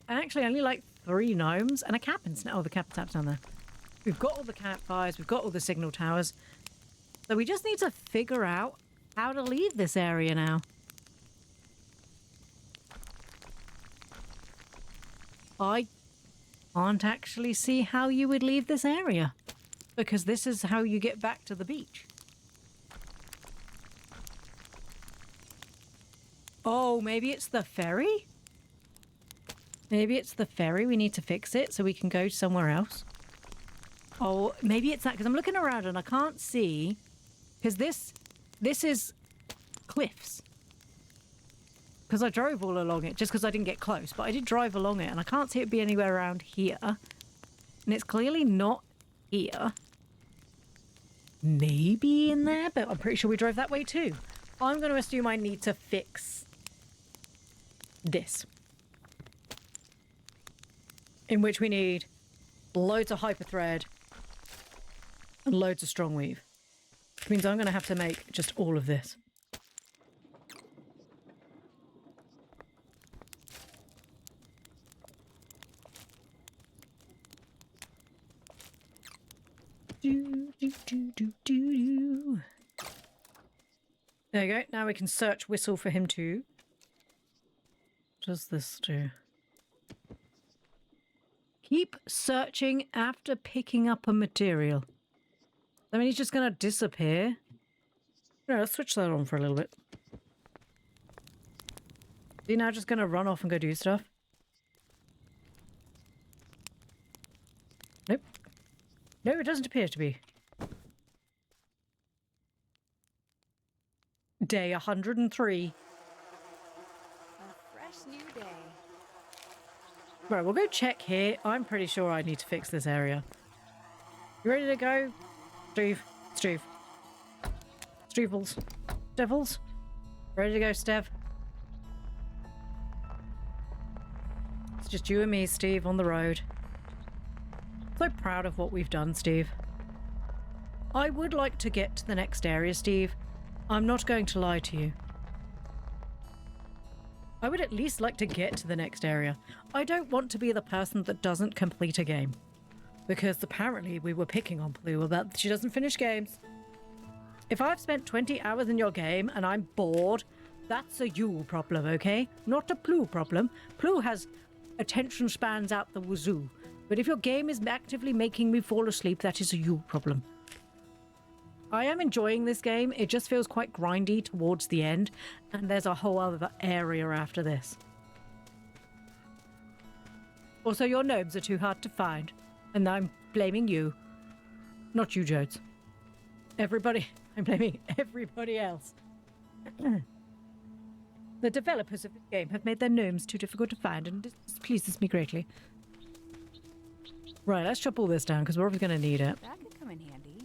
Actually, only like 3 gnomes and a cabin. Oh, the cabin tap's down there. We've got all the campfires. We've got all the signal towers. So we just need to figure out how to leave this area now. I can't actually see how you would leave this area, because this is how you get back to the beach. Oh, maybe it's the ferry? Maybe it's the ferry. We need to fix it so we can go somewhere else. Oh, maybe it's that, because I'm looking around and I can't see, because this is cliffs. Because I drove all along it, just because I didn't get close, but I did drive along it and I can't see it be anywhere around here. And it's clearly not here. Maybe in there, but I'm pretty sure we drove that way too. I'm going to assume I need to fix this. In which we need loads of hyperthread and loads of strong weave. Which means I'm going to have to make just all of this. Do, do, do, do, do. There you go. Now we can search whistle for him too. What does this do? Keep searching after picking up a material. I mean, he's just going to disappear. No, let's switch that on for a little bit. Is he now just going to run off and go do stuff? Nope. No, it doesn't appear to be. Day 103. A fresh new day. Right, we'll go check here. I'm pretty sure I need to fix this area. You ready to go? Steve. Steve. Steevels. Devils. Ready to go, Stev? It's just you and me, Steve, on the road. So proud of what we've done, Steve. I would like to get to the next area, Steve. I'm not going to lie to you. I would at least like to get to the next area. I don't want to be the person that doesn't complete a game. Because apparently we were picking on Ploo about she doesn't finish games. If I've spent 20 hours in your game and I'm bored, that's a you problem, okay? Not a Ploo problem. Ploo has attention spans out the wazoo. But if your game is actively making me fall asleep, that is a you problem. I am enjoying this game. It just feels quite grindy towards the end. And there's a whole other area after this. Also, your gnomes are too hard to find. And I'm blaming you. Not you, Jodes. Everybody. I'm blaming everybody else. The developers of this game have made their gnomes too difficult to find, and this displeases me greatly. Right, let's chop all this down, because we're obviously going to need it. That could come in handy.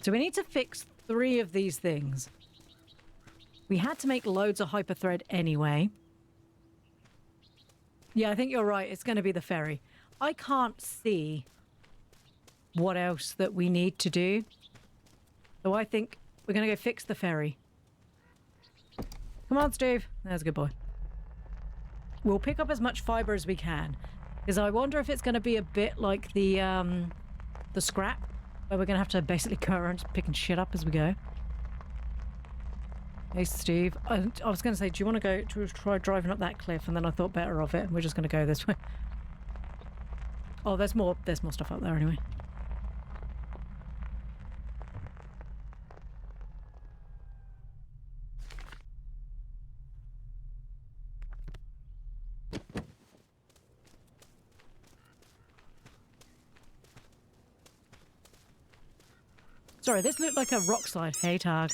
So we need to fix 3 of these things. We had to make loads of hyperthread anyway. Yeah, I think you're right. It's going to be the ferry. I can't see what else that we need to do. So I think we're going to go fix the ferry. Come on, Steve. There's a good boy. We'll pick up as much fiber as we can. Because I wonder if it's going to be a bit like the scrap. Where we're going to have to basically go around picking shit up as we go. Hey, Steve. I was going to say, do you want to go to try driving up that cliff? And then I thought better of it. And we're just going to go this way. Oh, there's more stuff up there anyway. Sorry, this looked like a rock slide. Hey, Targ.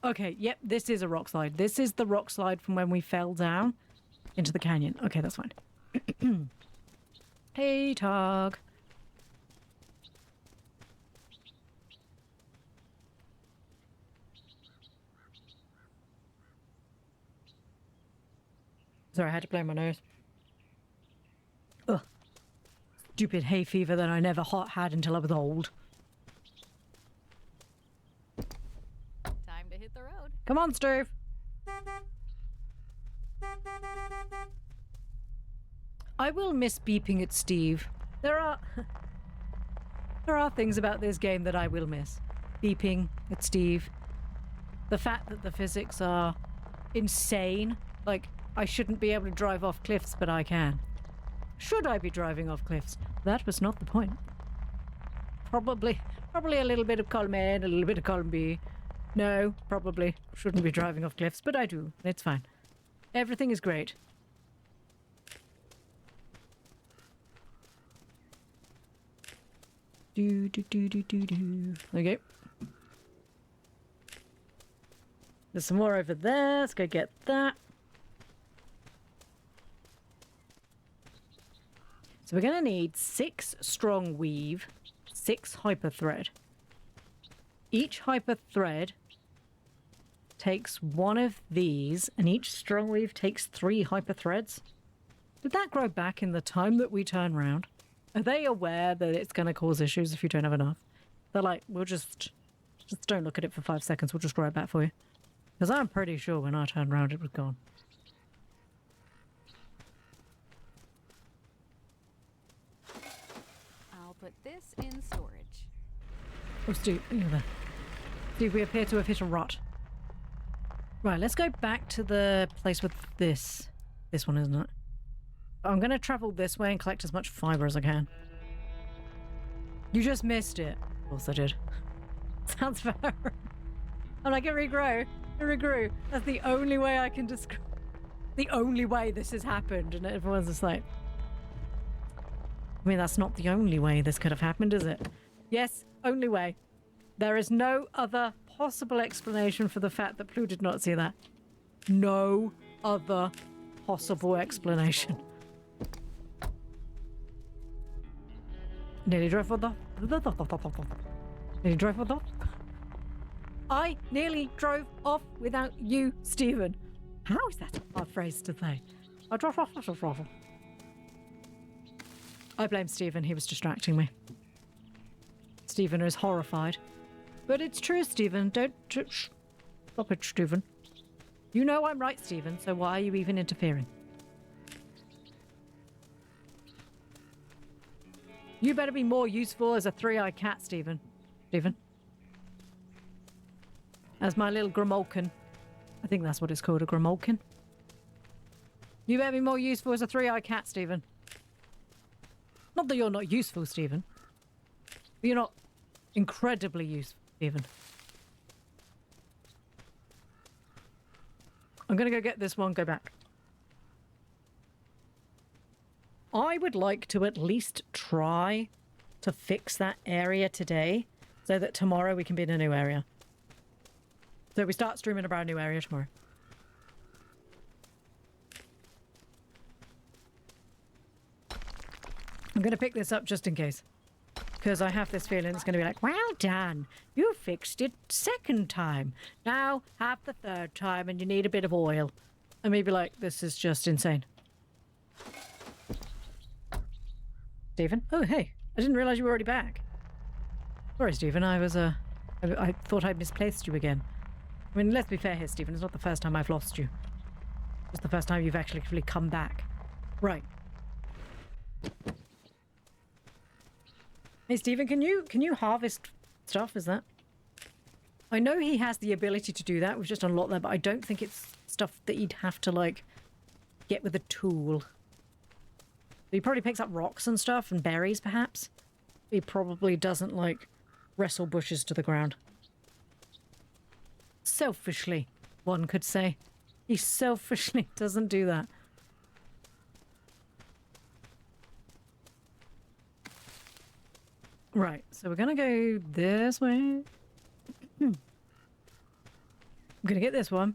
Okay, yep, this is a rock slide. This is the rock slide from when we fell down into the canyon. Okay, that's fine. Hey, Targ. Sorry, I had to blow my nose. Ugh. Stupid hay fever that I never had until I was old. Time to hit the road. Come on, Steve. I will miss beeping at Steve. There are things about this game that I will miss. Beeping at Steve. The fact that the physics are insane. Like, I shouldn't be able to drive off cliffs, but I can. Should I be driving off cliffs? That was not the point. Probably a little bit of column A and a little bit of column B. No, probably shouldn't be driving off cliffs, but I do. It's fine. Everything is great. Do. Okay. There's some more over there. Let's go get that. So we're going to need 6 strong weave, 6 hyper thread. Each hyper thread takes 1 of these, and each strong weave takes 3 hyper threads. Did that grow back in the time that we turn round? Are they aware that it's going to cause issues if you don't have enough? They're like, we'll just don't look at it for 5 seconds, we'll just grow it back for you. Because I'm pretty sure when I turned around it was gone. put this in storage. Oh, Steve, you're there. Steve, we appear to have hit a rut. Right, let's go back to the place with this. This one, isn't it? I'm going to travel this way and collect as much fibre as I can. You just missed it. Of course I did. Sounds fair. I'm like, it regrew. It regrew. That's the only way I can describe. The only way this has happened. And everyone's just like... I mean, that's not the only way this could have happened, is it? Yes, only way. There is no other possible explanation for the fact that Ploo did not see that. No other possible explanation. Nearly drove for the... Nearly drove for the... I nearly drove off without you, Stephen. How is that a hard phrase to say? I drove off. I blame Stephen. He was distracting me. Stephen is horrified. But it's true, Stephen. Don't... Stop it, Stephen. You know I'm right, Stephen, so why are you even interfering? You better be more useful as a three-eyed cat, Stephen. Stephen. As my little Grimolkin. I think that's what it's called, a Grimolkin. You better be more useful as a three-eyed cat, Stephen. Not that you're not useful, Stephen. But you're not incredibly useful, Stephen. I'm going to go get this one, go back. I would like to at least try to fix that area today so that tomorrow we can be in a new area. So we start streaming a brand new area tomorrow. I'm going to pick this up just in case. Because I have this feeling it's going to be like, well done, you fixed it second time. Now have the third time and you need a bit of oil. And maybe like, this is just insane. Stephen? Oh, hey. I didn't realise you were already back. Sorry, Stephen. I thought I'd misplaced you again. I mean, let's be fair here, Stephen. It's not the first time I've lost you. It's the first time you've actually come back. Right. Hey, Stephen, can you harvest stuff? Is that? I know he has the ability to do that. We've just unlocked that, but I don't think it's stuff that you'd have to, like, get with a tool. He probably picks up rocks and stuff and berries, perhaps. He probably doesn't, like, wrestle bushes to the ground. Selfishly, one could say. He selfishly doesn't do that. Right, so we're gonna go this way. I'm gonna get this one,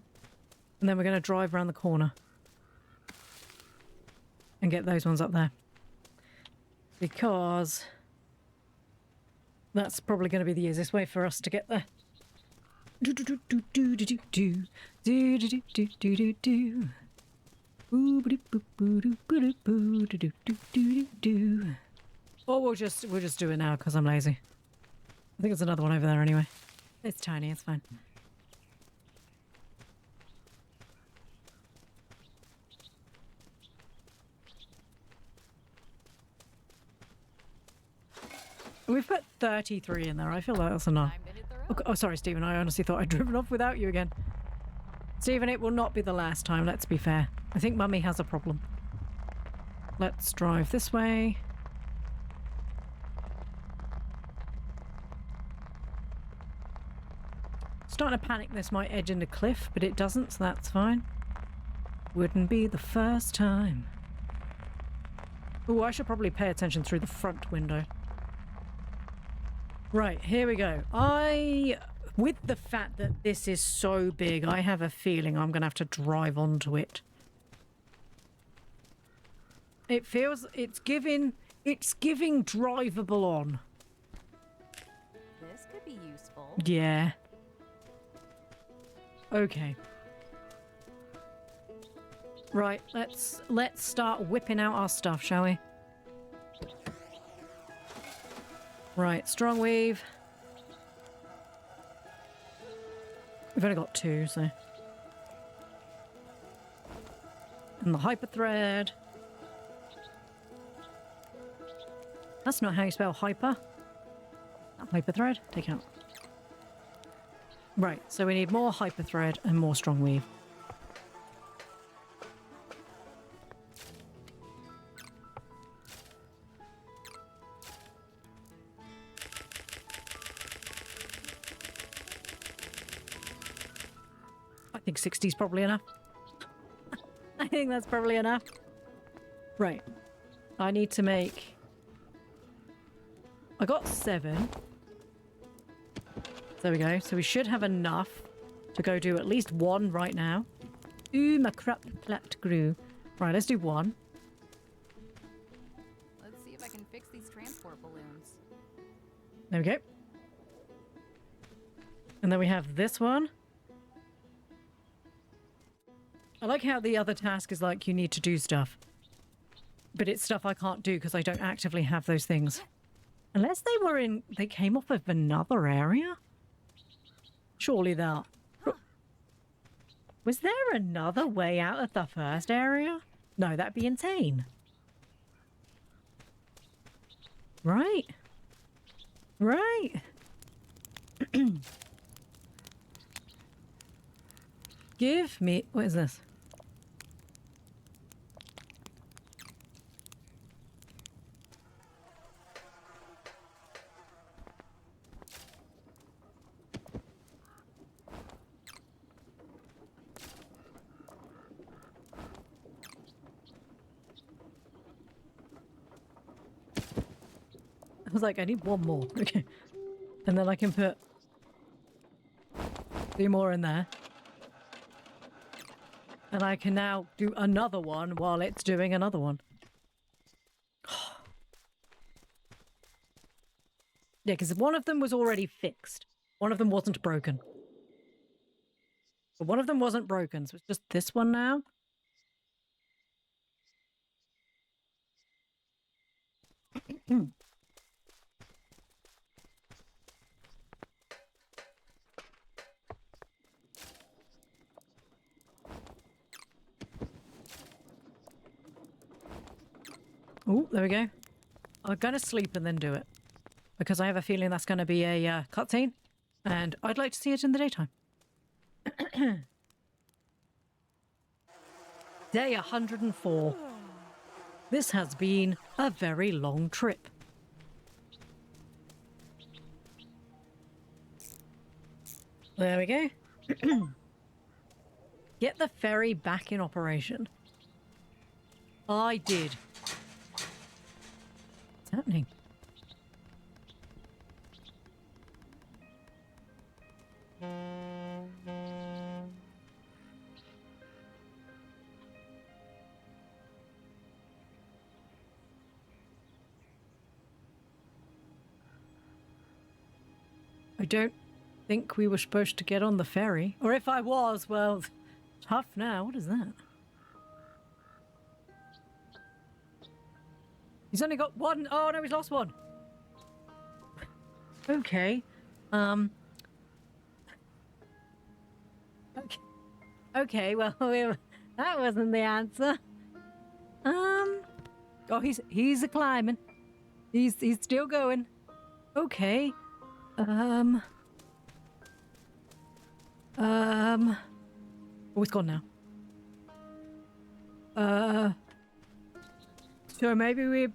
and then we're gonna drive around the corner and get those ones up there. Because that's probably gonna be the easiest way for us to get there. Or we'll just do it now because I'm lazy. I think there's another one over there anyway. It's tiny, it's fine. We've put 33 in there. I feel like that's enough. Oh, sorry, Stephen. I honestly thought I'd driven off without you again. Stephen, it will not be the last time, let's be fair. I think Mummy has a problem. Let's drive this way. Starting to panic this might edge into cliff, but it doesn't, so that's fine. Wouldn't be the first time. Oh, I should probably pay attention through the front window. Right, here we go. With the fact that this is so big, I have a feeling I'm going to have to drive onto it. It feels, it's giving drivable on. This could be useful. Yeah. Okay. Right, let's start whipping out our stuff, shall we? Right, strong weave. We've only got 2, so. And the hyper thread. That's not how you spell hyper. Hyper thread? Take out. Right, so we need more hyper thread and more strong weave. I think 60 is probably enough. I think that's probably enough. Right. I need to make... I got 7. There we go. So we should have enough to go do at least 1 right now. Ooh, my crap clapped grew. Right, let's do 1. Let's see if I can fix these transport balloons. There we go. And then we have this one. I like how the other task is like you need to do stuff. But it's stuff I can't do because I don't actively have those things. Unless they were in... They came off of another area? Surely that... Was there another way out of the first area? No, that'd be insane. Right. Right. Give me... What is this? I was like, I need 1 more. Okay. And then I can put 3 more in there. And I can now do another one while it's doing another one. Yeah, because one of them was already fixed. One of them wasn't broken. But one of them wasn't broken, so it's just this one now. Oh, there we go. I'm going to sleep and then do it. Because I have a feeling that's going to be a cutscene. And I'd like to see it in the daytime. Day 104. This has been a very long trip. There we go. Get the ferry back in operation. I did. What's happening? I don't think we were supposed to get on the ferry. Or if I was, well, tough now. What is that? He's only got 1. Oh, no, he's lost 1. Okay. Okay, well, that wasn't the answer. Oh, he's a climbing. He's still going. Okay. Oh, it's gone now. So maybe we...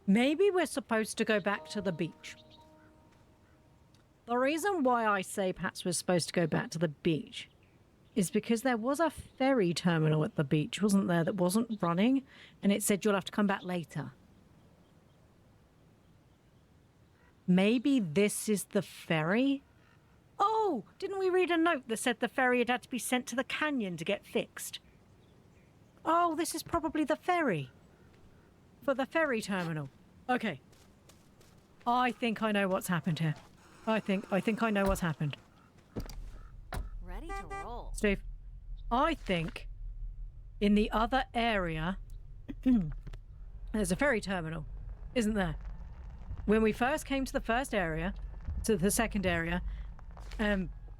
Maybe we're supposed to go back to the beach. The reason why I say perhaps we're supposed to go back to the beach is because there was a ferry terminal at the beach, wasn't there, that wasn't running, and it said you'll have to come back later. Maybe this is the ferry? Oh, didn't we read a note that said the ferry had to be sent to the canyon to get fixed? Oh, this is probably the ferry. For the ferry terminal. Okay. I think I know what's happened here. I think I know what's happened. Ready to roll. Steve, I think in the other area there's a ferry terminal, isn't there? When we first came to the first area, to the second area,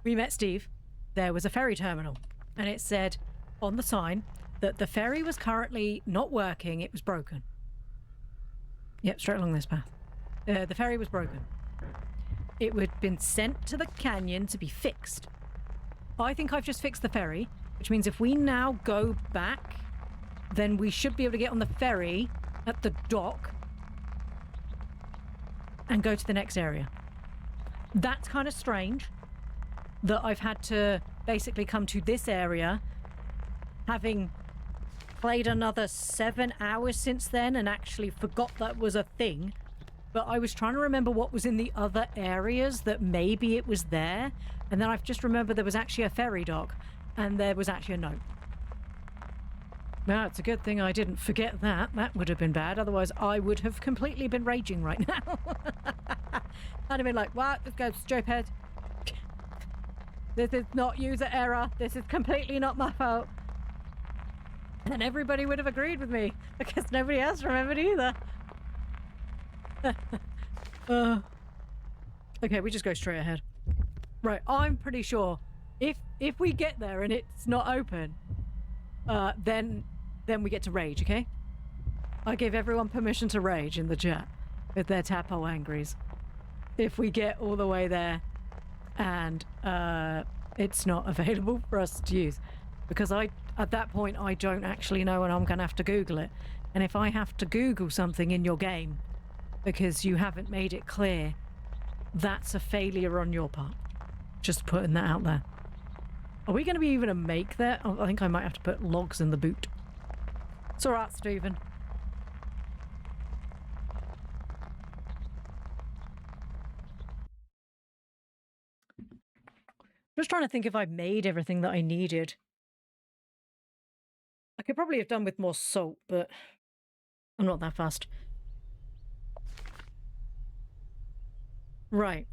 we met Steve. There was a ferry terminal. and it said on the sign that the ferry was currently not working, it was broken. Yep, straight along this path. The ferry was broken. It had been sent to the canyon to be fixed. I think I've just fixed the ferry, which means if we now go back, then we should be able to get on the ferry at the dock and go to the next area. That's kind of strange that I've had to basically come to this area, having played another 7 hours since then and actually forgot that was a thing. But I was trying to remember what was in the other areas, that maybe it was there. And then I've just remembered there was actually a ferry dock and there was actually a note. Now, it's a good thing I didn't forget that. That would have been bad. Otherwise, I would have completely been raging right now. I'd have been like, what? Let's go, stupid. This is not user error. This is completely not my fault. And everybody would have agreed with me because nobody else remembered either. Okay, we just go straight ahead. Right, I'm pretty sure if we get there and it's not open, then we get to rage, okay? I give everyone permission to rage in the chat with their Tapo angries. If we get all the way there and it's not available for us to use. Because at that point, I don't actually know and I'm going to have to Google it. And if I have to Google something in your game because you haven't made it clear, that's a failure on your part. Just putting that out there. Are we going to be even to make that? Oh, I think I might have to put logs in the boot. It's alright, Stephen. Just trying to think if I've made everything that I needed. I could probably have done with more salt, but I'm not that fast. Right.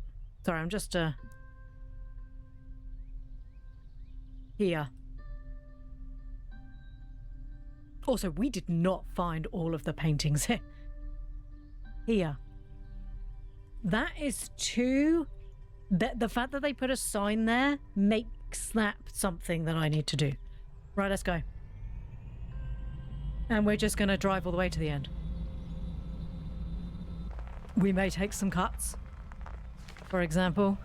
Sorry, I'm just, here. Also, we did not find all of the paintings here. Here. That is too... The fact that they put a sign there makes that something that I need to do. Right, let's go. And we're just going to drive all the way to the end. We may take some cuts. For example...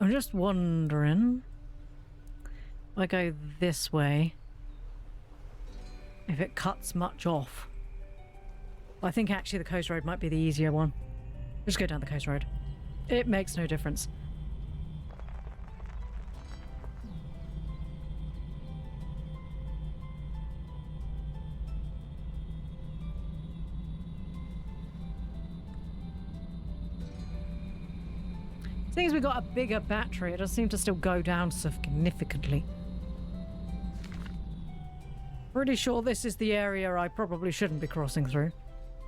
I'm just wondering, if I go this way, if it cuts much off. I think actually the coast road might be the easier one. Just go down the coast road. It makes no difference. Seeing as we got a bigger battery, it does seem to still go down significantly. Pretty sure this is the area I probably shouldn't be crossing through.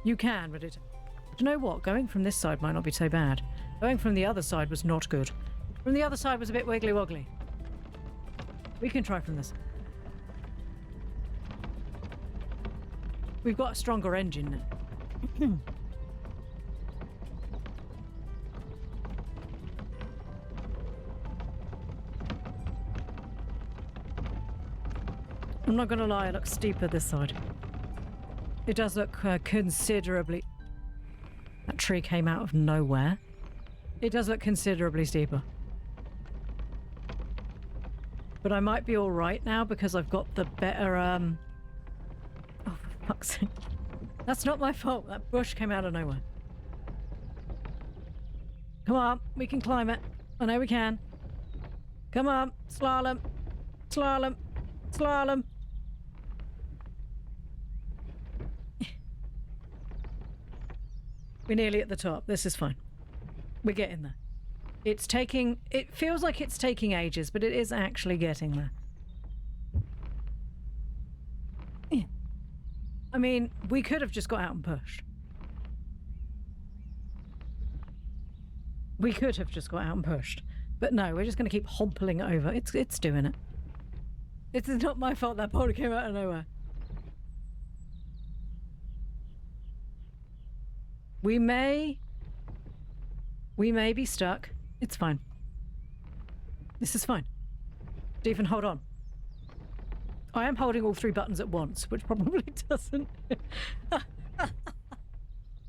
You can, but it... Do you know what? Going from this side might not be so bad. Going from the other side was not good. From the other side was a bit wiggly woggly. We can try from this. We've got a stronger engine now. I'm not gonna lie, it looks steeper this side. It does look considerably... That tree came out of nowhere. It does look considerably steeper. But I might be alright now because I've got the better, Oh, for fuck's sake. That's not my fault. That bush came out of nowhere. Come on, we can climb it. I know we can. Come on, slalom. Slalom. Slalom. We're nearly at the top. This is fine. We're getting there. It's taking... It feels like it's taking ages, but it is actually getting there. Yeah. I mean, we could have just got out and pushed. We could have just got out and pushed. But no, we're just going to keep hompling over. It's doing it. It's not my fault that boulder came out of nowhere. We may We may be stuck. It's fine. This is fine. Stephen, hold on. I am holding all 3 buttons at once, which probably doesn't...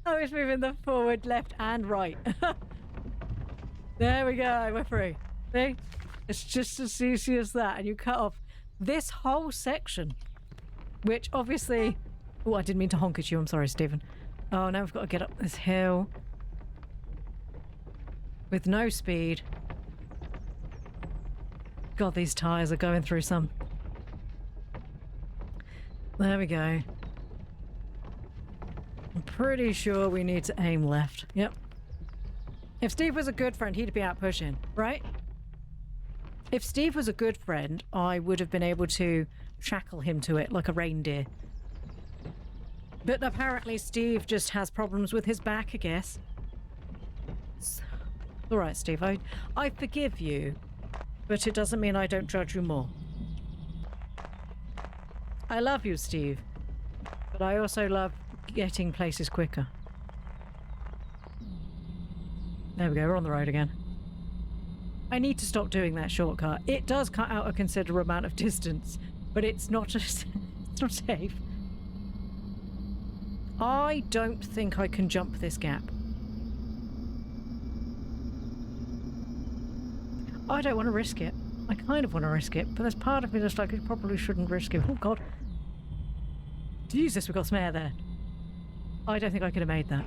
I was moving them forward, left, and right. There we go, we're free. See? It's just as easy as that, and you cut off this whole section, which obviously... Oh, I didn't mean to honk at you, I'm sorry, Stephen. Oh, now we've got to get up this hill. With no speed. God, these tyres are going through some. There we go. I'm pretty sure we need to aim left. Yep. If Steve was a good friend, he'd be out pushing, right? If Steve was a good friend, I would have been able to shackle him to it like a reindeer. But apparently Steve just has problems with his back, I guess. All right, Steve, I forgive you, but it doesn't mean I don't judge you more. I love you, Steve, but I also love getting places quicker. There we go, we're on the road again. I need to stop doing that shortcut. It does cut out a considerable amount of distance, but it's not just, it's not safe. I don't think I can jump this gap. I don't want to risk it. I kind of want to risk it, but there's part of me that's like, I probably shouldn't risk it. Oh god. Jesus, we got some air there. I don't think I could have made that.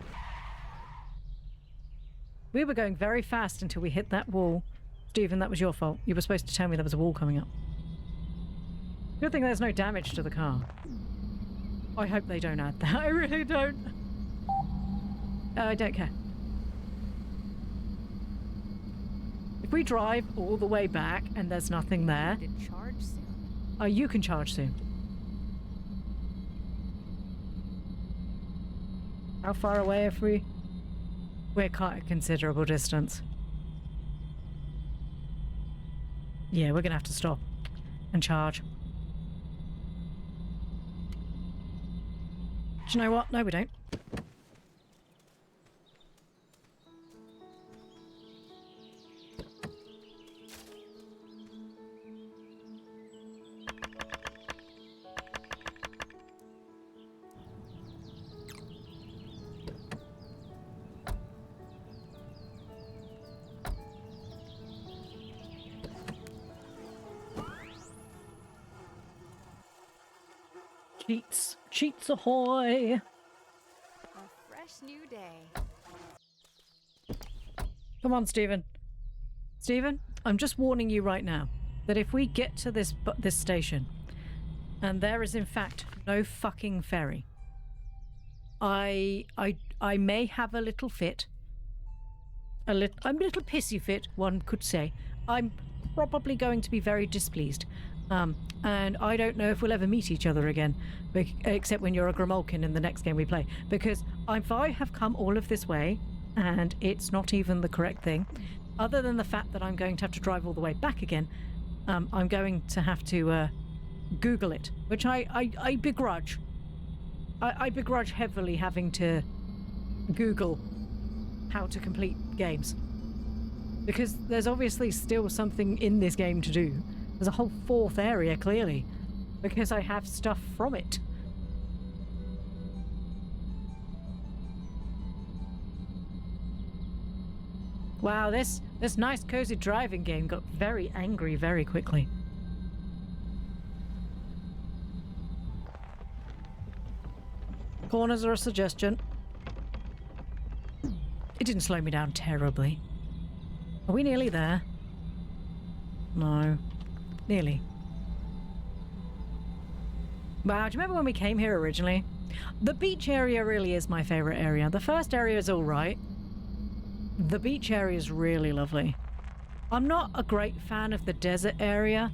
We were going very fast until we hit that wall. Stephen, that was your fault. You were supposed to tell me there was a wall coming up. Good thing there's no damage to the car. I hope they don't add that. I really don't. I don't care. If we drive all the way back and there's nothing there... To charge soon. Oh, you can charge soon. How far away are we? We're quite a considerable distance. Yeah, we're gonna have to stop and charge. Do you know what? No, we don't. Cheats. Cheats ahoy! A fresh new day. Come on, Stephen. Stephen, I'm just warning you right now that if we get to this station and there is in fact no fucking ferry, I may have a little fit. I'm a little pissy fit, one could say. I'm probably going to be very displeased. And I don't know if we'll ever meet each other again, except when you're a Grimulkin in the next game we play. Because if I have come all of this way, and it's not even the correct thing, other than the fact that I'm going to have to drive all the way back again, I'm going to have to Google it, which I begrudge. I begrudge heavily having to Google how to complete games. Because there's obviously still something in this game to do. There's a whole 4th area, clearly, because I have stuff from it. Wow, this nice cozy driving game got very angry very quickly. Corners are a suggestion. It didn't slow me down terribly. Are we nearly there? No. Nearly. Wow, do you remember when we came here originally? The beach area really is my favourite area. The first area is alright. The beach area is really lovely. I'm not a great fan of the desert area.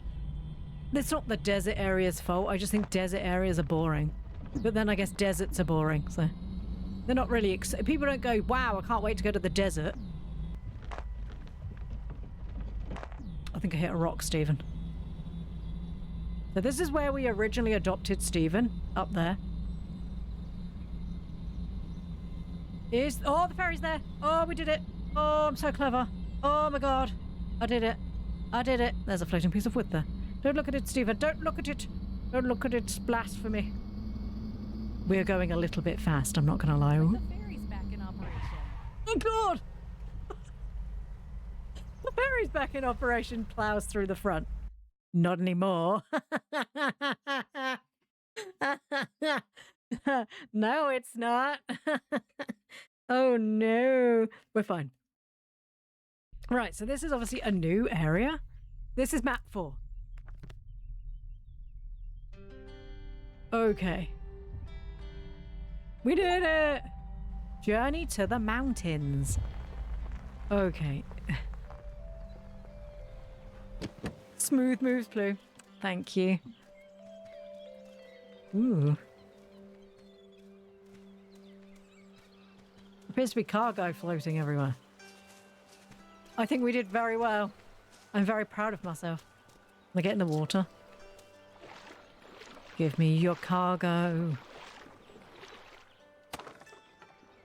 It's not the desert area's fault. I just think desert areas are boring. But then I guess deserts are boring, so... They're not really... People don't go, wow, I can't wait to go to the desert. I think I hit a rock, Stephen. So this is where we originally adopted Stephen, up there. Oh, the ferry's there. Oh, we did it. Oh, I'm so clever. Oh my god. I did it. I did it. There's a floating piece of wood there. Don't look at it, Stephen. Don't look at it. Don't look at it. It's blasphemy. We're going a little bit fast, I'm not going to lie. The ferry's back in operation. Oh god! The ferry's back in operation. Plows through the front. Not anymore. No, it's not. Oh no. We're fine. Right, so this is obviously a new area. This is map 4. Okay. We did it! Journey to the mountains. Okay. Smooth moves, Ploo. Thank you. Ooh. Appears to be cargo floating everywhere. I think we did very well. I'm very proud of myself. I'm gonna get in the water. Give me your cargo.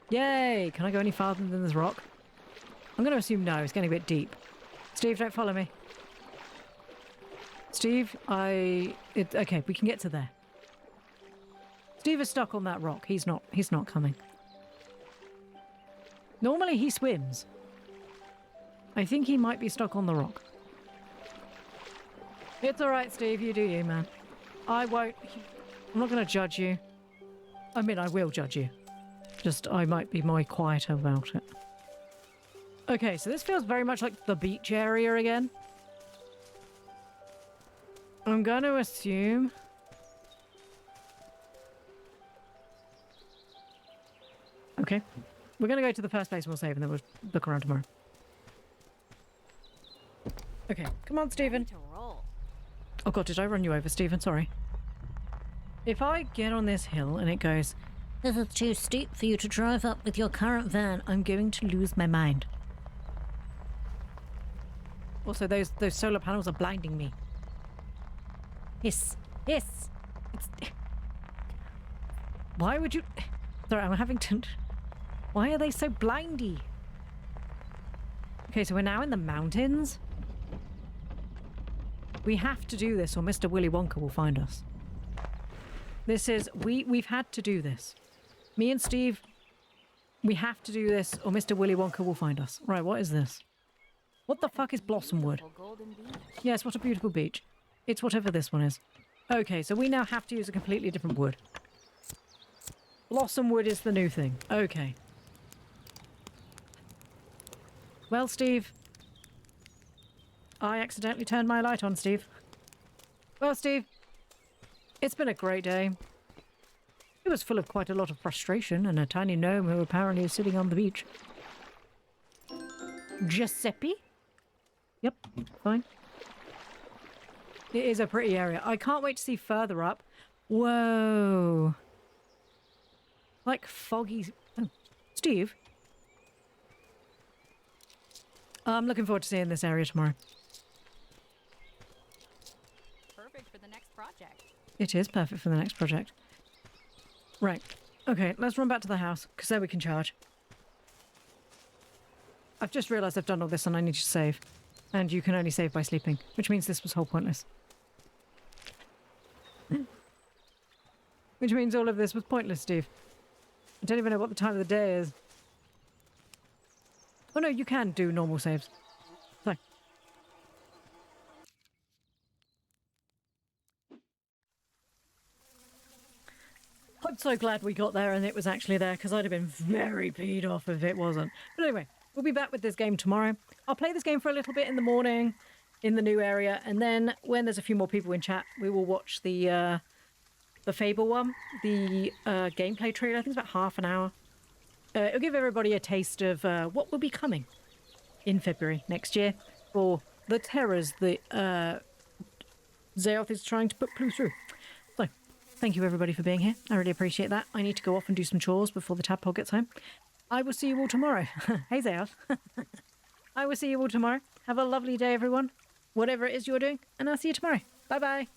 Yay! Can I go any farther than this rock? I'm going to assume no. It's getting a bit deep. Steve, don't follow me. Steve, okay, we can get to there. Steve is stuck on that rock. He's not coming. Normally he swims. I think he might be stuck on the rock. It's alright, Steve. You do you, man. I won't... I'm not going to judge you. I mean, I will judge you. Just, I might be more quiet about it. Okay, so this feels very much like the beach area again. I'm going to assume... Okay. We're going to go to the first place and we'll save and then we'll look around tomorrow. Okay, come on, Stephen. Oh god, did I run you over, Stephen? Sorry. If I get on this hill and it goes, "This is too steep for you to drive up with your current van," I'm going to lose my mind. Also, those solar panels are blinding me. Yes, yes. Why would you... Sorry, I'm having to... Why are they so blindy? Okay, so we're now in the mountains. We have to do this or Mr. Willy Wonka will find us. This is... We've had to do this. Me and Steve, we have to do this or Mr. Willy Wonka will find us. Right, what is this? What the fuck is Blossomwood? Yes, what a beautiful beach. It's whatever this one is. Okay, so we now have to use a completely different wood. Blossomwood is the new thing. Okay. Well, Steve. I accidentally turned my light on, Steve. Well, Steve. It's been a great day. It was full of quite a lot of frustration and a tiny gnome who apparently is sitting on the beach. Giuseppe? Yep, fine. It is a pretty area. I can't wait to see further up. Whoa. Like foggy... Oh, Steve? I'm looking forward to seeing this area tomorrow. Perfect for the next project. It is perfect for the next project. Right. Okay, let's run back to the house, because there we can charge. I've just realised I've done all this and I need to save. And you can only save by sleeping, which means this was whole pointless. Which means all of this was pointless, Steve. I don't even know what the time of the day is. Oh no, you can do normal saves. So. I'm so glad we got there and it was actually there, because I'd have been very peed off if it wasn't. But anyway, we'll be back with this game tomorrow. I'll play this game for a little bit in the morning in the new area, and then when there's a few more people in chat, we will watch the Fable one, the gameplay trailer. I think it's about half an hour. It'll give everybody a taste of what will be coming in February next year for the terrors that Zeoth is trying to put Ploo through. So, thank you everybody for being here. I really appreciate that. I need to go off and do some chores before the tadpole gets home. I will see you all tomorrow. Hey Zeoth. I will see you all tomorrow. Have a lovely day, everyone. Whatever it is you're doing, and I'll see you tomorrow. Bye-bye.